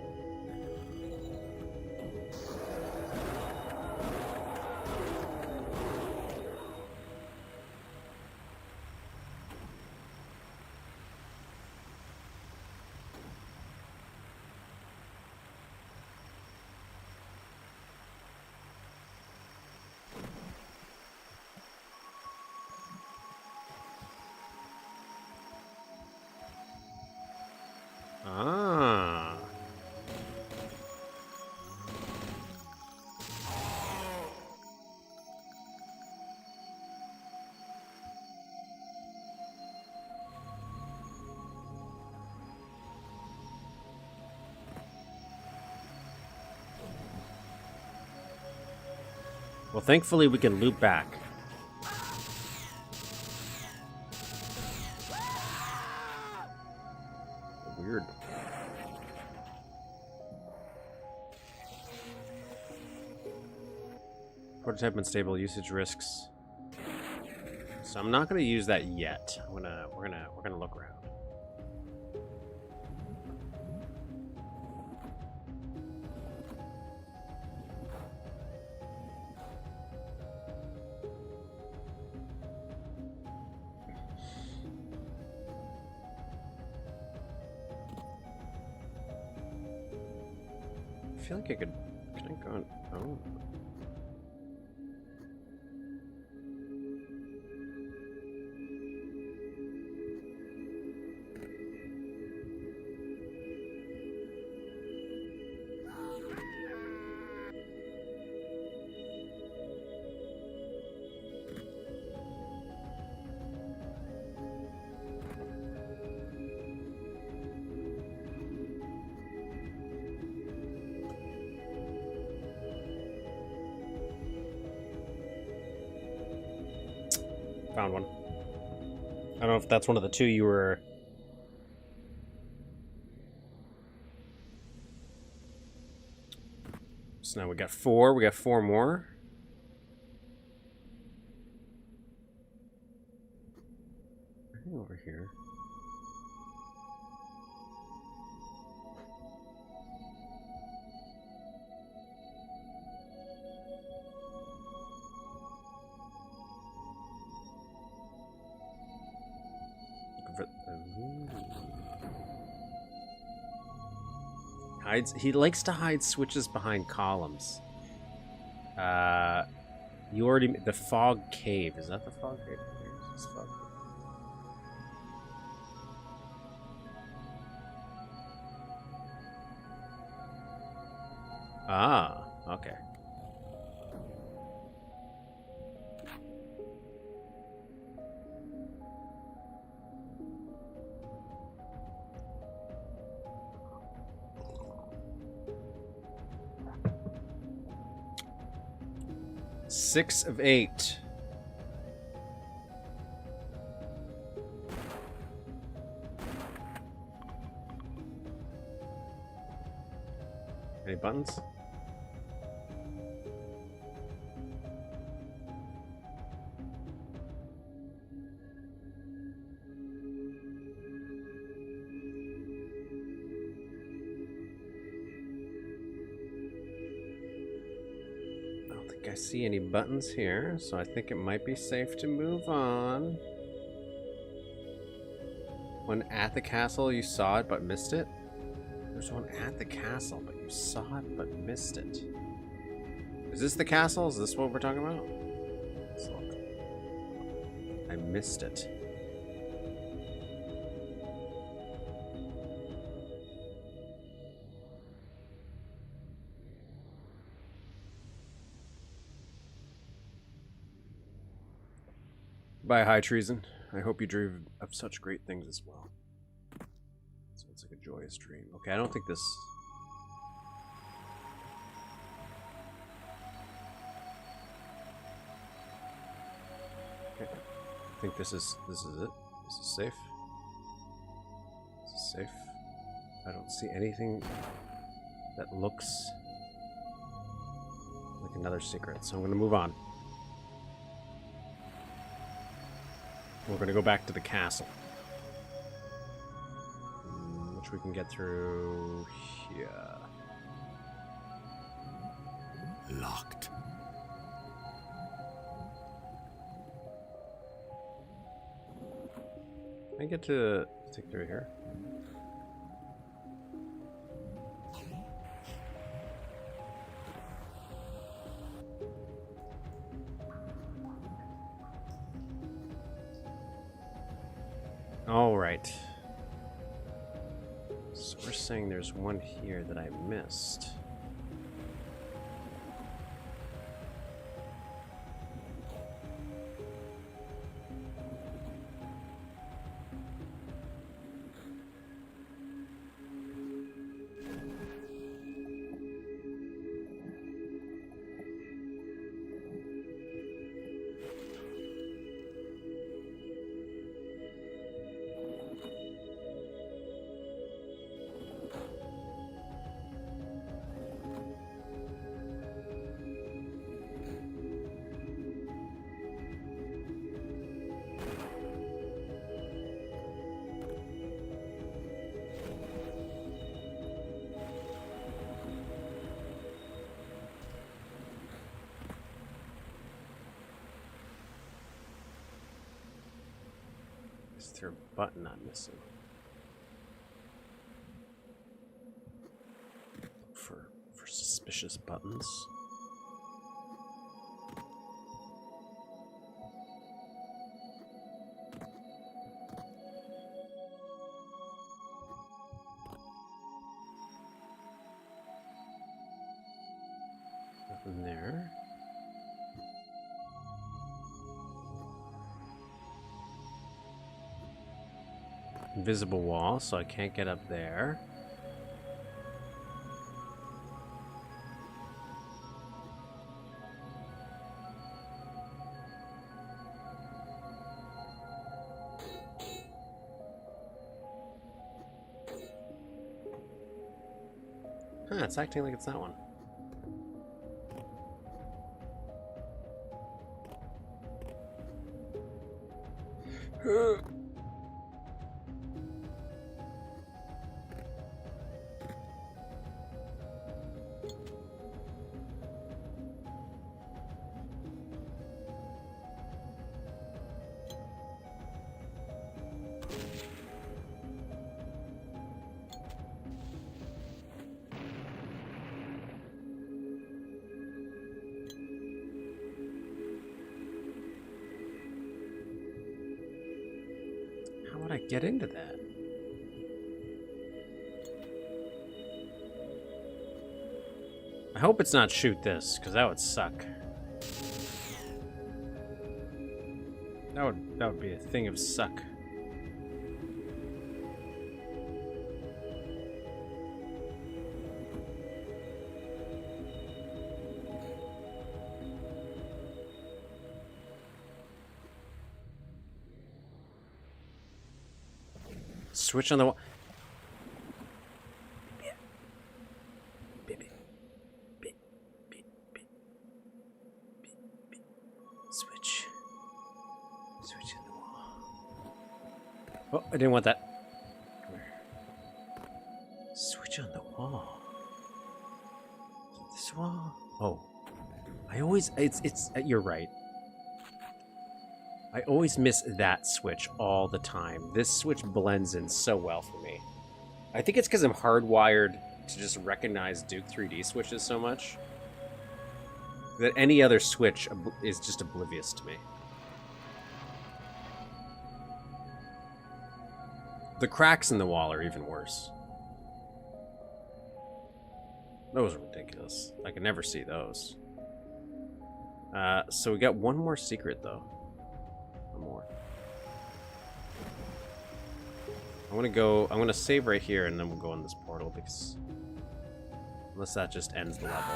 Ah. Well, thankfully we can loop back. Weird. Prototype unstable usage risks. So I'm not going to use that yet. We're gonna look around. I feel like I could. Can I go on? Oh. Found one. I don't know if that's one of the two you were... So now we got 4. We got 4 more. Over here. Hides. He likes to hide switches behind columns. You already the fog cave. Is that the fog cave? Here's this fog cave. Ah, okay. Six of 8. Any buttons? I see any buttons here, so I think it might be safe to move on. One at the castle, you saw it but missed it? There's one at the castle, but you saw it but missed it. Is this the castle? Is this what we're talking about? Let's look. I missed it. By high treason. I hope you dream of such great things as well. Sounds like a joyous dream. Okay, I don't think this... Okay. I think this is it. This is safe. This is safe. I don't see anything that looks like another secret, so I'm gonna move on. We're going to go back to the castle, which we can get through here. Locked. Can I get to take through here? All right. So we're saying there's one here that I missed. Is there a button I'm missing? Look for suspicious buttons. Nothing there. Invisible wall, so I can't get up there. Huh, it's acting like it's that one. How would I get into that? I hope it's not shoot this, because that would suck. That would be a thing of suck. Switch on the wall. Switch. Switch in the wall. Oh, I didn't want that. Come here. Switch on the wall. This wall. Oh. I always it's you're right. I always miss that switch all the time. This switch blends in so well for me. I think it's because I'm hardwired to just recognize Duke 3D switches so much that any other switch is just oblivious to me. The cracks in the wall are even worse. Those are ridiculous. I can never see those. So we got one more secret, though. One more. I'm gonna save right here, and then we'll go in this portal, because unless that just ends the level.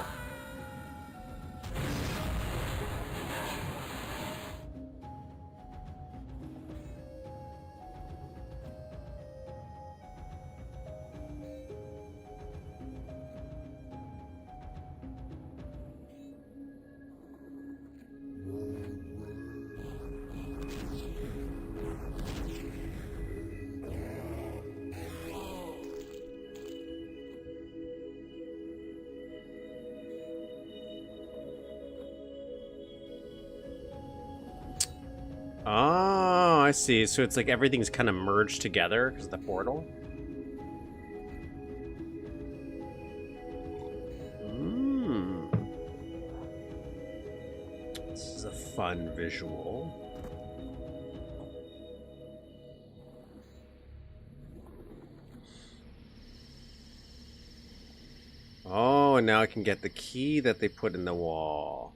Oh, I see. So it's like everything's kind of merged together because of the portal. This is a fun visual. Oh, and now I can get the key that they put in the wall.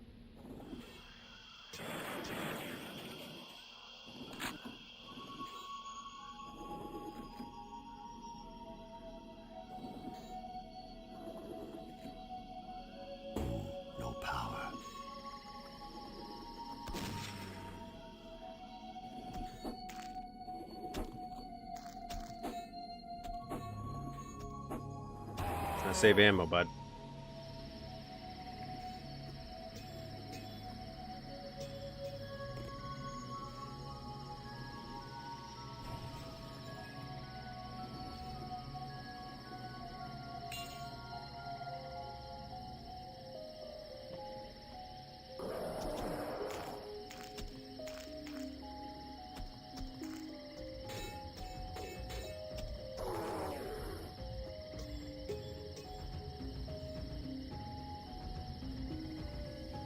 Save ammo, bud.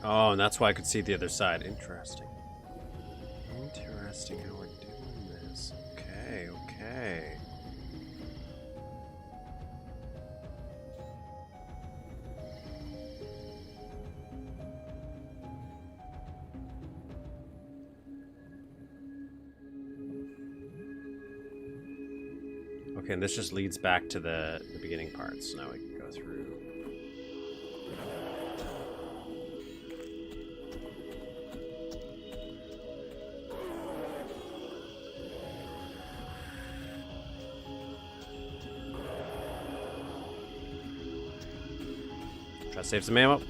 Oh, and that's why I could see the other side. Interesting. Interesting how we're doing this. Okay, okay. Okay, and this just leads back to the beginning part, so now we can go through. Try to save some ammo.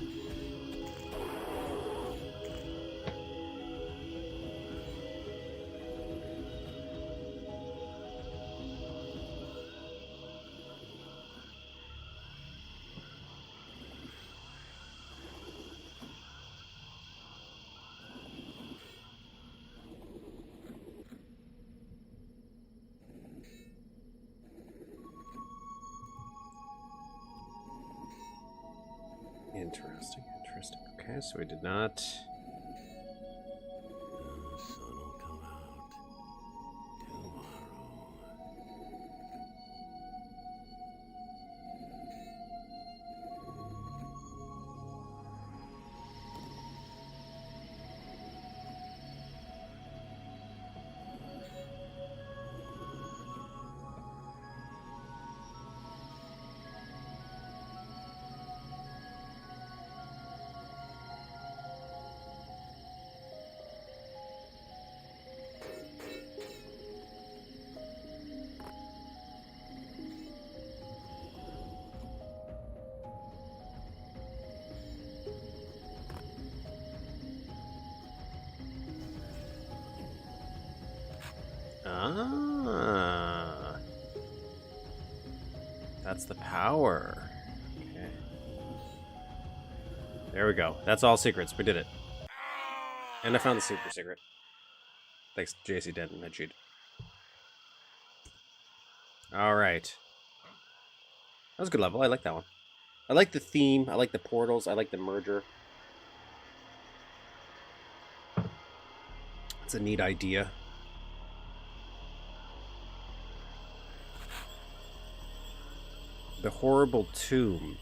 Interesting, interesting. Okay, so we did not. The sun will come out tomorrow. Ah. That's the power. Okay. There we go. That's all secrets. We did it. And I found the super secret. Thanks, JC Denton. I cheated. Alright. That was a good level. I like that one. I like the theme. I like the portals. I like the merger. It's a neat idea. The horrible tomb.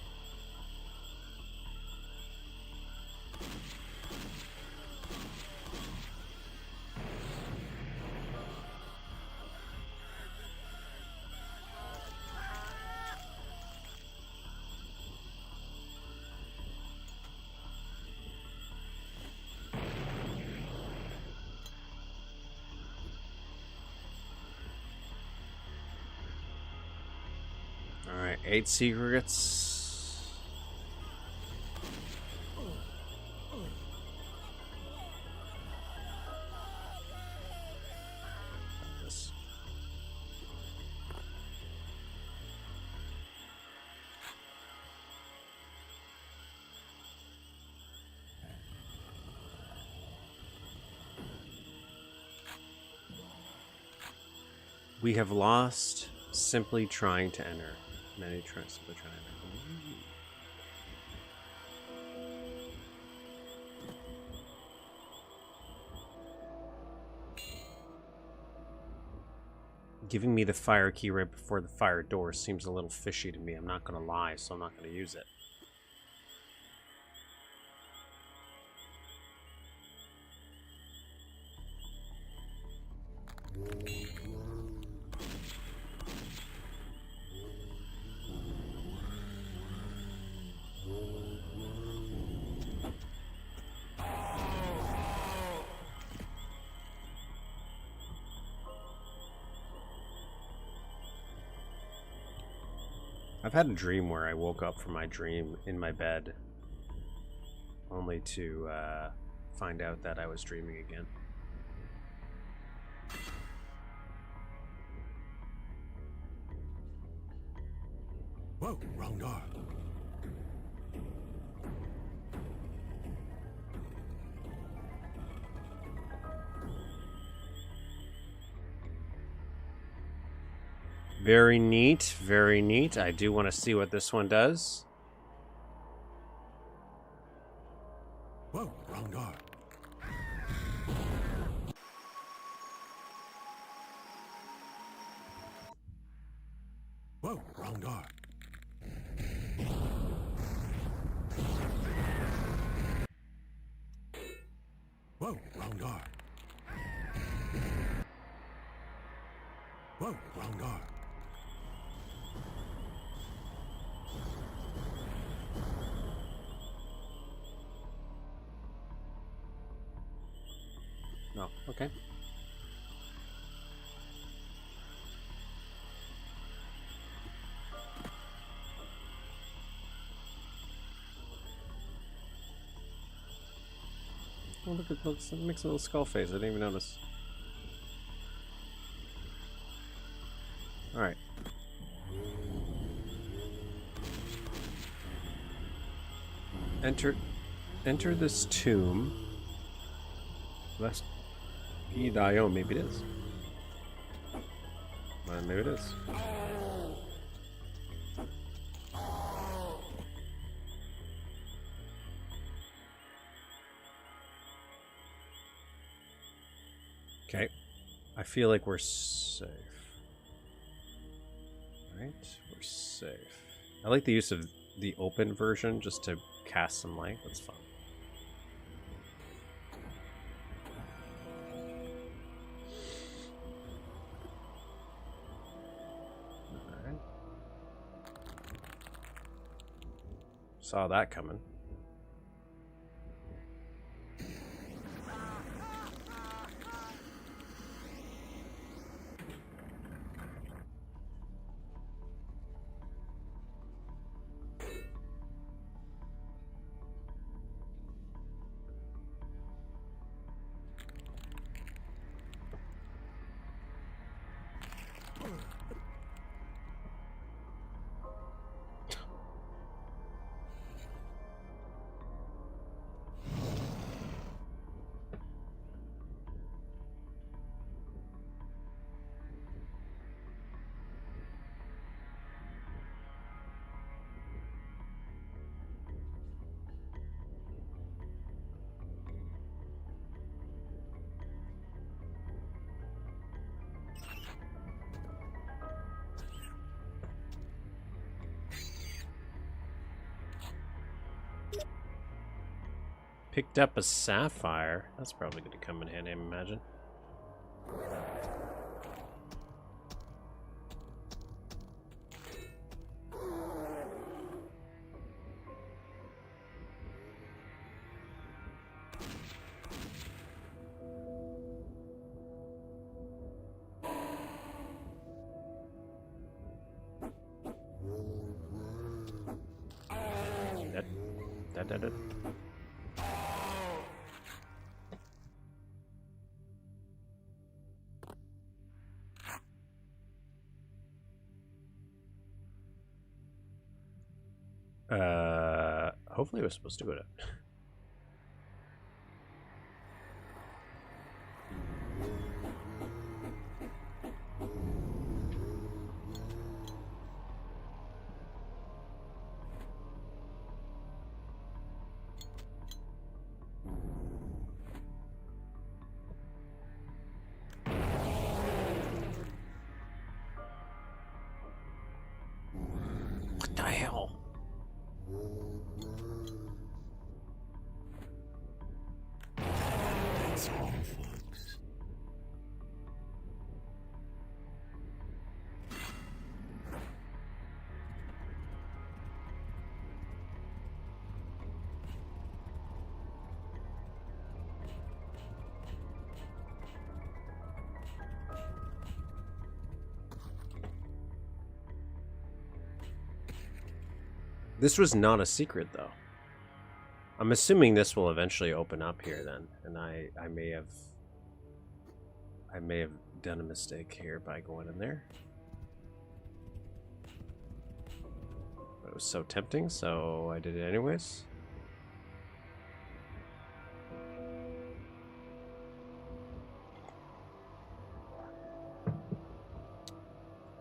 Alright, 8 secrets. This. We have lost simply trying to enter. Many try simply trying to enter. Giving me the fire key right before the fire door seems a little fishy to me. I'm not going to lie, so I'm not going to use it. I've had a dream where I woke up from my dream in my bed, only to find out that I was dreaming again. Whoa, wrong door. Very neat, very neat. I do want to see what this one does. Whoa, wrong door. Whoa, wrong door. Whoa, wrong door. Whoa, wrong door. Oh, okay. Oh, look at looks. It makes a little skull face. I didn't even notice. All right. Enter this tomb. Lest he die. Oh, maybe it is. Maybe it is. Okay. I feel like we're safe. Right? We're safe. I like the use of the open version just to cast some light. That's fun. Alright. Saw that coming. Picked up a sapphire. That's probably going to come in handy, I imagine. That. Hopefully we're supposed to go to. What the hell? That's all, folks. This was not a secret, though. I'm assuming this will eventually open up here, then, and I may have done a mistake here by going in there. But it was so tempting, so I did it anyways.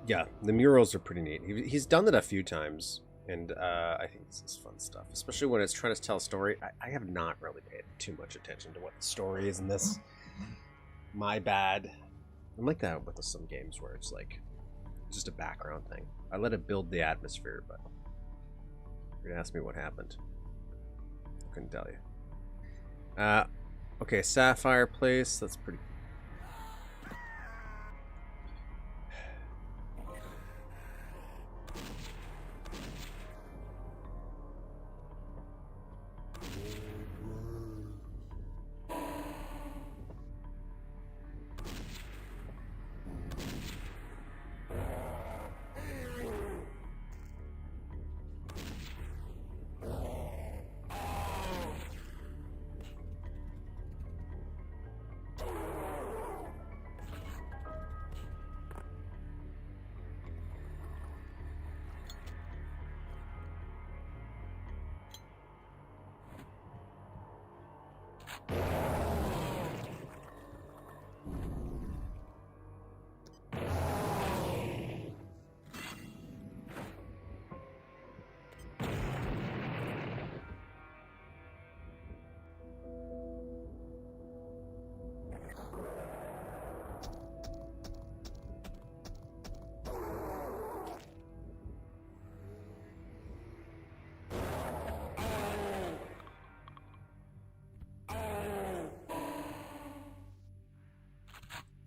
Yeah, the murals are pretty neat. He's done that a few times. And I think this is fun stuff, especially when it's trying to tell a story. I have not really paid too much attention to what the story is in this. My bad. I'm like that with some games where it's like just a background thing. I let it build the atmosphere, but you're gonna ask me what happened. I couldn't tell you. Okay, Sapphire Place. That's pretty.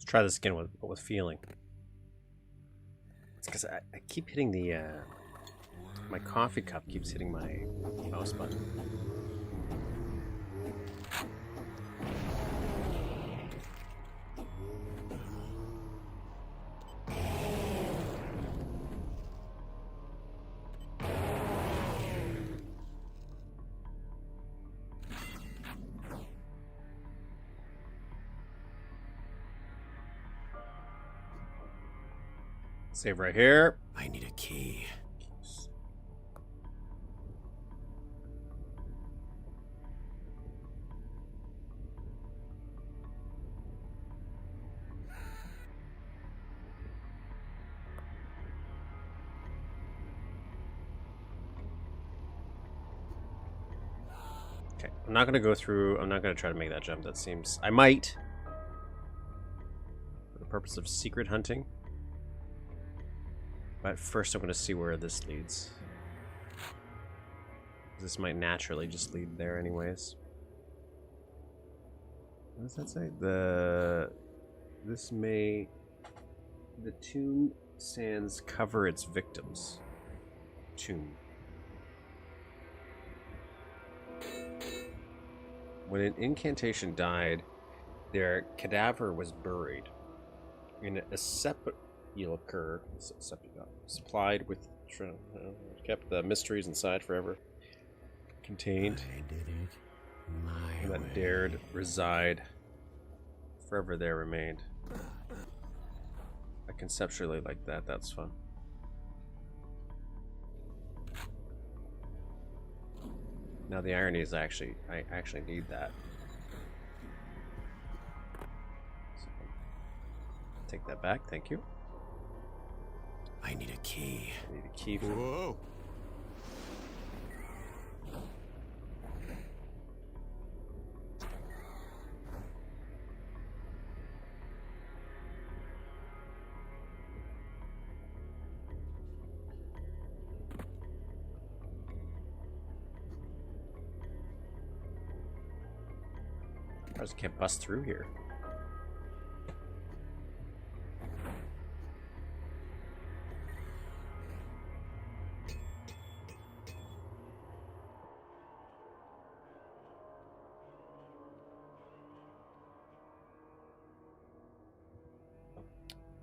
Try this again with feeling. It's because I keep hitting the my coffee cup keeps hitting my mouse button. Save right here. I need a key. Okay, I'm not gonna go through. I'm not gonna try to make that jump. That seems. I might, for the purpose of secret hunting. But first, I'm gonna see where this leads. This might naturally just lead there, anyways. What does that say? The tomb sands cover its victims. Tomb. When an incantation died, their cadaver was buried in a sepulchre supplied with kept the mysteries inside forever. Contained. I did it my And that way. dared reside forever there remained. I conceptually like that. That's fun. Now the irony is I actually need that. So, take that back, thank you. I need a key. I need a key for Whoa. I just can't bust through here.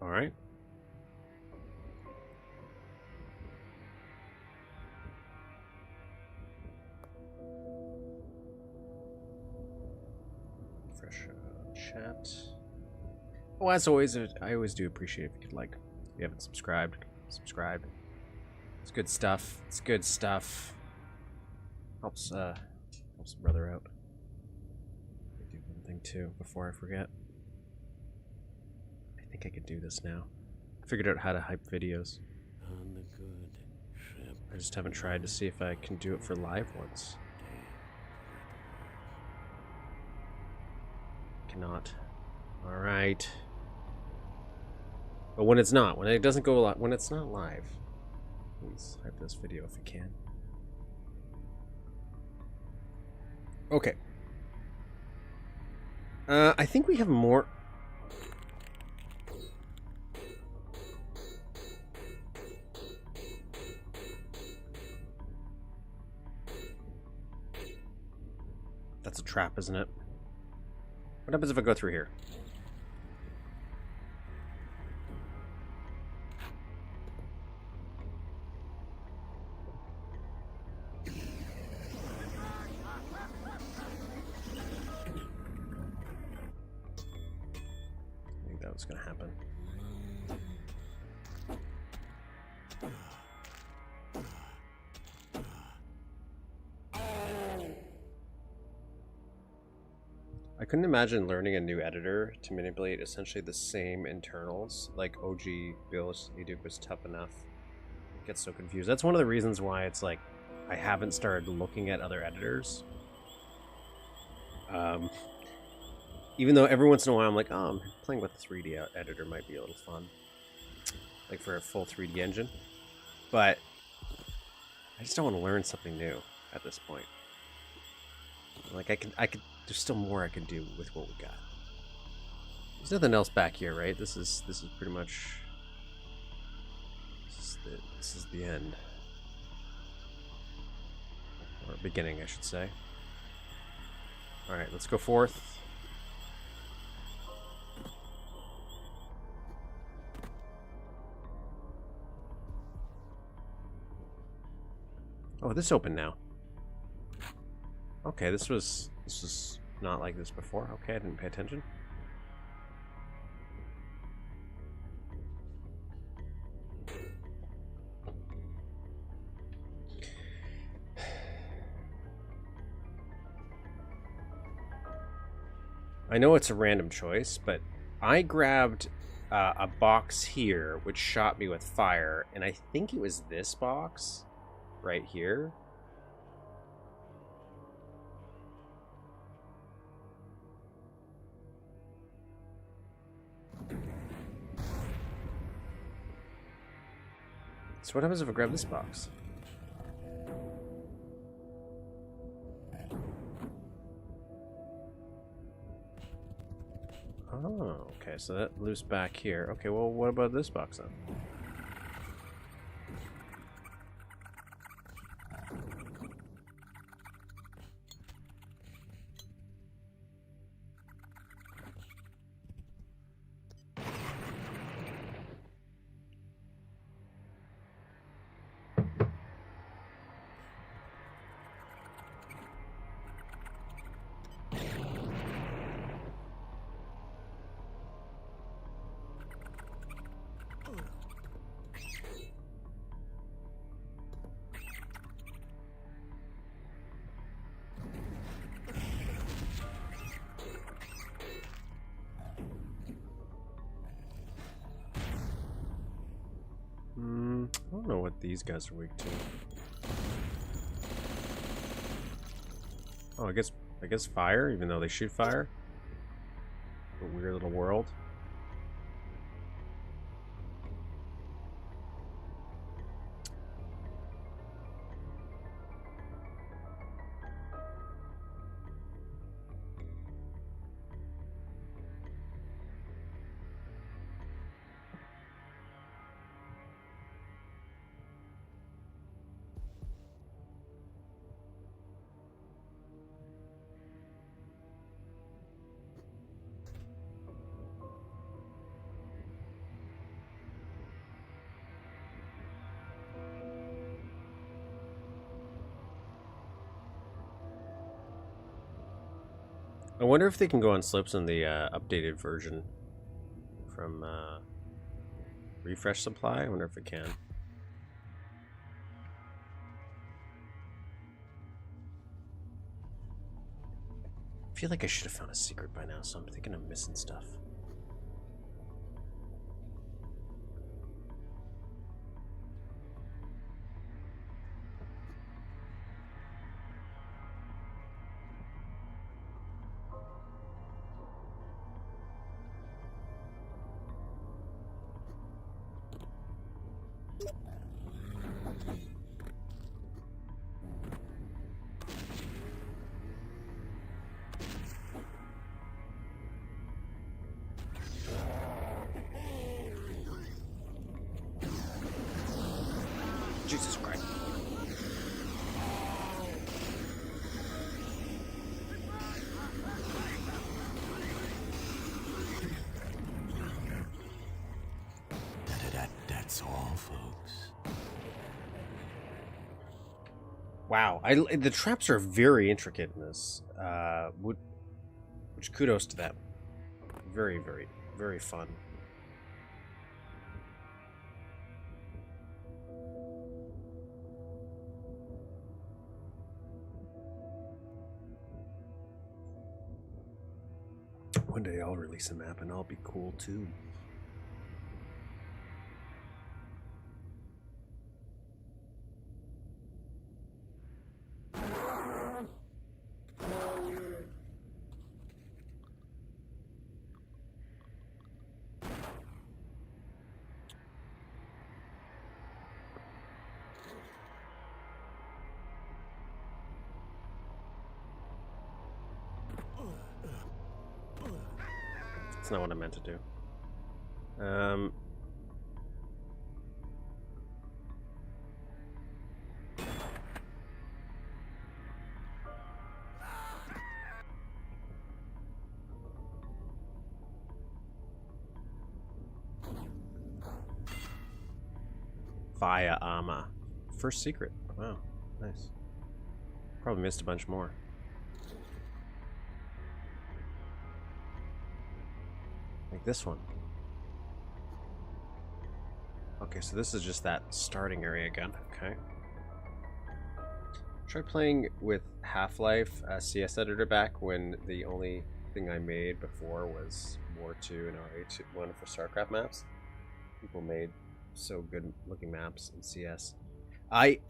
All right. Fresh chat. Oh, as always, I always do appreciate if you could like. If you haven't subscribed, subscribe. It's good stuff. It's good stuff. Helps a brother out. Do one thing too before I forget. I think I could do this now. I figured out how to hype videos. On the good ship. I just haven't tried to see if I can do it for live ones. Cannot. All right. But when it's not, when it doesn't go live, when it's not live, please hype this video if you can. Okay. I think we have more. That's a trap, isn't it? What happens if I go through here? I think that was going to happen. couldn't imagine learning a new editor to manipulate essentially the same internals. Like OG Velocity Duke was tough enough. I get so confused. That's one of the reasons why it's like I haven't started looking at other editors. Even though every once in a while I'm like, oh, I'm playing with a 3D editor might be a little fun. Like for a full 3D engine. But I just don't want to learn something new at this point. Like I could there's still more I could do with what we got. There's nothing else back here, right? This is pretty much this is the end. Or beginning, I should say. Alright, let's go forth. Oh, this opened now. Okay, this was not like this before. Okay, I didn't pay attention. I know it's a random choice, but I grabbed a box here which shot me with fire, and I think it was this box right here. So what happens if I grab this box? Oh, okay, so that moves back here. Okay, well, what about this box then? I don't know what these guys are weak to. Oh, I guess fire, even though they shoot fire. A weird little world. I wonder if they can go on slopes in the updated version from Refresh Supply. I wonder if it can. I feel like I should have found a secret by now, so I'm thinking I'm missing stuff. Jesus Christ. That's all, folks. Wow, the traps are very intricate in this. Which kudos to them. Very, very, very fun. day I'll release a map and I'll be cool too. That's not what I meant to do. Via Ama. First secret. Wow. Nice. Probably missed a bunch more. Like this one. Okay, so this is just that starting area again. Okay. Try playing with Half-Life CS editor back when the only thing I made before was War 2 and RA1 for StarCraft maps. People made so good looking maps in CS. I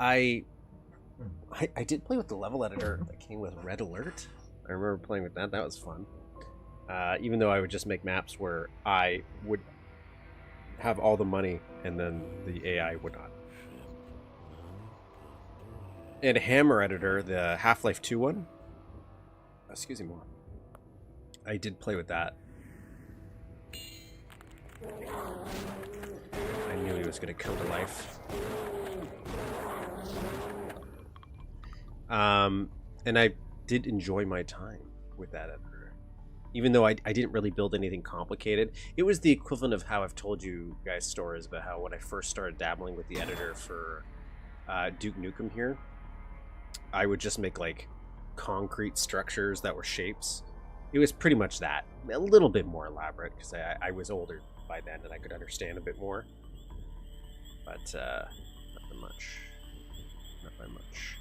did play with the level editor that came with Red Alert. I remember playing with that. That was fun. Even though I would just make maps where I would have all the money and then the AI would not. And Hammer Editor, the Half-Life 2 one. Excuse me, more. I did play with that. I knew he was going to come to life. And I did enjoy my time with that editor. Even though I didn't really build anything complicated. It was the equivalent of how I've told you guys stories about how when I first started dabbling with the editor for Duke Nukem here, I would just make like concrete structures that were shapes. It was pretty much that. A little bit more elaborate because I was older by then and I could understand a bit more. But not by much. Not by much.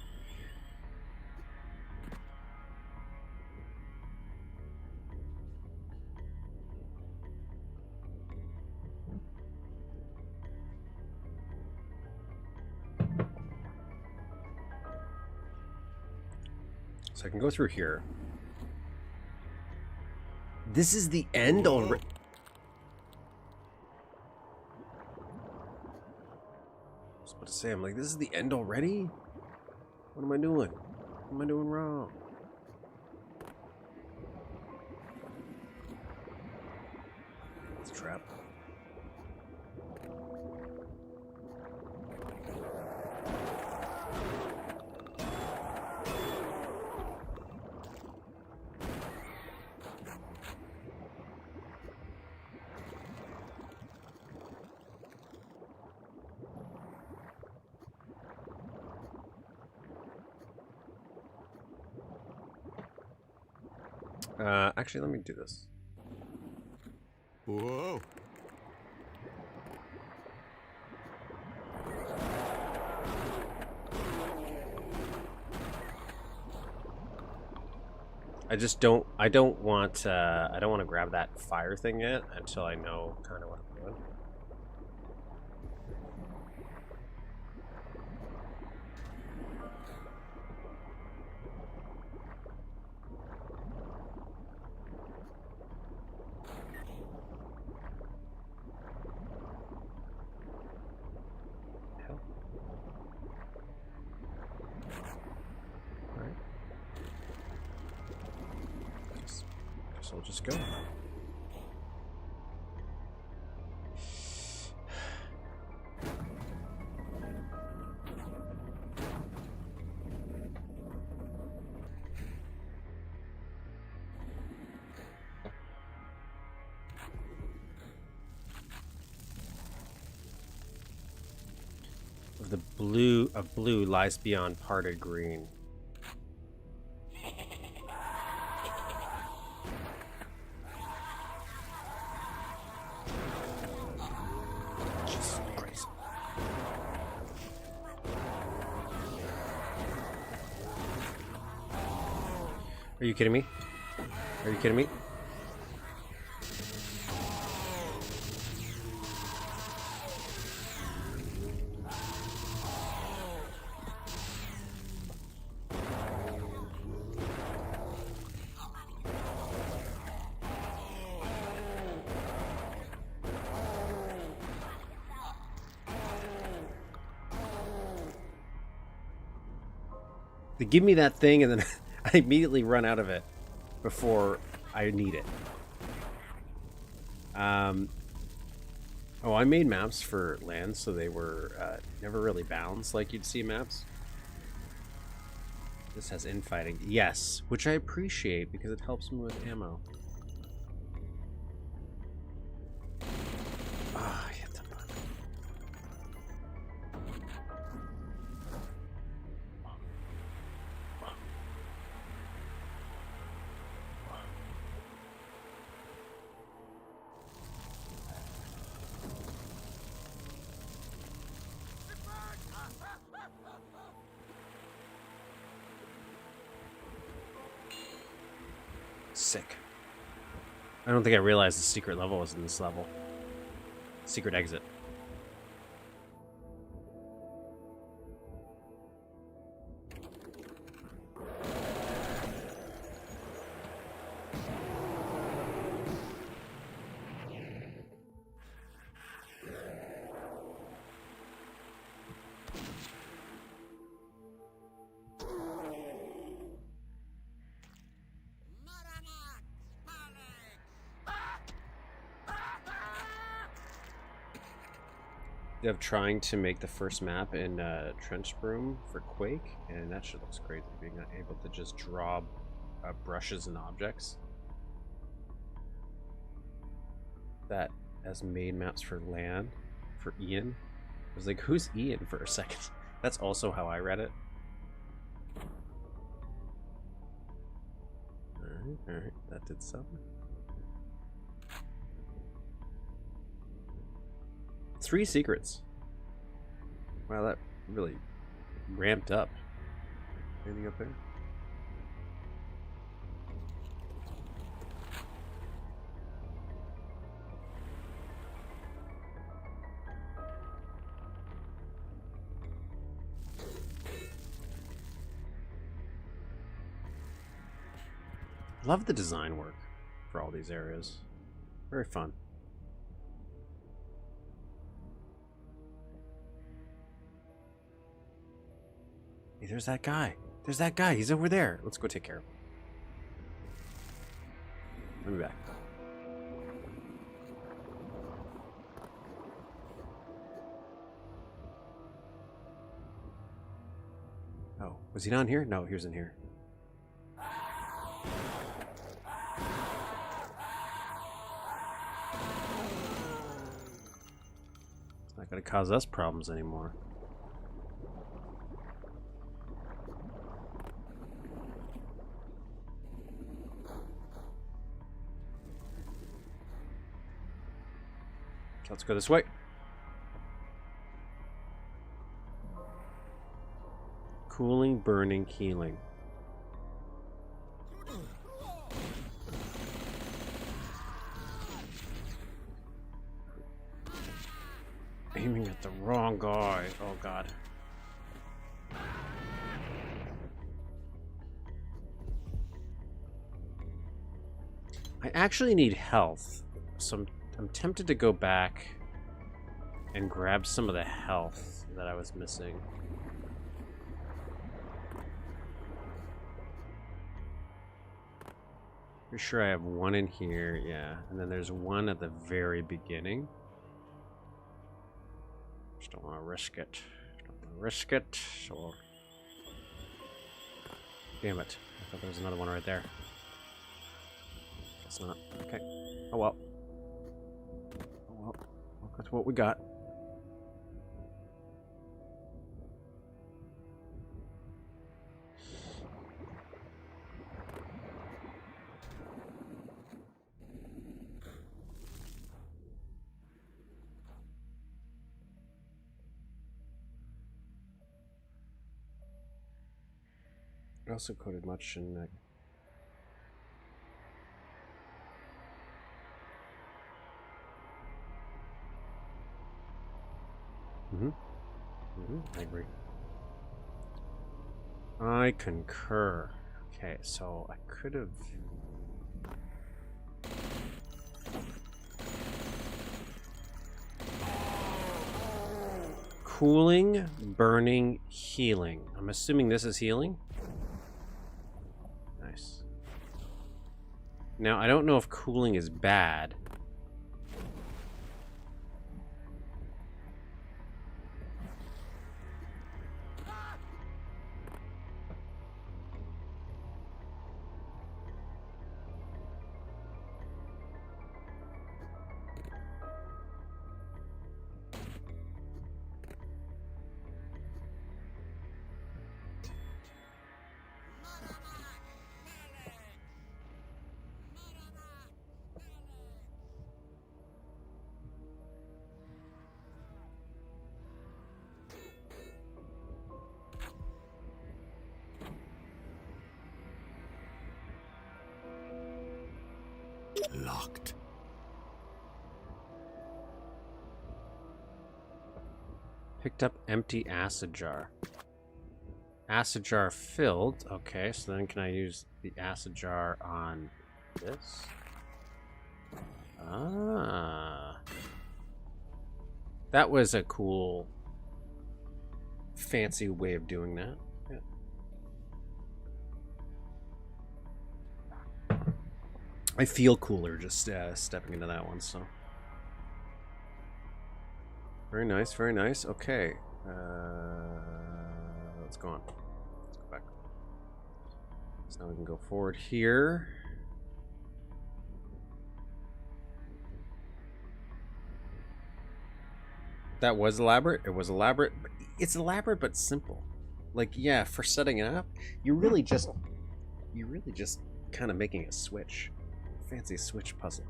So I can go through here. This is the end already. I was about to say, I'm like, this is the end already? What am I doing? What am I doing wrong? It's a trap. Actually, let me do this. Whoa. I don't want to grab that fire thing yet until I know kind of what I'm doing. So I'll just go. The blue of blue lies beyond parted green. Are you kidding me? Are you kidding me? They give me that thing and then I immediately run out of it before I need it. Oh, I made maps for land, so they were never really balanced like you'd see maps. This has infighting. Yes, which I appreciate because it helps me with ammo. Ah, I hit the button. Sick. I don't think I realized the secret level was in this level. Secret exit. Of trying to make the first map in Trench Broom for Quake, and that shit looks crazy. Being able to just draw brushes and objects. That has made maps for LAN for Ian. I was like, who's Ian for a second? That's also how I read it. Alright, that did something. 3 secrets. Wow, that really ramped up. Anything up there? Love the design work for all these areas. Very fun. Hey, there's that guy. There's that guy. He's over there. Let's go take care of him. I'll be back. Oh, was he down here? No, he was in here. It's not going to cause us problems anymore. Let's go this way. Cooling, burning, healing. Aiming at the wrong guy. Oh god. I actually need health. So I'm tempted to go back and grab some of the health that I was missing. Pretty sure I have one in here, yeah. And then there's one at the very beginning. Just don't want to risk it. Don't want to risk it, so... Damn it. I thought there was another one right there. Guess not. Okay. Oh well. Well, that's what we got. I also coded much in that. I agree. I concur. Okay, so I could have... Cooling, burning, healing. I'm assuming this is healing. Now, I don't know if cooling is bad. Locked. Picked up empty acid jar. Acid jar filled. Okay, so then can I use the acid jar on this? Ah. That was a cool, fancy way of doing that. Yeah. I feel cooler just stepping into that one, so. Very nice, very nice. Okay. Let's go on. Let's go back. So now we can go forward here. That was elaborate. It was elaborate. It's elaborate but simple. Like, yeah, for setting it up, you're really just kind of making a switch. Fancy switch puzzle.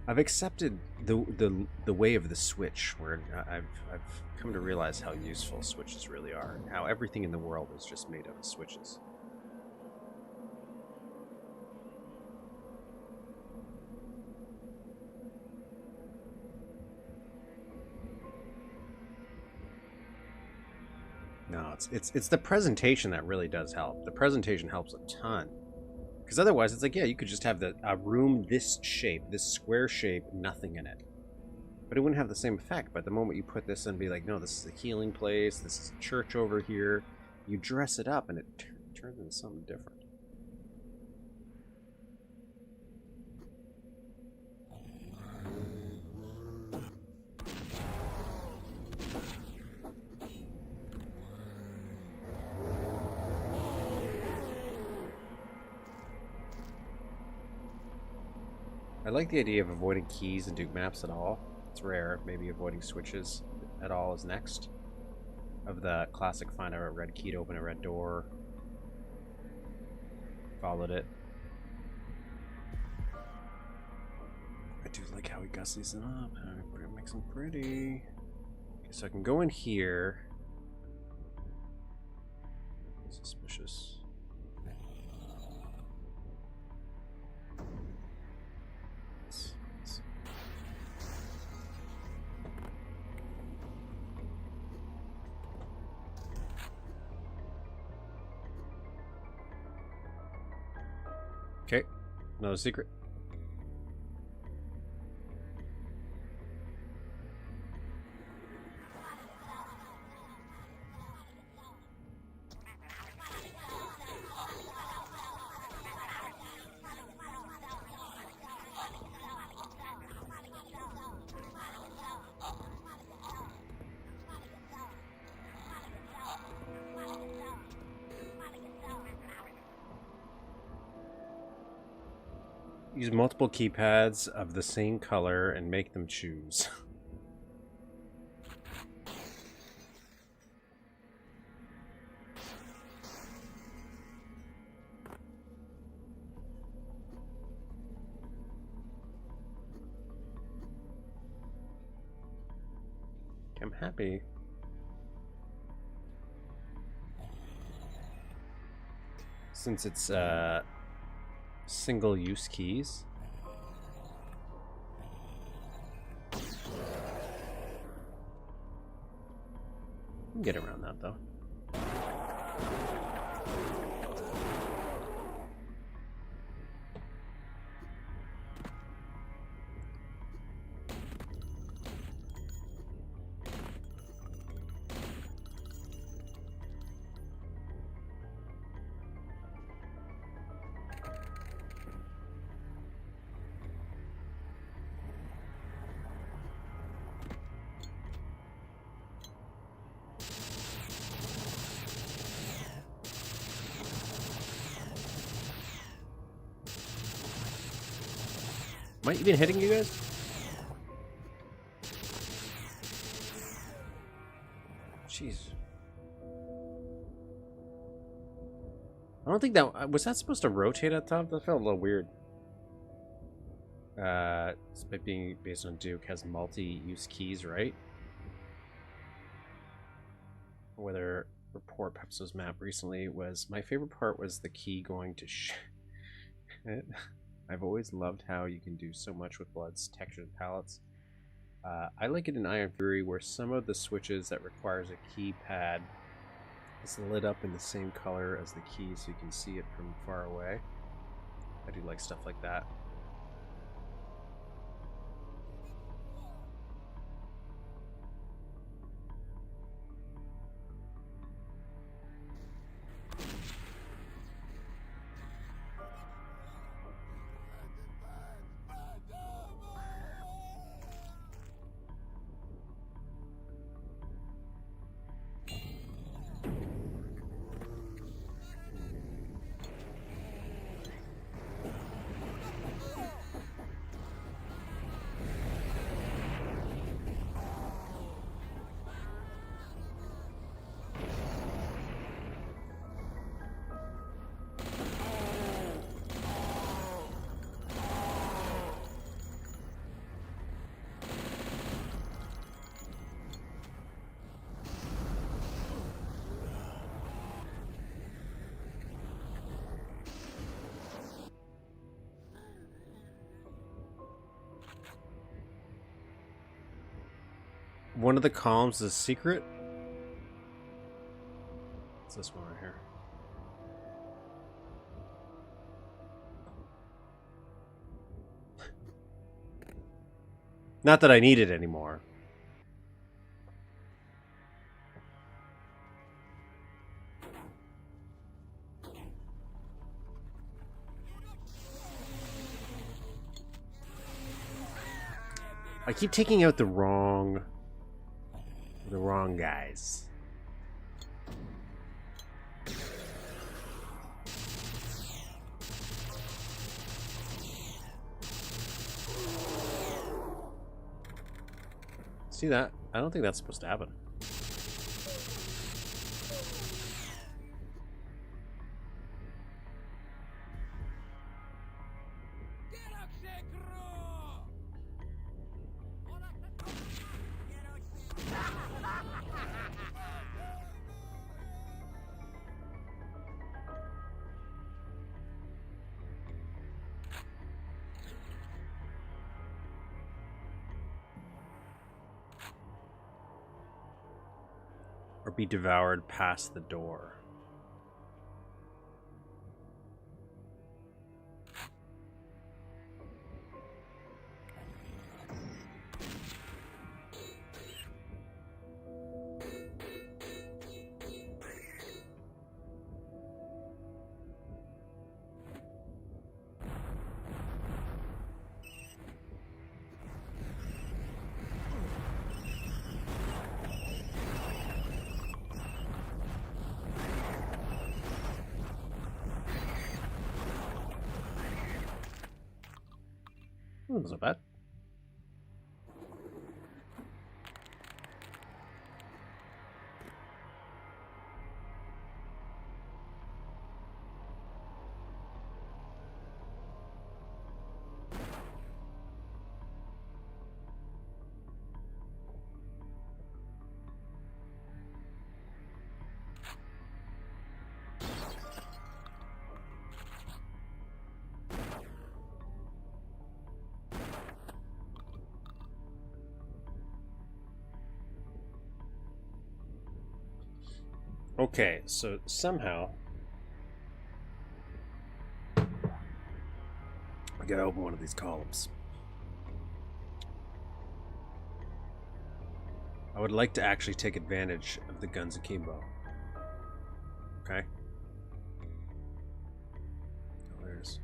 I've accepted the way of the switch, where I've come to realize how useful switches really are, and how everything in the world is just made out of switches. No, it's the presentation that really does help. The presentation helps a ton. Because otherwise, it's like, yeah, you could just have a room this shape, this square shape, nothing in it. But it wouldn't have the same effect. But the moment you put this in and be like, no, this is a healing place, this is a church over here, you dress it up and it turns into something different. I like the idea of avoiding keys in Duke maps at all. It's rare. Maybe avoiding switches at all is next. Of the classic find a red key to open a red door. Followed it. I do like how he gussies them up. How he makes them pretty. Okay, so I can go in here. Suspicious. Okay, another secret. Use multiple keypads of the same color and make them choose. I'm happy. Since it's single-use keys. You can get around that, though. Am I even hitting you guys? Jeez. I don't think that... Was that supposed to rotate at top? That felt a little weird. Despite being based on Duke, has multi-use keys, right? Whether report Pepso's map recently was... My favorite part was the key going to shit. I've always loved how you can do so much with Blood's textured palettes. I like it in Iron Fury where some of the switches that requires a keypad is lit up in the same color as the key so you can see it from far away. I do like stuff like that. One of the columns is a secret. It's this one right here. Not that I need it anymore. I keep taking out the wrong guys. See that? I don't think that's supposed to happen. Or be devoured past the door. That wasn't bad. Okay, so somehow I gotta open one of these columns. I would like to actually take advantage of the guns akimbo. Okay. Oh, there's.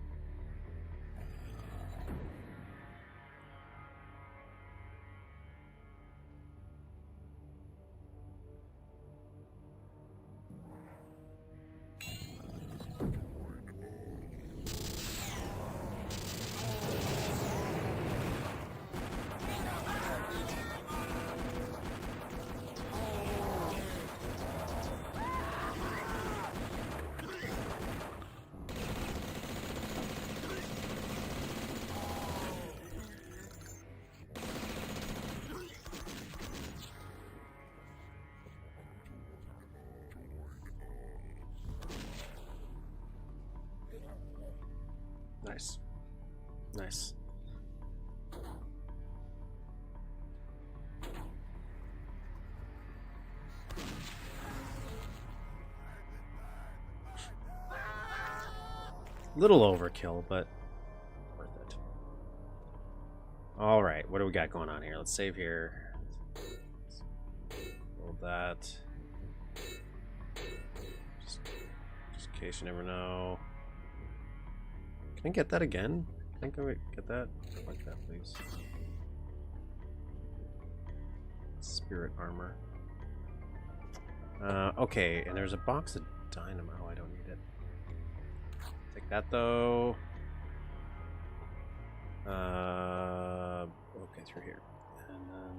Nice. Little overkill, but worth it. All right, what do we got going on here? Let's save here. Hold that. Just in case you never know. Can I get that again? I think I would get that. I'd like that, please. Spirit armor. Okay, and there's a box of dynamo. I don't need it. Take that though. Okay, through here, and then.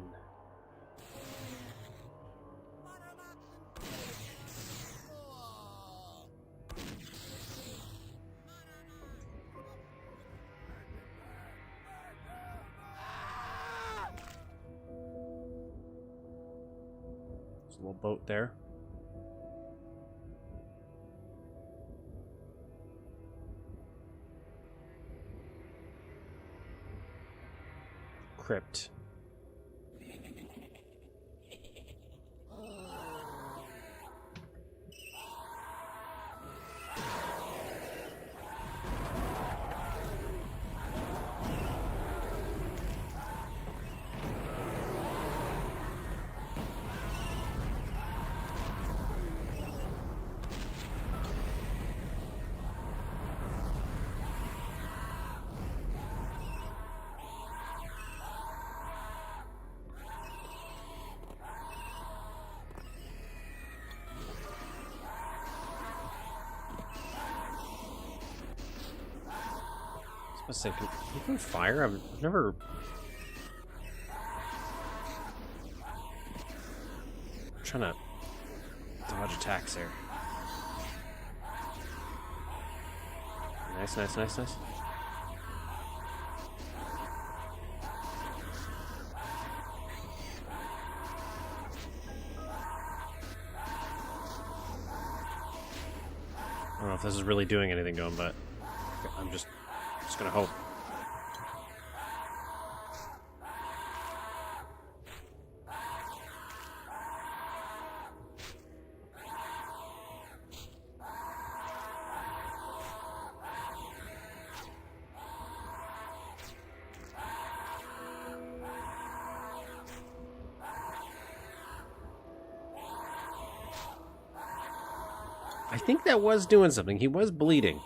There's a little boat there. Crypt. I was thinking, can you fire? I've never. I'm trying to dodge attacks there. Nice, nice, nice, nice. I don't know if this is really doing anything to him, but I'm just gonna hope. I think that was doing something. He was bleeding.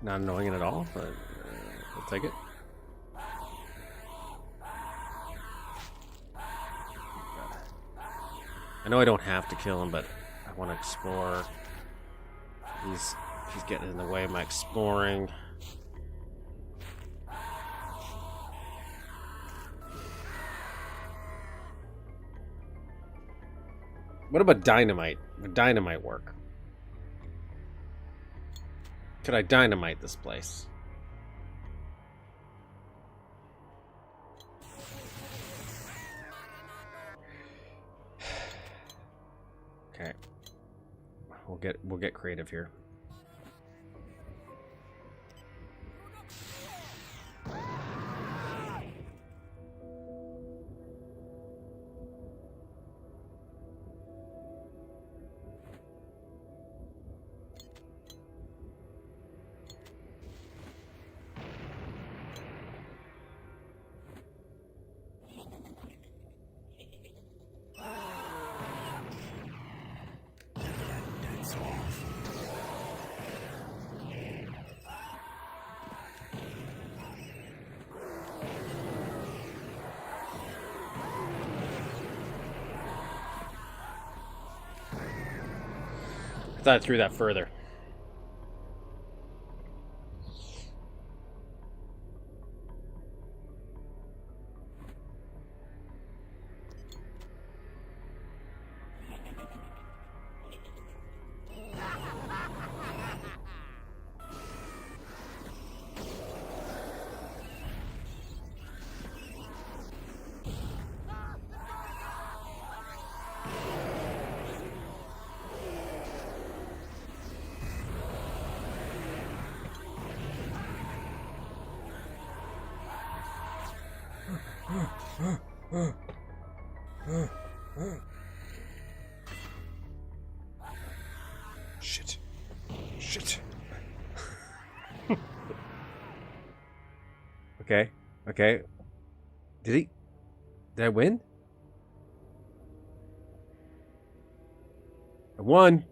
Not annoying it at all, but I'll take it. I know I don't have to kill him, but I want to explore. He's getting in the way of my exploring. What about dynamite? Would dynamite work? Could I dynamite this place? Okay. We'll get creative here. I thought I threw that further. Shit. Shit. Okay. Okay. Did I win? I won.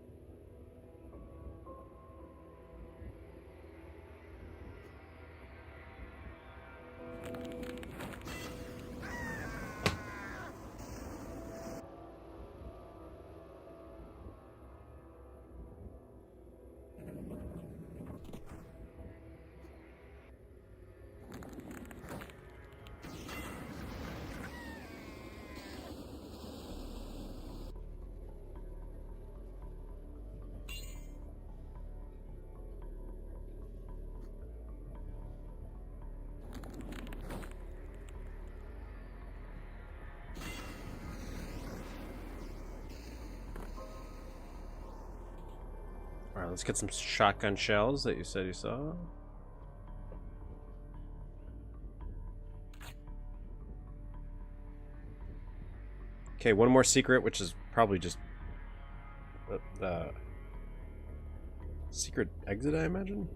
Alright, let's get some shotgun shells that you said you saw. Okay, one more secret, which is probably just secret exit, I imagine.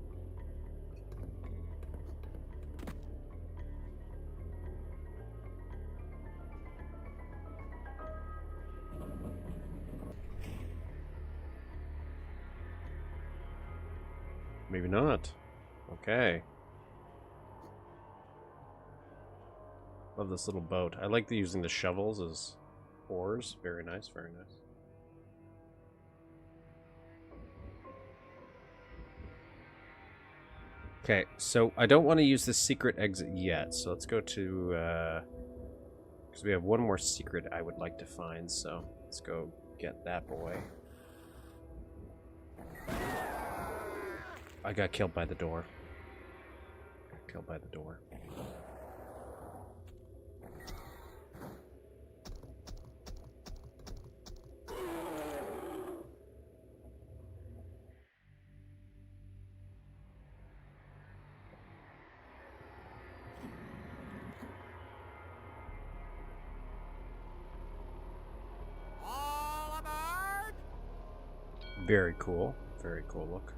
Maybe not. Okay. Love this little boat. I like using the shovels as oars. Very nice, very nice. Okay, so I don't want to use the secret exit yet, so let's go to, because we have one more secret I would like to find, so let's go get that boy. I got killed by the door. Killed by the door. All aboard! Very cool. Very cool look.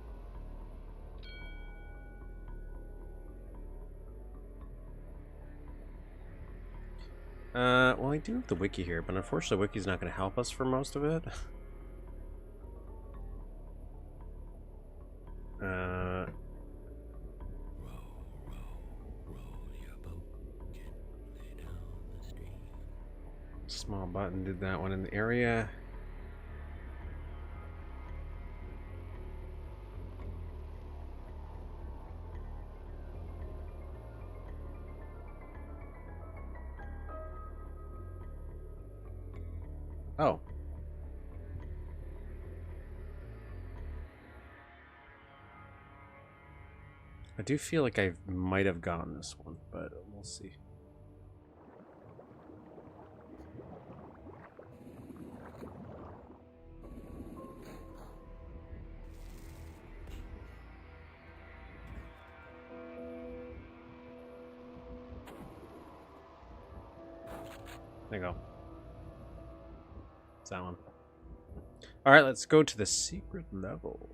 Well, I do have the wiki here, but unfortunately, the wiki's not going to help us for most of it. Small button did that one in the area. Oh. I do feel like I might have gotten this one, but we'll see. There you go. It's that one. Alright, let's go to the secret level.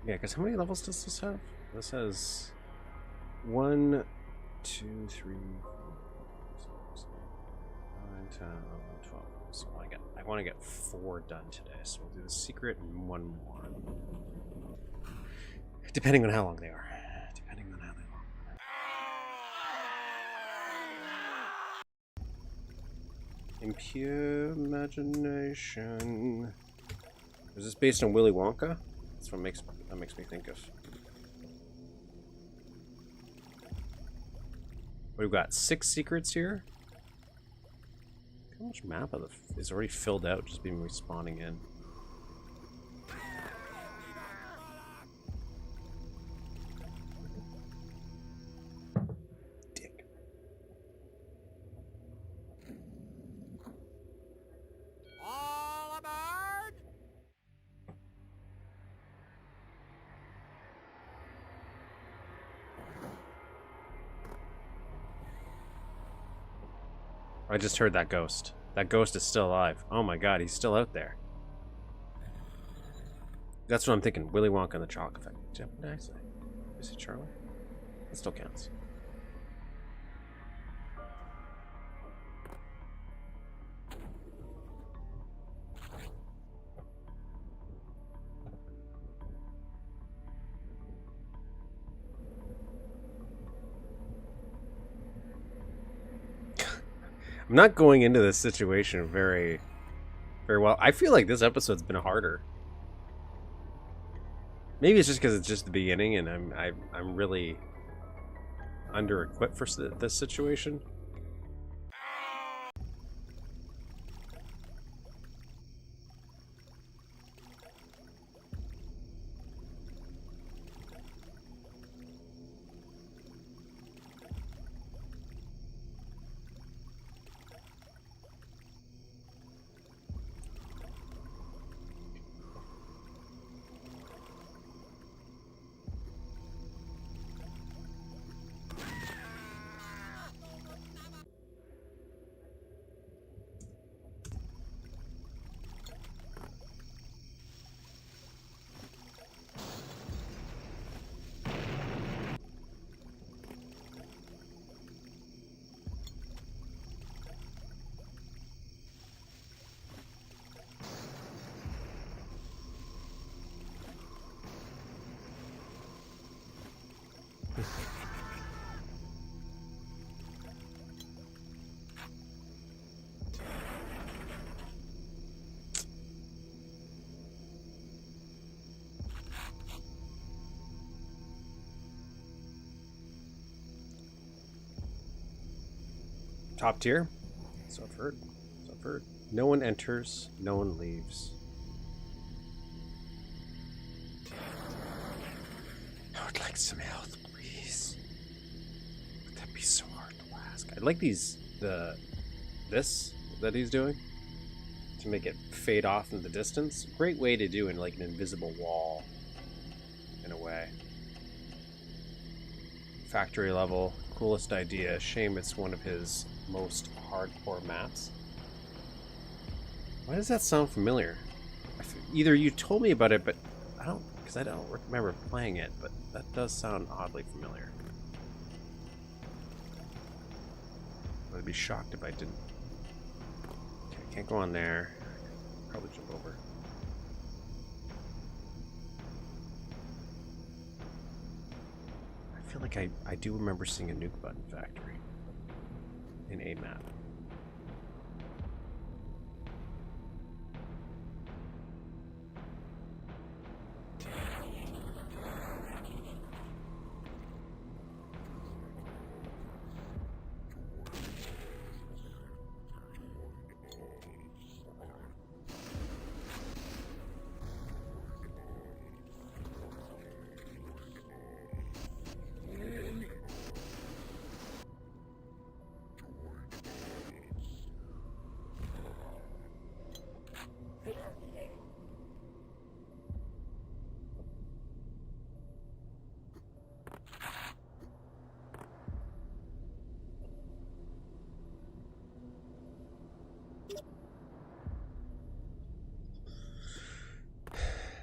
Yeah, because how many levels does this have? This has 1, 2, 3, 4, 5, 6, 7, 8, 9, 10, 11, 12. So I want to get 4 done today, so we'll do the secret and 1 more. Depending on how long they are. Depending on how they are. Impure imagination. Is this based on Willy Wonka? That's what makes me think of. We've got 6 secrets here. How much map of the is already filled out, just being respawning in. I just heard that ghost. That ghost is still alive. Oh my god, he's still out there. That's what I'm thinking. Willy Wonka and the Chocolate Factory. What did I say? Is it Charlie? That still counts. I'm not going into this situation very well. I feel like this episode's been harder. Maybe it's just because it's just the beginning and I'm really under-equipped for this situation. Top tier? So I've heard. So I've heard. No one enters, no one leaves. I would like some health, please. Would that be so hard to ask? I like this that he's doing to make it fade off in the distance. Great way to do in like an invisible wall, in a way. Factory level, coolest idea. Shame it's one of his most hardcore maps. Why does that sound familiar? Either you told me about it, but I don't remember playing it, but that does sound oddly familiar. I'd be shocked if I didn't. Okay, can't go on there. Probably jump over. I feel like I do remember seeing a nuke button factory in a map.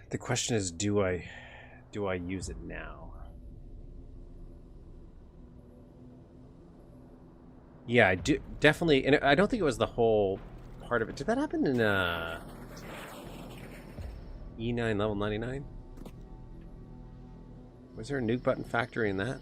The question is, do I use it now? Yeah, I do definitely, and I don't think it was the whole part of it. Did that happen in E9 level 99? Was there a nuke button factory in that?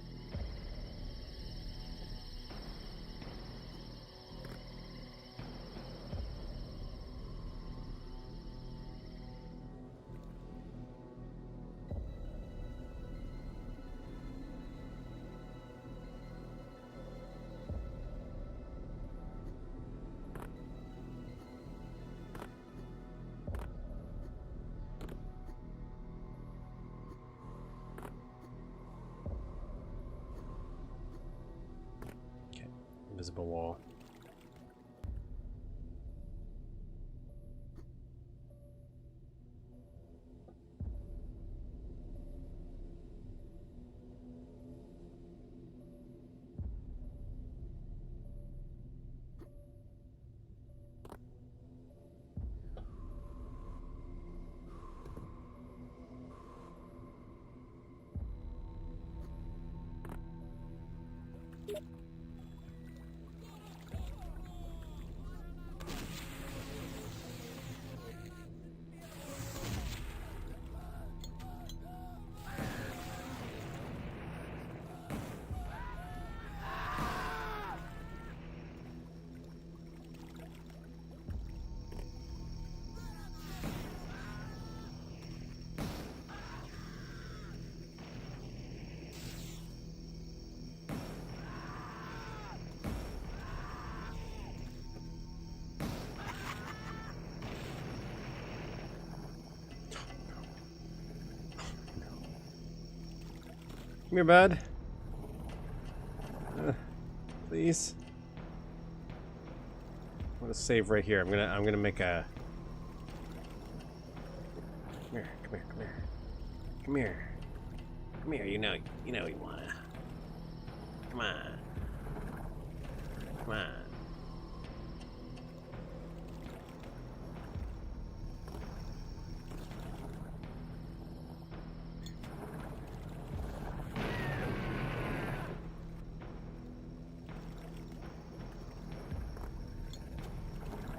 Invisible wall. Come here, bud. Please. I'm gonna save right here. I'm gonna make a. Come here, come here, come here, come here, come here. You know you wanna. Come on, come on.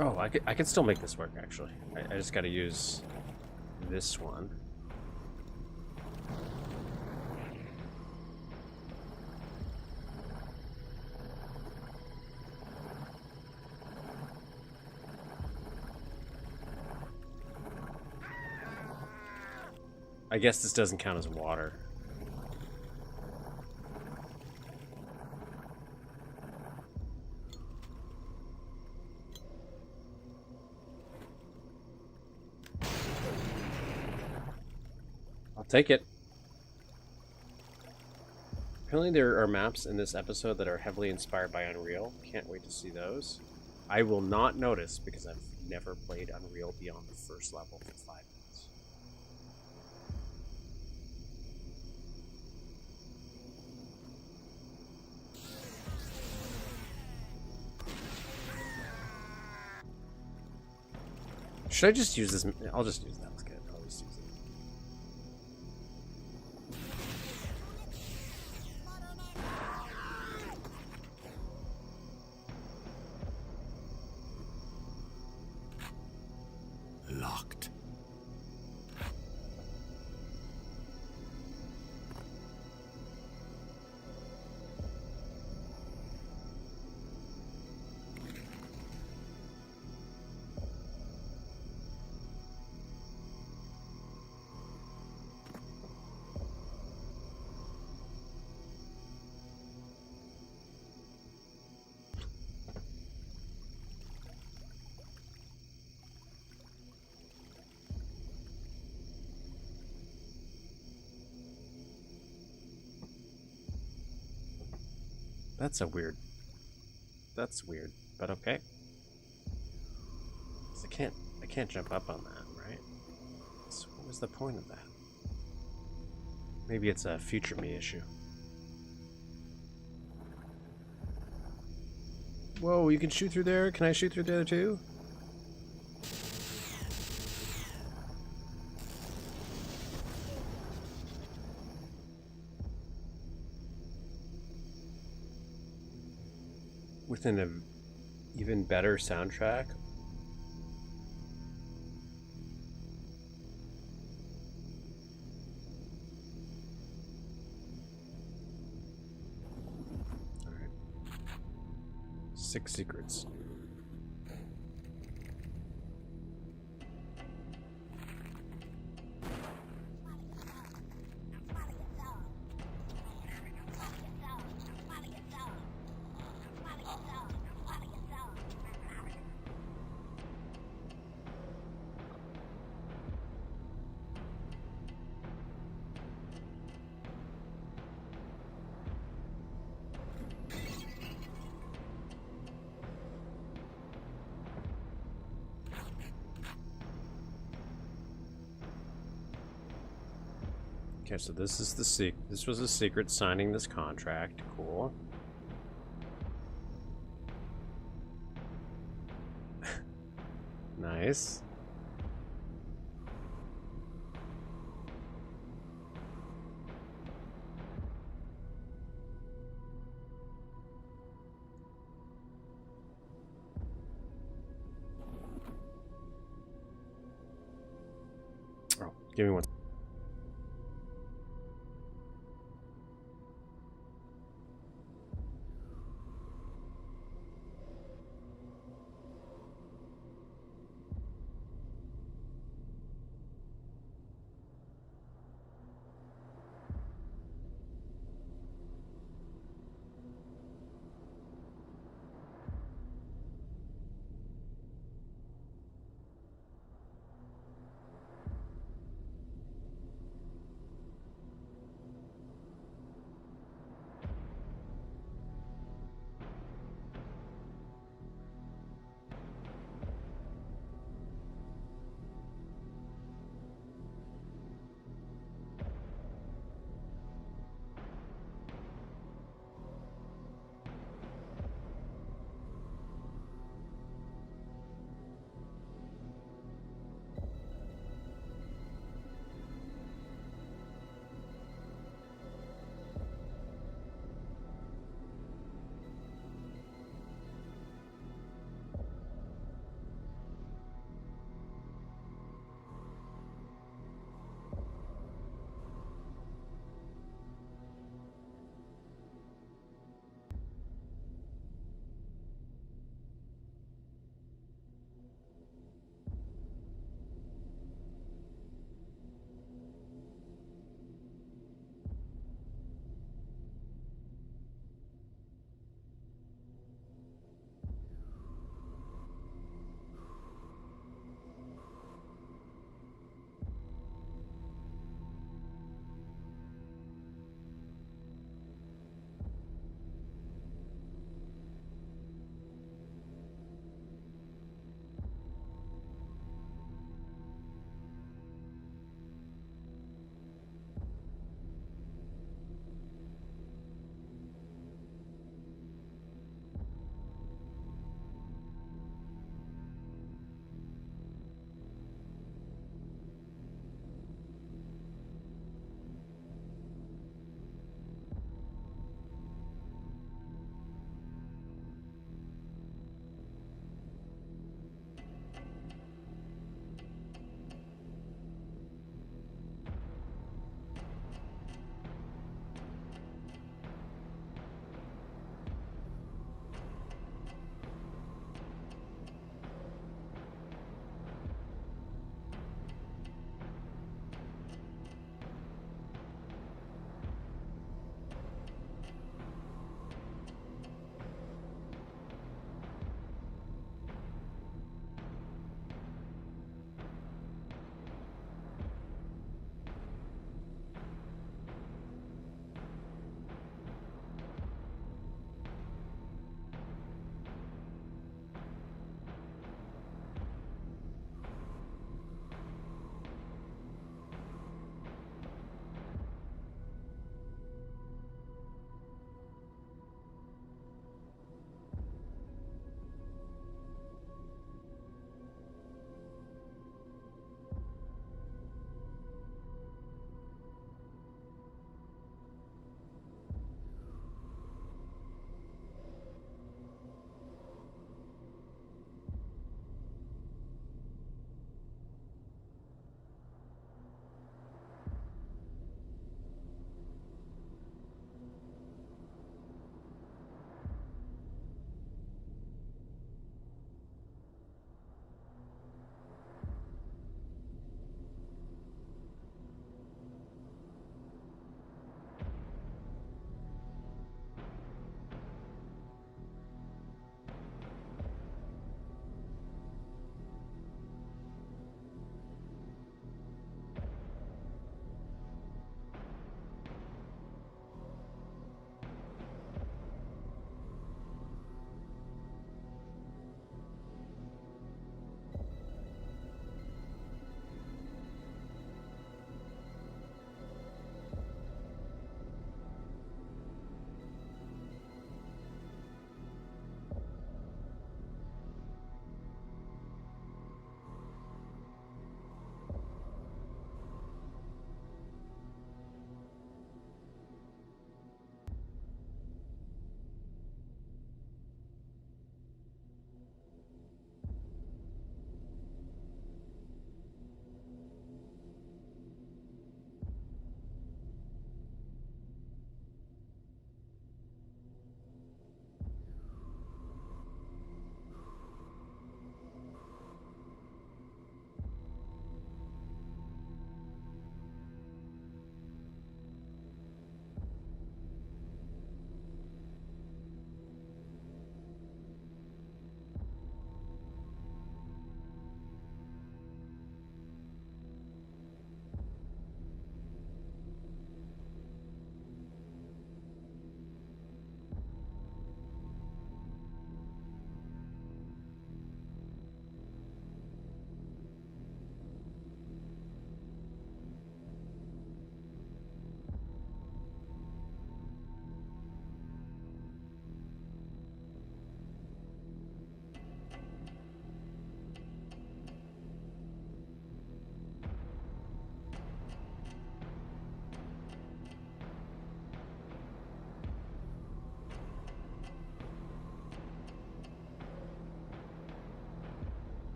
Oh, I could still make this work, actually. I just gotta use this one. I guess this doesn't count as water. Take it. Apparently there are maps in this episode that are heavily inspired by Unreal. Can't wait to see those. I will not notice because I've never played Unreal beyond the first level for 5 minutes. Should I just use this? I'll just use that. That's good. I'll just use it. Locked. That's weird, but okay. 'Cause I can't jump up on that, right? So what was the point of that? Maybe it's a future me issue. Whoa, you can shoot through there? Can I shoot through there too? With an even better soundtrack? Alright. 6 secrets. Okay, so this is the this was a secret signing this contract. Cool. Nice. Oh, give me one.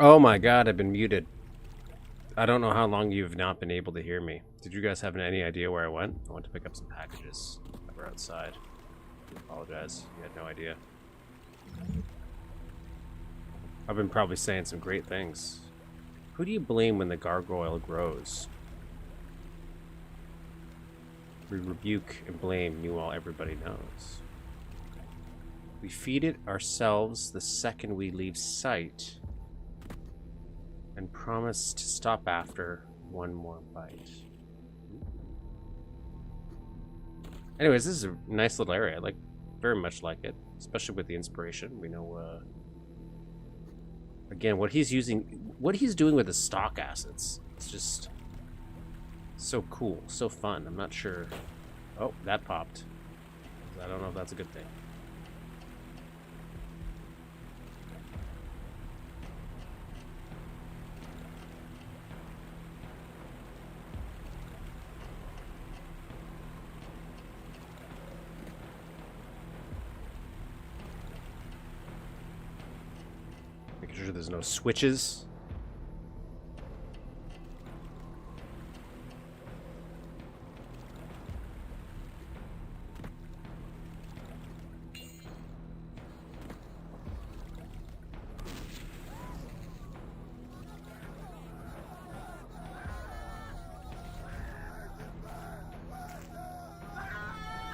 Oh my god, I've been muted. I don't know how long you've not been able to hear me. Did you guys have any idea where I went? I went to pick up some packages that were outside. I apologize. You had no idea. I've been probably saying some great things. Who do you blame when the gargoyle grows? We rebuke and blame meanwhile everybody knows. We feed it ourselves the second we leave sight, and promise to stop after one more bite. Anyways, this is a nice little area. I very much like it, especially with the inspiration. We know, again, what he's doing with the stock assets. It's just so cool, so fun. I'm not sure. Oh, that popped. I don't know if that's a good thing. Making sure there's no switches.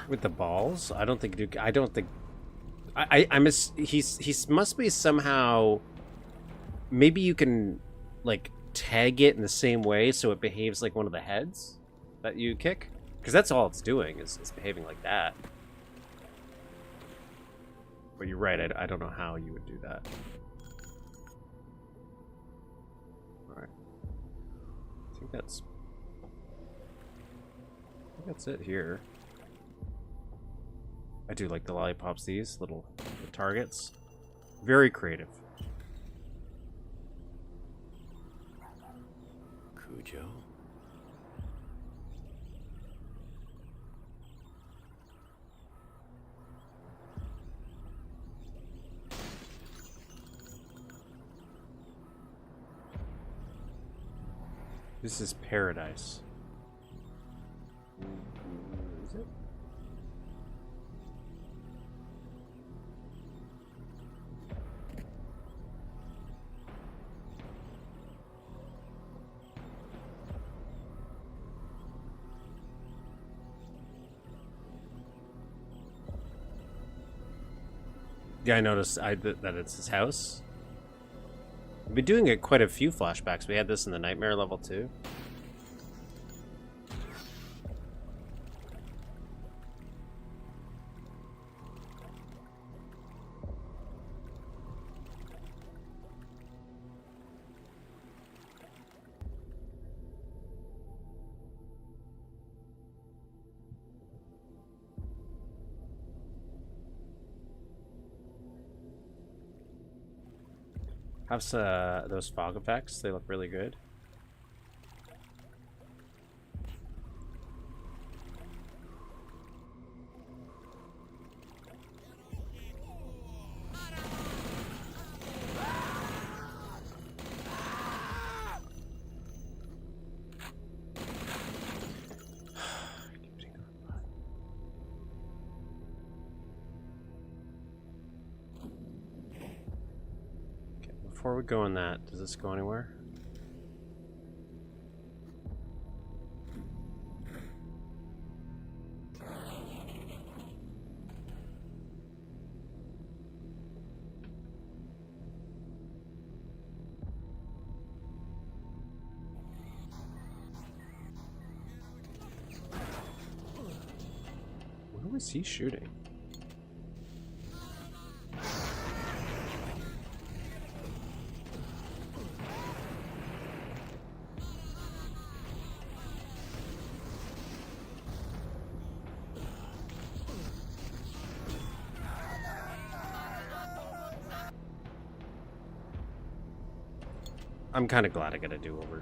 With the balls? I don't think Duke. I don't think. I miss. He's must be somehow. Maybe you can, like, tag it in the same way so it behaves like one of the heads that you kick, because that's all it's doing is behaving like that. But you're right. I don't know how you would do that. All right. I think that's it here. I do like the lollipops, these little targets. Very creative. Cujo? This is paradise. Is it? Yeah, I noticed that it's his house. We've been doing it quite a few flashbacks. We had this in the Nightmare level too. How's those fog effects? They look really good. Before we go on that, does this go anywhere? Where was he shooting? I'm kind of glad I got a do-over.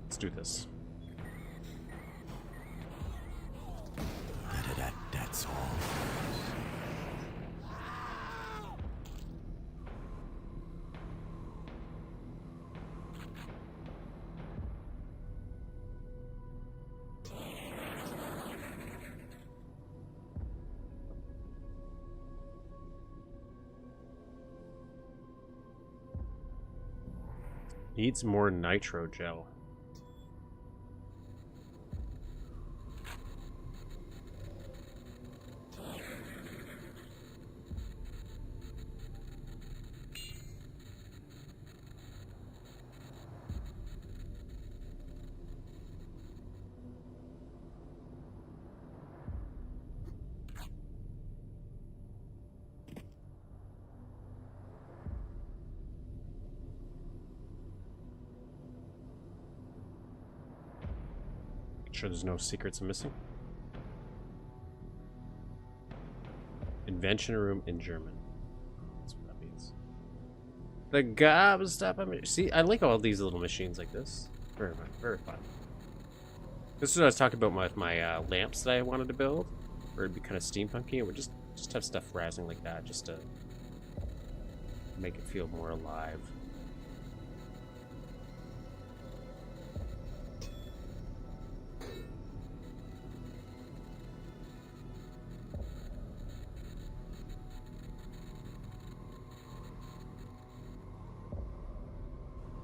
Let's do this. Needs more nitro gel. Sure there's no secrets I'm missing. Invention room in German. That's what that means. The gobstopper. See, I like all these little machines like this. Very fun. Very fun. This is what I was talking about with my lamps that I wanted to build. Where it'd be kind of steampunky, and we'd just have stuff razzing like that, just to make it feel more alive.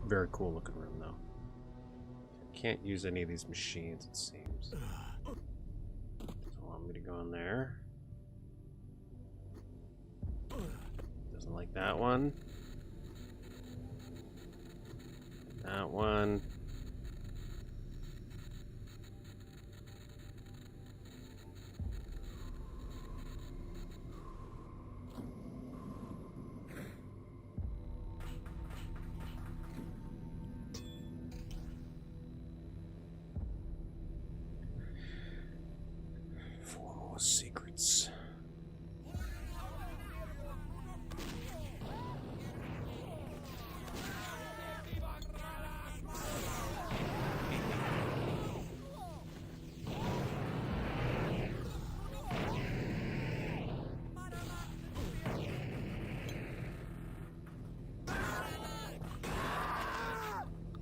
Very cool looking room though. Can't use any of these machines, it seems. So I'm gonna go in there. Doesn't like that one. That one. Secrets.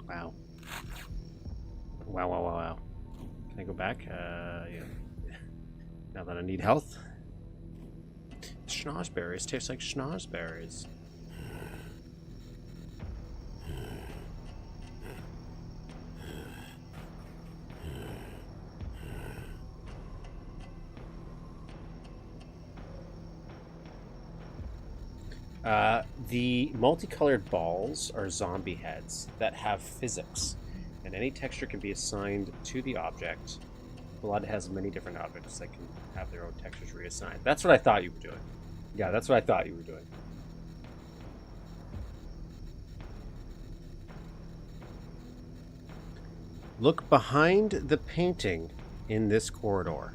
Wow. Wow. Can I go back? Yeah. Now that I need health. Schnozberries taste like schnozberries. The multicolored balls are zombie heads that have physics, and any texture can be assigned to the object. Blood has many different objects that can have their own textures reassigned. That's what I thought you were doing. Yeah, that's what I thought you were doing. Look behind the painting in this corridor.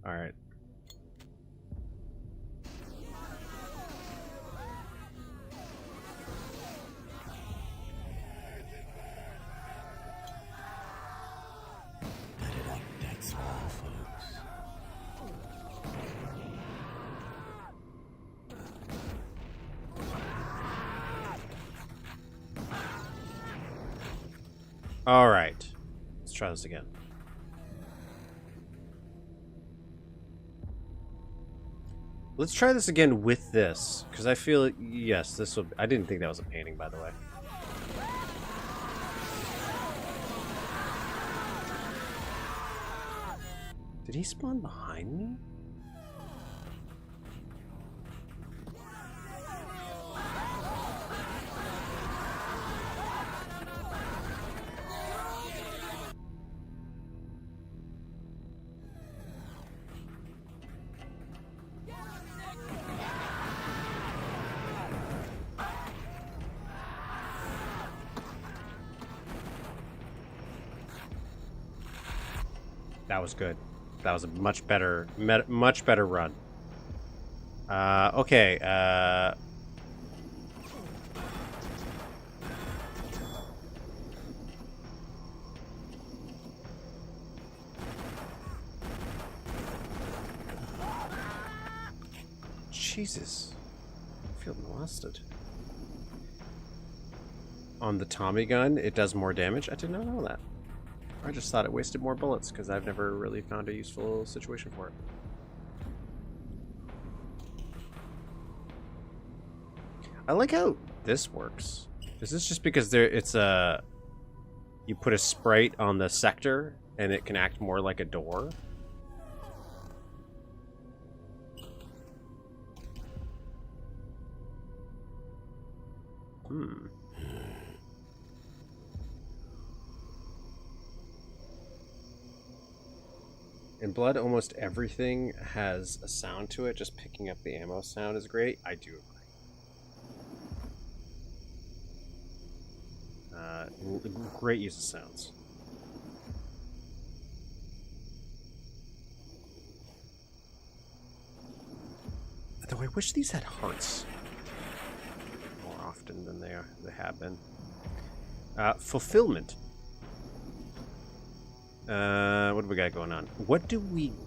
All right. That's all, folks. All right. Let's try this again. Let's try this again with this, because I feel, yes, this will. I didn't think that was a painting, by the way. Did he spawn behind me? That was good. That was a much better run. Okay. Jesus. I feel molested. On the Tommy gun, it does more damage? I did not know that. I just thought it wasted more bullets because I've never really found a useful situation for it. I like how this works. Is this just because it's a... You put a sprite on the sector and it can act more like a door? Hmm. In Blood, almost everything has a sound to it. Just picking up the ammo sound is great. I do agree. Great use of sounds. Though I wish these had hearts more often than they have been. Fulfillment. What do we got going on? What do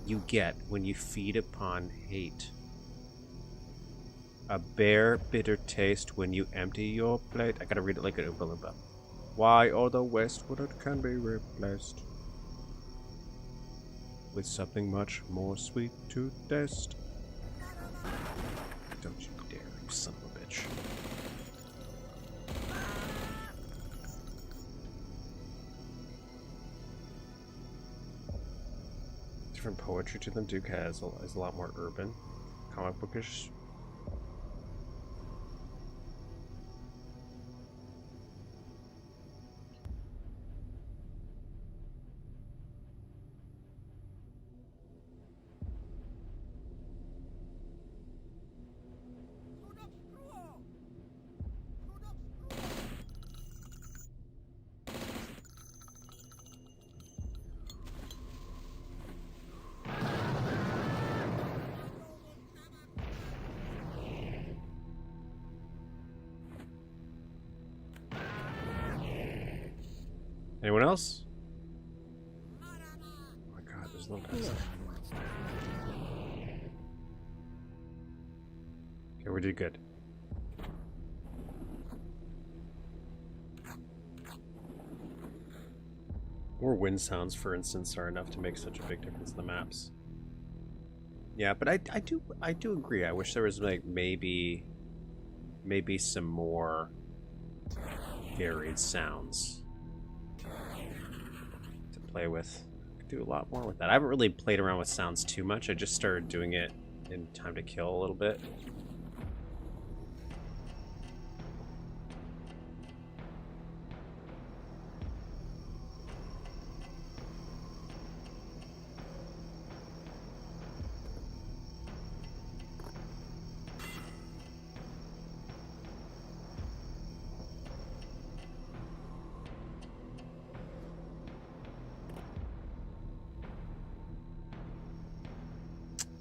you get when you feed upon hate? A bare, bitter taste when you empty your plate. I gotta read it like an Oompa Loompa. Why all the Westwood can be replaced with something much more sweet to taste. Don't you dare, you son of a bitch. Different poetry to them. Duke is a lot more urban, comic bookish. Anyone else? Oh my god, there's no guys. Okay, we did good. More wind sounds, for instance, are enough to make such a big difference in the maps. Yeah, but I do agree. I wish there was like maybe some more varied sounds to play with. Could do a lot more with that. I haven't really played around with sounds too much. I just started doing it in Time to Kill a little bit.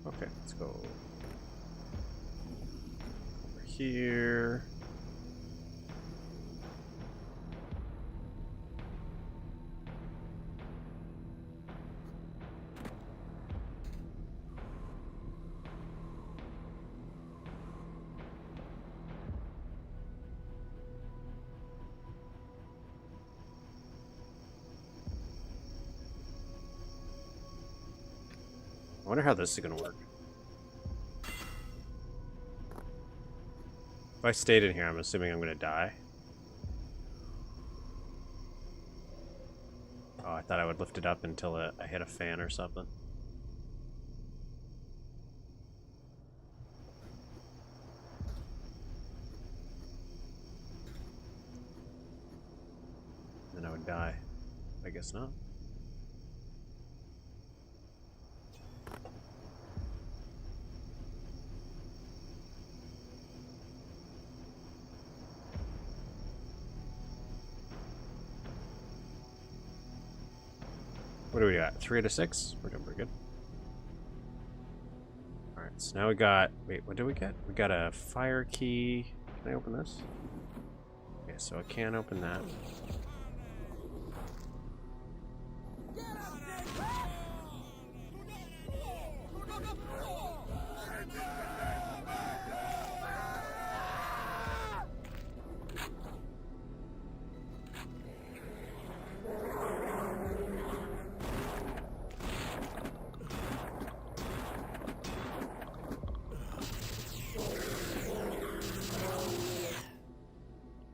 Okay, let's go over here. I wonder how this is going to work. If I stayed in here, I'm assuming I'm going to die. Oh, I thought I would lift it up until I hit a fan or something. Then I would die. I guess not. What do we got? 3 out of 6? We're doing pretty good. Alright, so now we got... Wait, what did we get? We got a fire key. Can I open this? Okay, so I can't open that.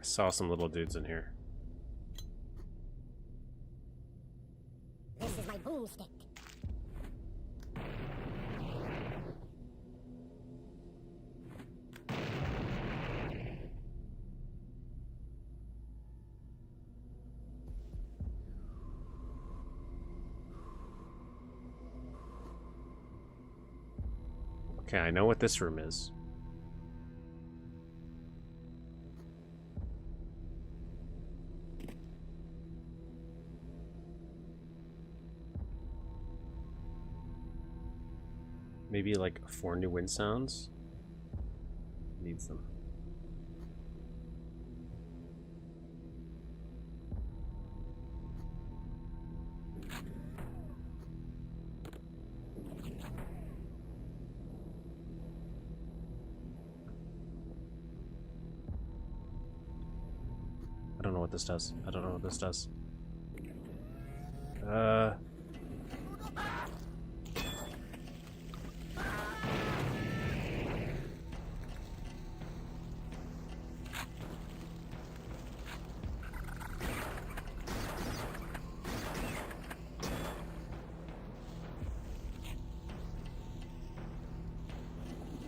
saw some little dudes in here. This is my boomstick. Okay, I know what this room is. Maybe like 4 new wind sounds. Needs them. I don't know what this does. I don't know what this does.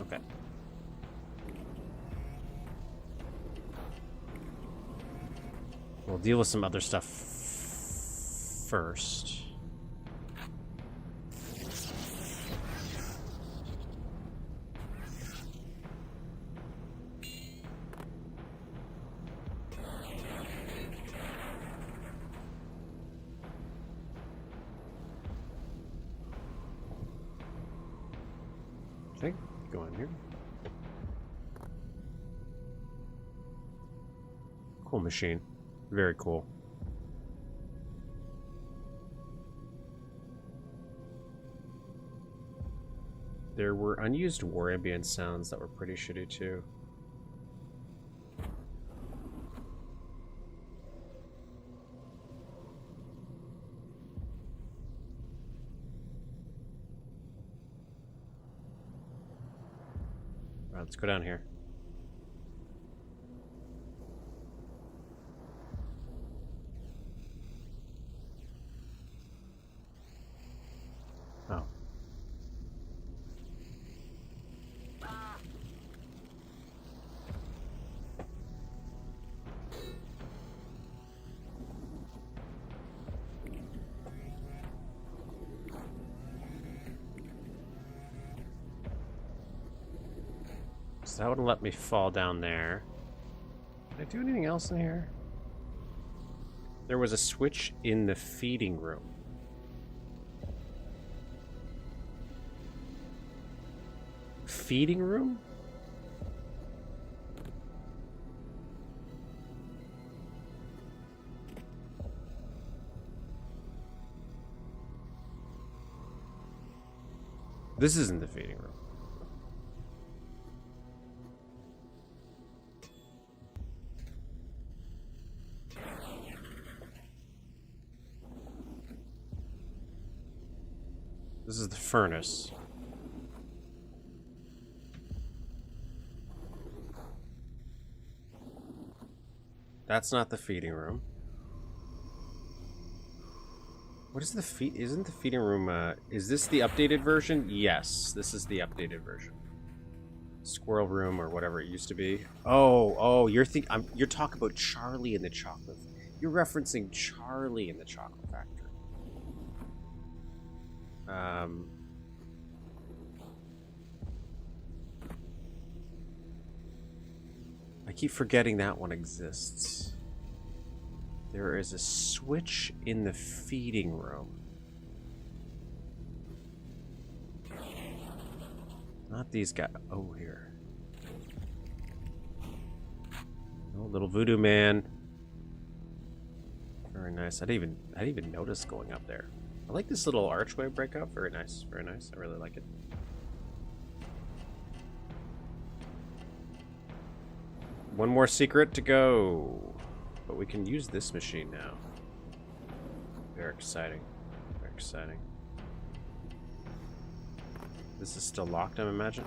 Okay. We'll deal with some other stuff first. Okay, go in here. Cool machine. Very cool. There were unused war ambient sounds that were pretty shitty too. Alright, let's go down here. Oh. So that wouldn't let me fall down there. Did I do anything else in here? There was a switch in the feeding room. Feeding room? This isn't the feeding room. This is the furnace. That's not the feeding room. What is the feed? Isn't the feeding room? Is this the updated version? Yes, this is the updated version. Squirrel room or whatever it used to be. Oh, you're talking about Charlie in the chocolate. You're referencing Charlie in the chocolate factory. I keep forgetting that one exists. There is a switch in the feeding room. Not these guys. Oh, here. Oh, little voodoo man. Very nice. I didn't even notice going up there. I like this little archway breakout. Very nice. Very nice. I really like it. One more secret to go. But we can use this machine now. Very exciting. Very exciting. This is still locked, I imagine.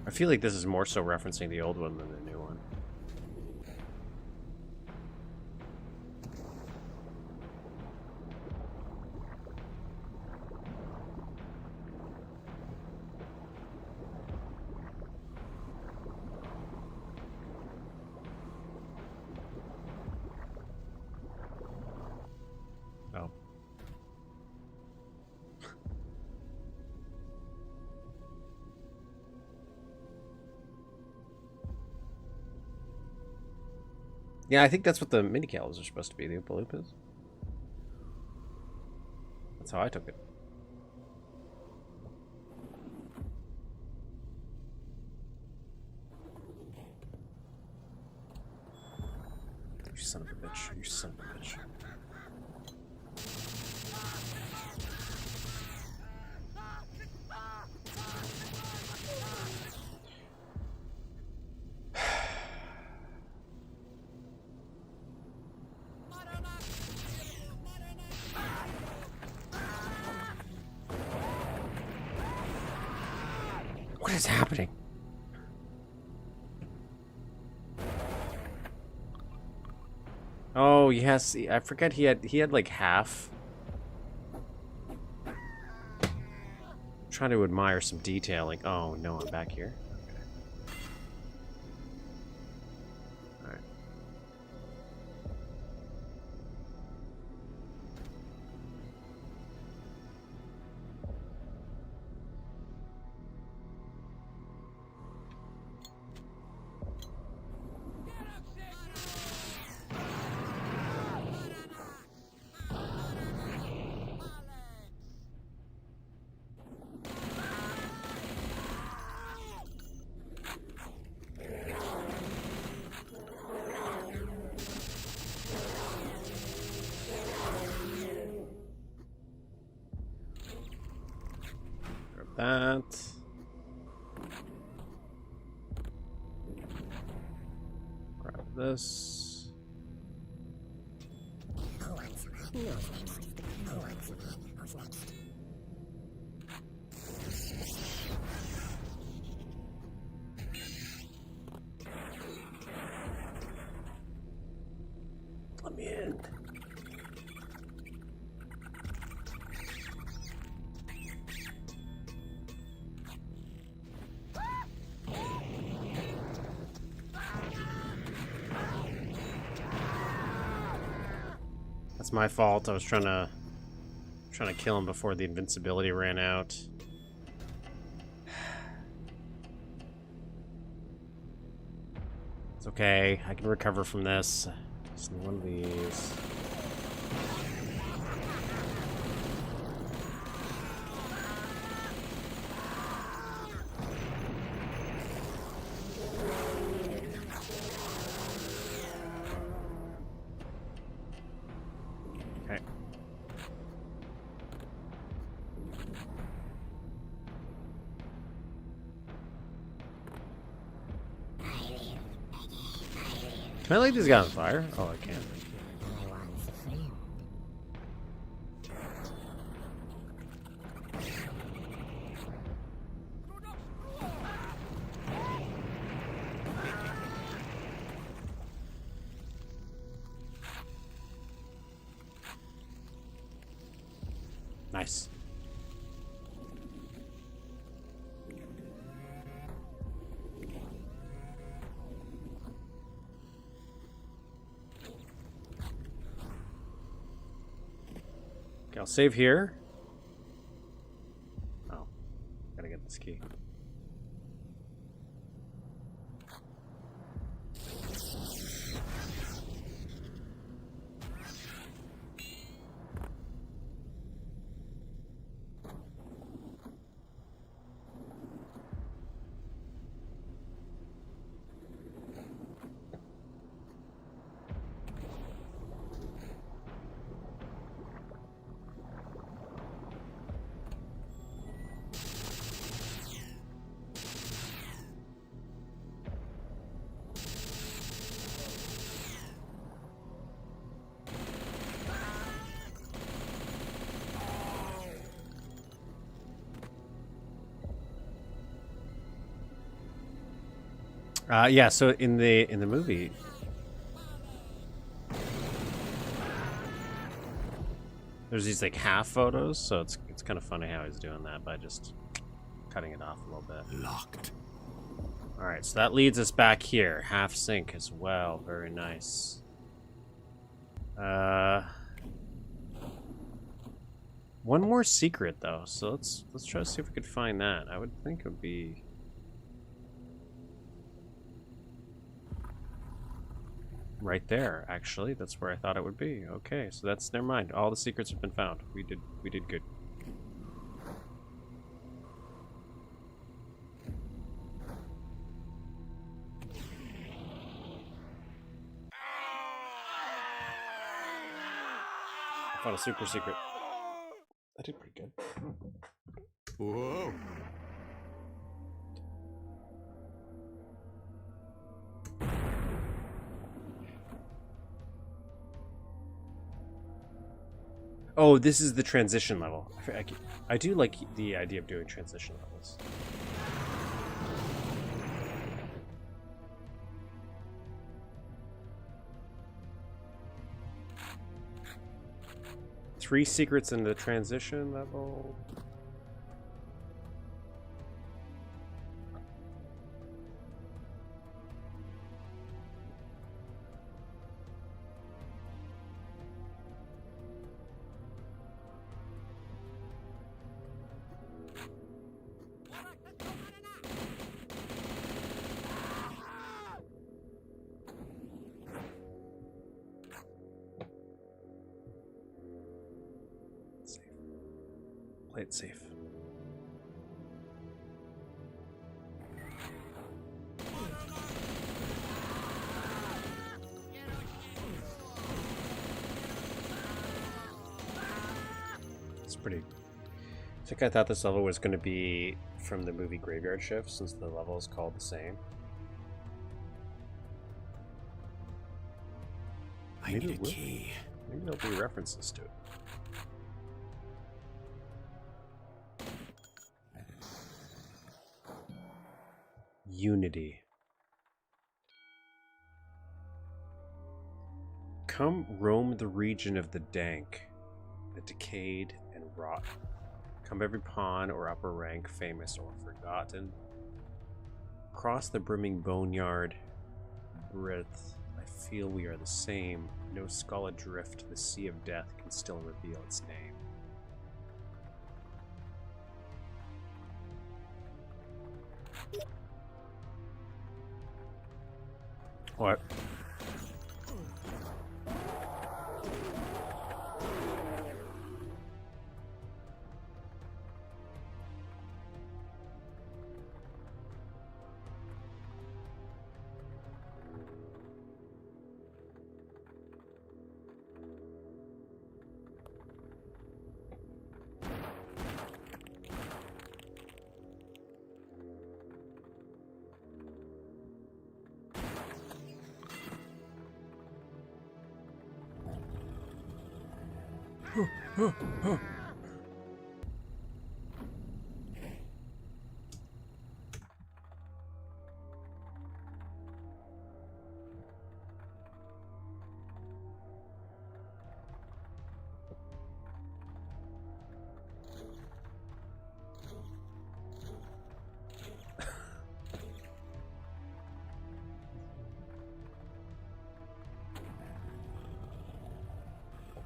I feel like this is more so referencing the old one than the new one. Oh. Yeah, I think that's what the mini cals are supposed to be, the Oompa Loompas. That's how I took it. You son of a bitch. You son of a bitch. What is happening? Oh yes, I forget he had like half. I'm trying to admire some detailing. Oh no, I'm back here. Okay. All right. Grab that. Grab this. Who wants who's next? Who wants who's next? Let me in. That's my fault. I was trying to kill him before the invincibility ran out. It's okay. I can recover from this. Just need one of these. Okay. Can I light this guy on fire? Oh, I can. I want a friend. Nice. Okay, I'll save here. Oh, gotta get this key. Yeah. So in the movie, there's these like half photos, so it's kind of funny how he's doing that by just cutting it off a little bit. Locked. All right, so that leads us back here, half sync as well. Very nice. One more secret though, so let's try to see if we could find that. I would think it would be right there. Actually, that's where I thought it would be. Okay, so that's never mind. All the secrets have been found. We did good. I found a super secret. I did pretty good. Whoa. Oh, this is the transition level. I do like the idea of doing transition levels. Three secrets in the transition level. Play it safe. It's pretty. I think I thought this level was going to be from the movie Graveyard Shift, since the level is called the same. I need a key. Maybe there'll be references to it. Unity. Come roam the region of the dank, the decayed and rot. Come every pawn or upper rank, famous or forgotten. Cross the brimming boneyard. Breath, I feel we are the same. No skull adrift, the sea of death can still reveal its name. What?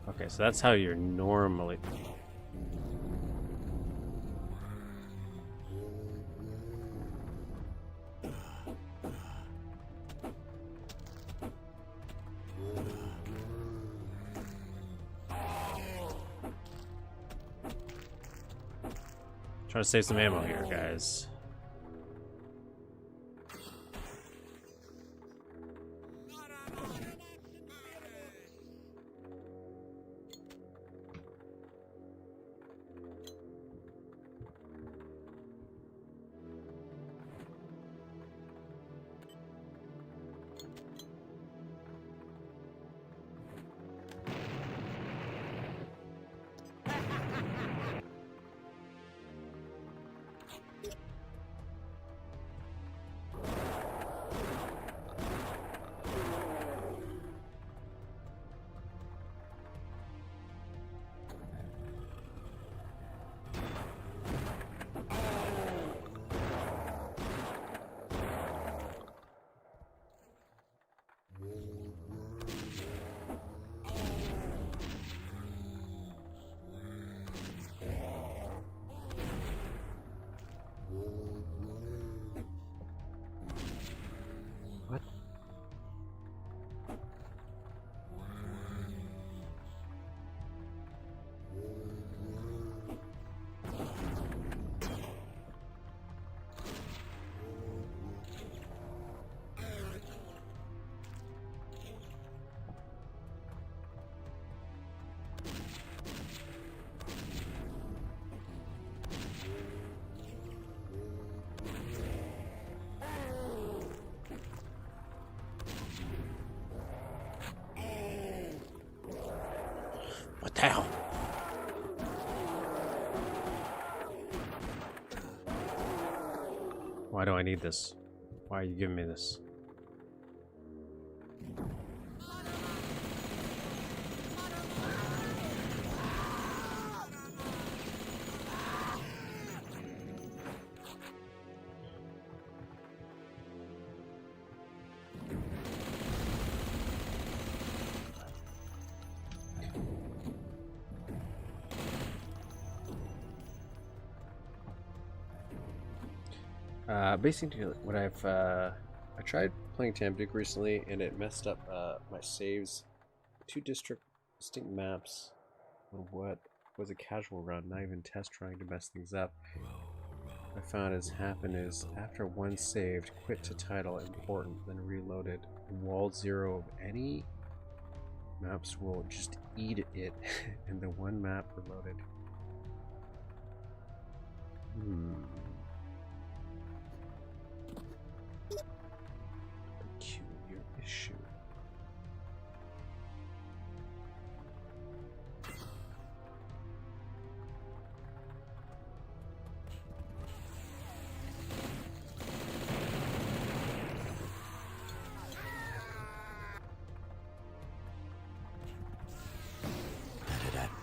Okay, so that's how you're normally... Trying to save some ammo here, guys. Hell. Why do I need this? Why are you giving me this? Basically, what I tried playing Tam Duke recently, and it messed up my saves. 2 distinct maps on what was a casual run, not even test trying to mess things up. What I found has happened is after one saved, quit to title important, then reloaded. Wall 0 of any maps will just eat it, and the one map reloaded. Peculiar issue.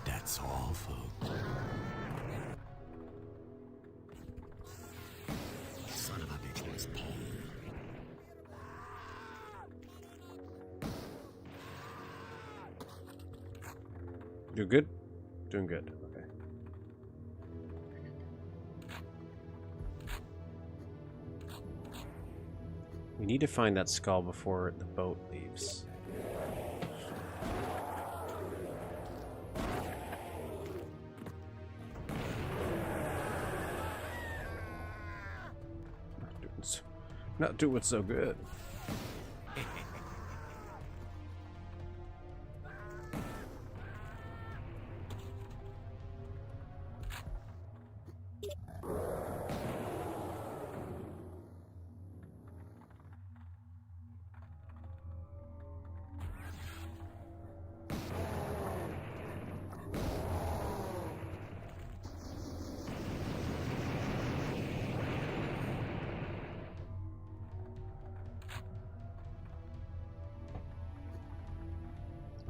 That's all, folks. Son of a bitch was paid. Doing good? Doing good. Okay. We need to find that skull before the boat leaves. Not doing so good.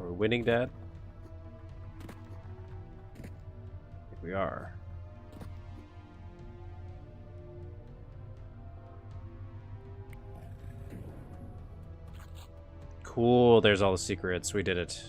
Are we winning, Dad? I think we are. Cool, there's all the secrets. We did it.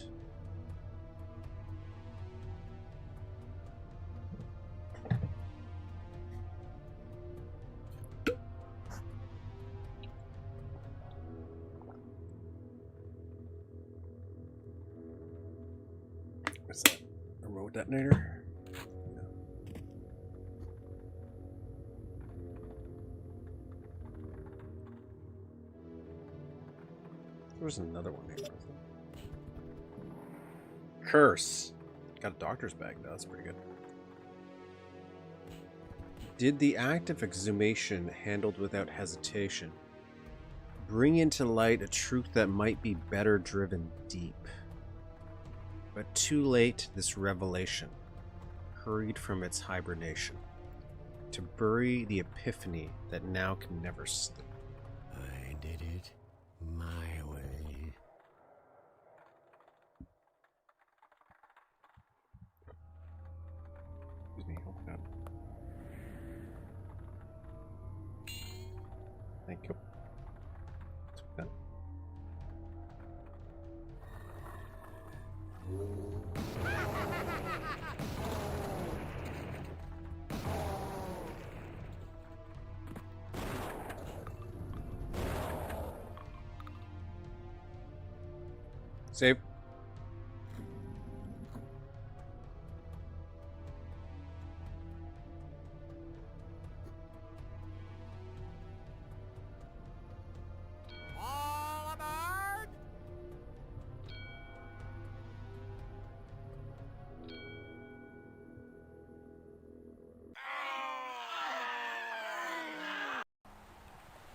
What's that? A remote detonator? No. There was another one here, wasn't there? Curse. Got a doctor's bag though, that's pretty good. Did the act of exhumation handled without hesitation bring into light a truth that might be better driven deep? But too late, this revelation hurried from its hibernation to bury the epiphany that now can never sleep. I did it my way. Excuse me, oh my god. Thank you. Took that. Save. All aboard!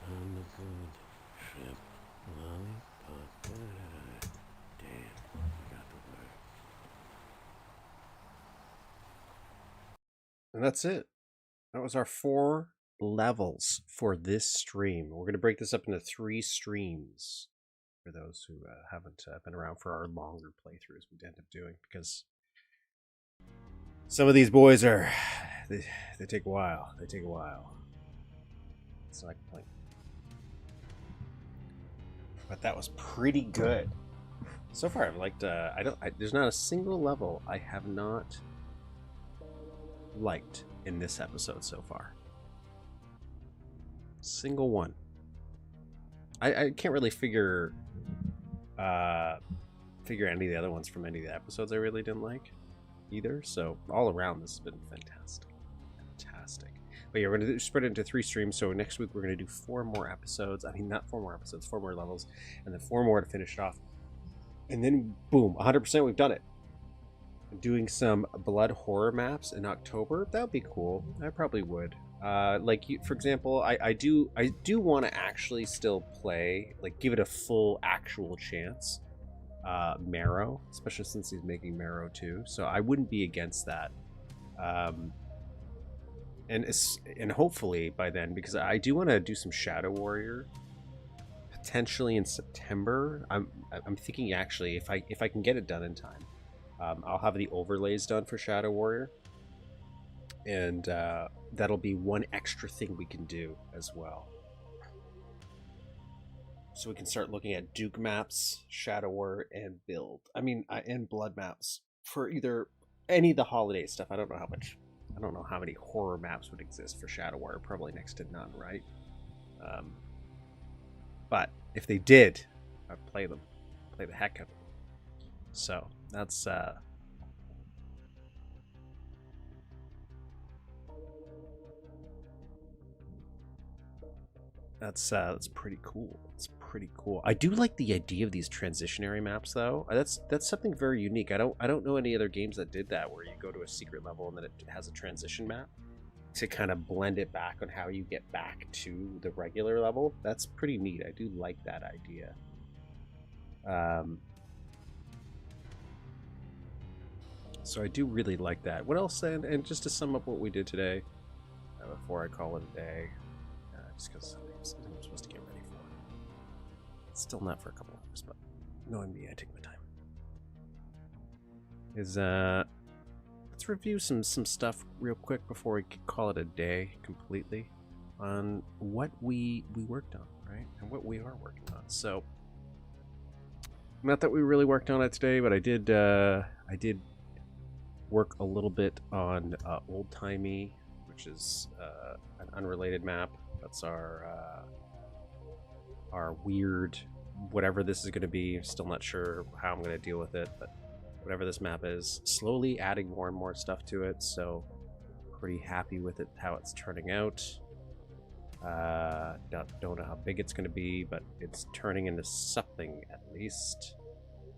On the good ship, lollipop, damn. And that's it. That was our 4 levels for this stream. We're going to break this up into 3 streams for those who haven't been around for our longer playthroughs we end up doing, because some of these boys are they take a while. They take a while. It's not a complaint. But that was pretty good. So far I've liked there's not a single level I have not liked in this episode so far. Single one. I can't really figure any of the other ones from any of the episodes I really didn't like either. So all around this has been fantastic. But yeah, we're going to spread it into 3 streams. So next week we're going to do 4 more episodes. I mean, not 4 more episodes, 4 more levels, and then 4 more to finish it off. And then boom, 100% we've done it. Doing some blood horror maps in October, that would be cool. I probably would. Like, for example, I do want to actually still play, like, give it a full actual chance. Marrow, especially since he's making Marrow too, so I wouldn't be against that. And hopefully by then, because I do want to do some Shadow Warrior potentially in September. I'm thinking actually if I can get it done in time, I'll have the overlays done for Shadow Warrior, and that'll be one extra thing we can do as well. So we can start looking at Duke maps, Shadow Warrior, and build. I mean, and blood maps for either any of the holiday stuff. I don't know how many horror maps would exist for Shadow Warrior. Probably next to none, right? But if they did, I'd play the heck out of them. So that's pretty cool. It's pretty cool. I do like the idea of these transitionary maps, though. That's something very unique. I don't know any other games that did that, where you go to a secret level and then it has a transition map to kind of blend it back on how you get back to the regular level. That's pretty neat. I do like that idea. So I do really like that. What else? And just to sum up what we did today, before I call it a day, just because I'm supposed to get ready for it. It's still not for a couple hours, but knowing me, I take my time. Let's review some stuff real quick before we call it a day completely on what we worked on, right? And what we are working on. So, not that we really worked on it today, but I did work a little bit on Old Timey, which is an unrelated map. That's our weird, whatever this is going to be. Still not sure how I'm going to deal with it, but whatever this map is, slowly adding more and more stuff to it. So pretty happy with it, how it's turning out. Don't know how big it's going to be, but it's turning into something at least.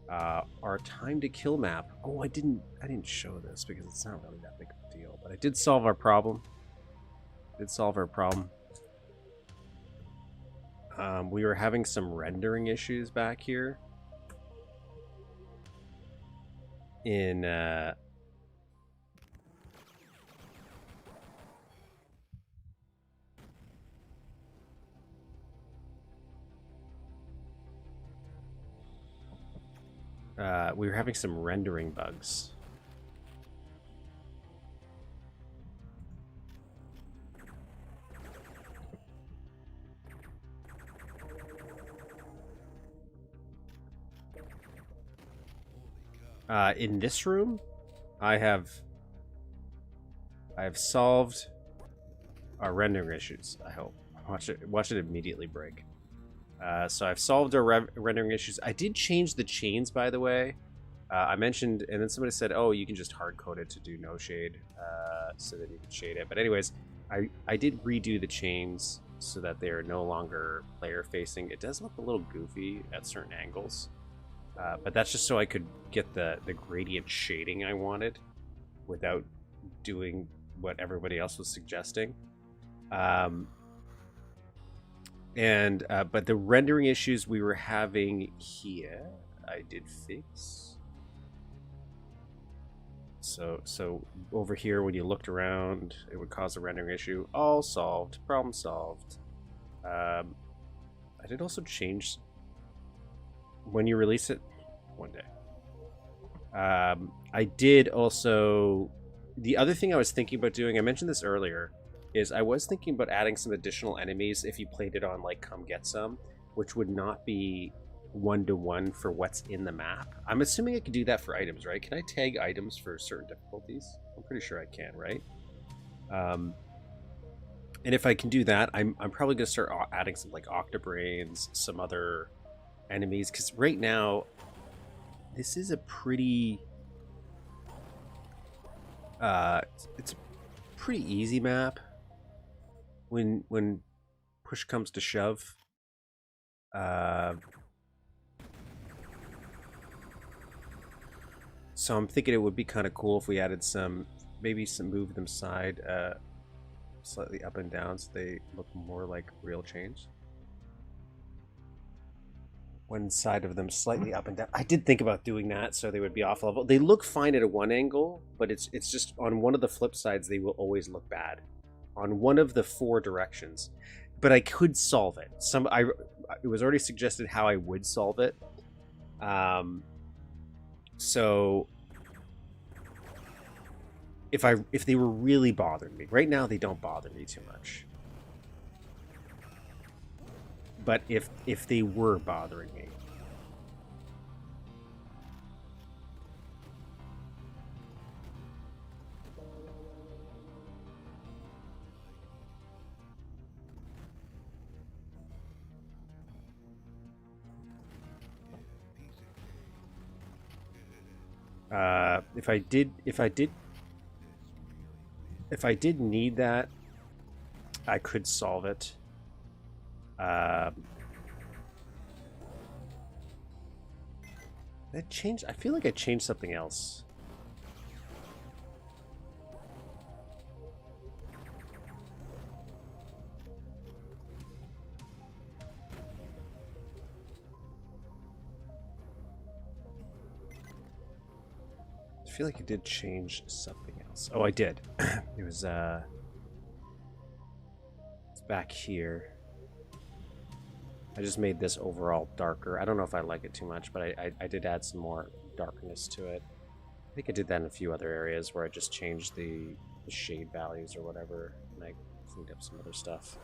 Our time to kill map. Oh, I didn't show this because it's not really that big of a deal, but I did solve our problem. We were having some rendering issues back here in we were having some rendering bugs. In this room, I have solved our rendering issues. I hope. Watch it immediately break. So I've solved our rendering issues. I did change the chains, by the way. I mentioned, and then somebody said, "Oh, you can just hard code it to do no shade, so that you can shade it." But anyways, I did redo the chains so that they are no longer player facing. It does look a little goofy at certain angles, but that's just so I could get the gradient shading I wanted without doing what everybody else was suggesting. But the rendering issues we were having here, I did fix. So over here, when you looked around, it would cause a rendering issue. All solved. Problem solved. I did also change when you release it one day. I did also. The other thing I was thinking about doing, I mentioned this earlier, is I was thinking about adding some additional enemies if you played it on like Come Get Some, which would not be one-to-one for what's in the map. I'm assuming I could do that for items, right? Can I tag items for certain difficulties? I'm pretty sure I can, right? And if I can do that, I'm probably gonna start adding some like Octobrains, some other enemies, because right now this is a pretty it's a pretty easy map when push comes to shove. So I'm thinking it would be kind of cool if we added maybe some move them side slightly up and down so they look more like real chains. One side of them slightly up and down. I did think about doing that so they would be off level. They look fine at a one angle, but it's just on one of the flip sides they will always look bad. On one of the four directions. But I could solve it. It was already suggested how I would solve it. So if they were really bothering me, right now they don't bother me too much. But if they were bothering me, if I did need that, I could solve it. That changed. I feel like I changed something else. I feel like I did change something else. Oh, I did. It was it's back here. I just made this overall darker. I don't know if I like it too much, but I did add some more darkness to it. I think I did that in a few other areas where I just changed the shade values or whatever, and I cleaned up some other stuff.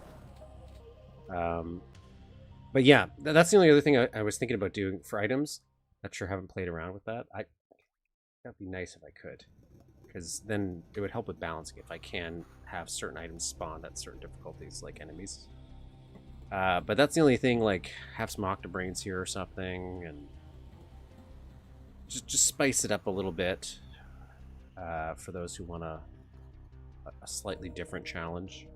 But yeah, that's the only other thing I was thinking about doing for items. Not sure, haven't played around with that. That'd be nice if I could, because then it would help with balancing if I can have certain items spawned at certain difficulties, like enemies. But that's the only thing, like, have some Octobrains here or something, and just spice it up a little bit for those who want a slightly different challenge.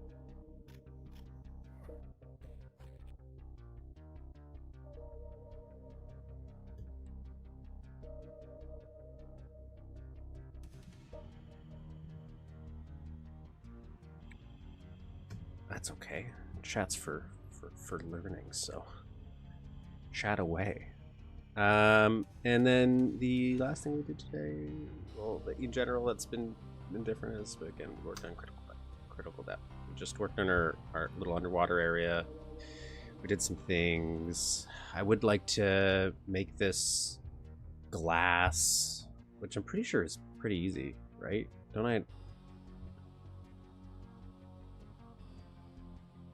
That's okay. Chat's for learning, so chat away. And then the last thing we did today, well, in general, that's been different is, again, we worked on critical depth. We just worked on our little underwater area. We did some things. I would like to make this glass, which I'm pretty sure is pretty easy, right? Don't I?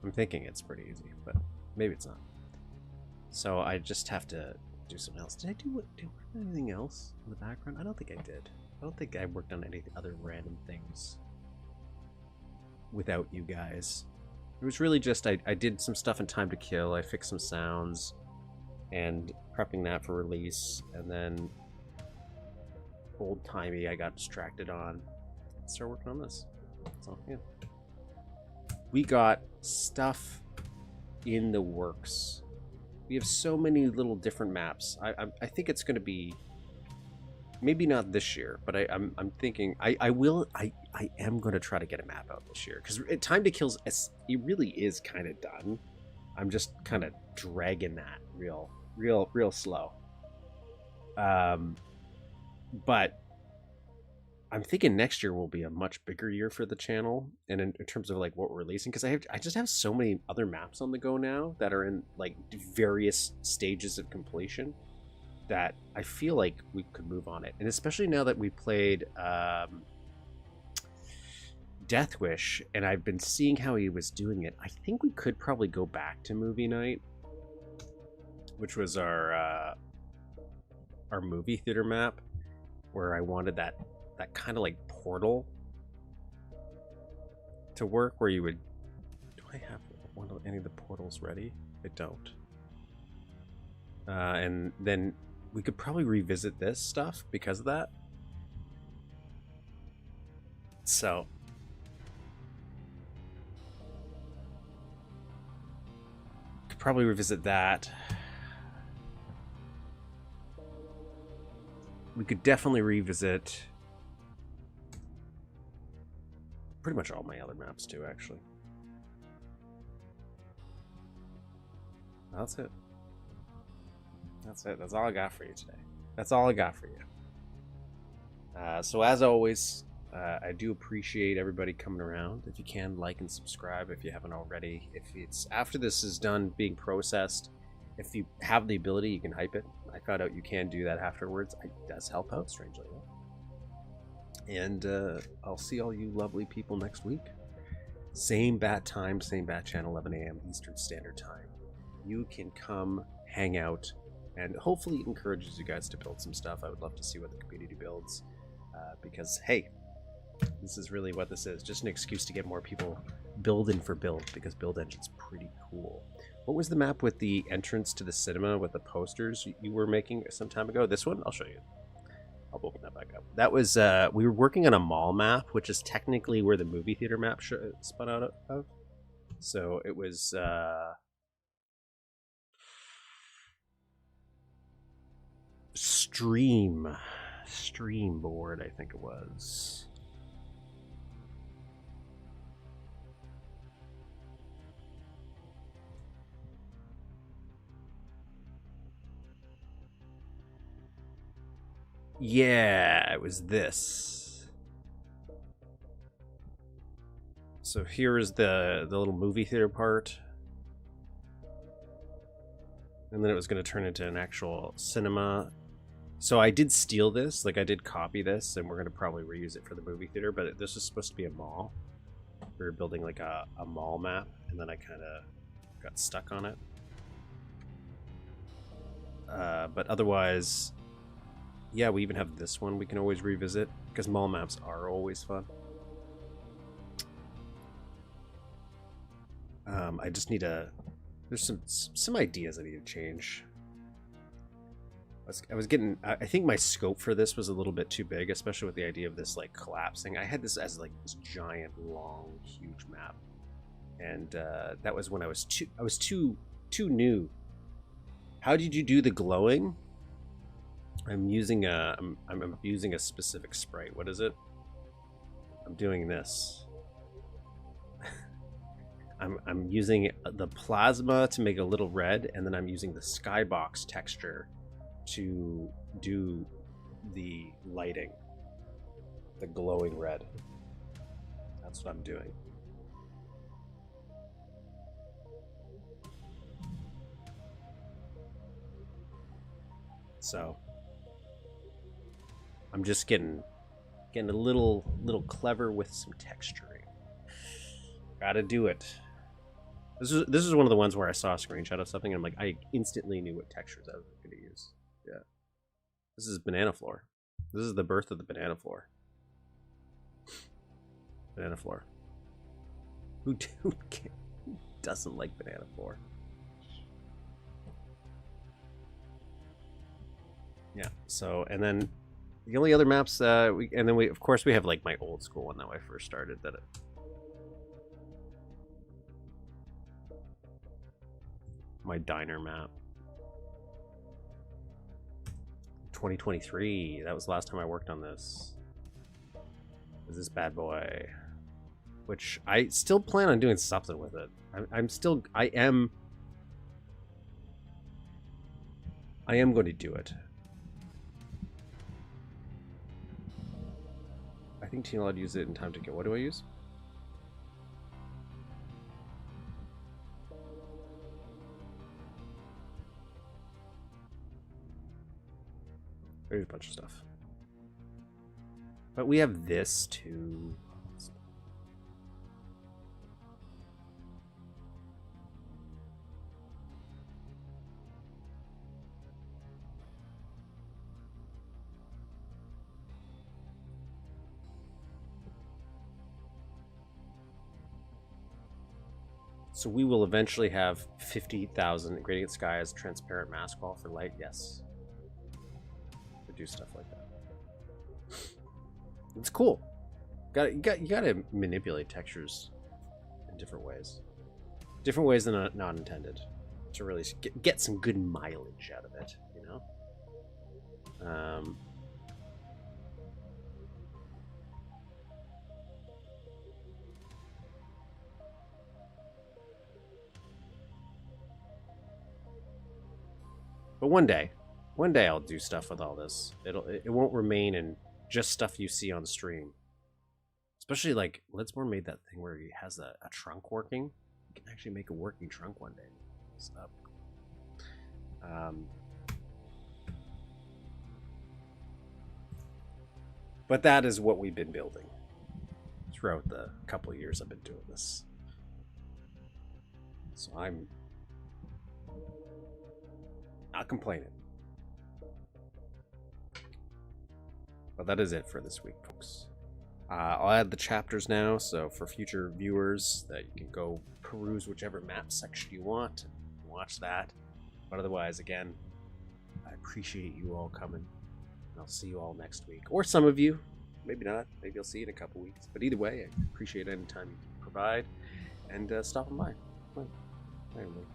I'm thinking it's pretty easy, but maybe it's not. So I just have to do something else. Did I do anything else in the background? I don't think I did. I don't think I worked on any other random things without you guys. It was really just I did some stuff in Time to Kill. I fixed some sounds and prepping that for release, and then old-timey I got distracted on. Start working on this. So yeah. We got stuff in the works. We have so many little different maps. I think it's going to be maybe not this year, but I'm thinking I am going to try to get a map out this year, because Time to Kill's it really is kind of done. I'm just kind of dragging that real slow. But I'm thinking next year will be a much bigger year for the channel, and in terms of like what we're releasing, because I just have so many other maps on the go now that are in like various stages of completion that I feel like we could move on it, and especially now that we played Death Wish, and I've been seeing how he was doing it. I think we could probably go back to movie night, which was our movie theater map, where I wanted that kind of like portal to work, where you would. Do I have any of the portals ready? I don't. And then we could probably revisit this stuff because of that. So could probably revisit that. We could definitely revisit pretty much all my other maps too, actually. That's it. That's it. That's all I got for you today. That's all I got for you. So as always, I do appreciate everybody coming around. If you can, like and subscribe if you haven't already. If it's after this is done being processed, if you have the ability, you can hype it. I found out you can do that afterwards. It does help out, strangely enough. And I'll see all you lovely people next week. Same bat time, same bat channel, 11 a.m. Eastern Standard Time. You can come hang out, and hopefully it encourages you guys to build some stuff. I would love to see what the community builds, because, hey, this is really what this is. Just an excuse to get more people building for build, because Build Engine's pretty cool. What was the map with the entrance to the cinema with the posters you were making some time ago? This one? I'll show you. I'll open that back up. That was, we were working on a mall map, which is technically where the movie theater map spun out of. So it was, Stream board, I think it was. Yeah, it was this. So here is the little movie theater part. And then it was going to turn into an actual cinema. So I did steal this, like I did copy this, and we're going to probably reuse it for the movie theater, but this is supposed to be a mall. We were building like a mall map, and then I kind of got stuck on it. But otherwise, yeah, we even have this one we can always revisit, because mall maps are always fun. I just need there's some ideas I need to change. I was getting, I think my scope for this was a little bit too big, especially with the idea of this like collapsing. I had this as like this giant, long, huge map, and that was when I was too new. How did you do the glowing? I'm using I'm using a specific sprite. What is it? I'm doing this. I'm using the plasma to make a little red, and then I'm using the skybox texture to do the lighting, the glowing red. That's what I'm doing. So I'm just getting a little clever with some texturing. Gotta do it. This is one of the ones where I saw a screenshot of something and I'm like, I instantly knew what textures I was going to use. Yeah. This is banana floor. This is the birth of the banana floor. Banana floor. Who doesn't like banana floor? Yeah. So, and then the only other maps we of course we have like my old school one that I first started that my diner map. 2023. That was the last time I worked on this. Is this bad boy? Which I still plan on doing something with it. I am going to do it. think Tina would use it in time to get. What do I use? There's a bunch of stuff. But we have this too. So we will eventually have 50,000 gradient sky as transparent mask wall for light. Yes. To do stuff like that. It's cool. You gotta manipulate textures in different ways. Different ways than not intended. To really get some good mileage out of it, you know? But one day I'll do stuff with all this. It won't remain in just stuff you see on stream. Especially like Lidsmore made that thing where he has a trunk working. You can actually make a working trunk one day. Stop. But that is what we've been building throughout the couple of years I've been doing this. So I'm not complaining. But that is it for this week, folks. I'll add the chapters now, so for future viewers that you can go peruse whichever map section you want and watch that. But otherwise, again, I appreciate you all coming. And I'll see you all next week. Or some of you. Maybe not. Maybe I'll see you in a couple weeks. But either way, I appreciate any time you can provide. And stopping by. Anyway.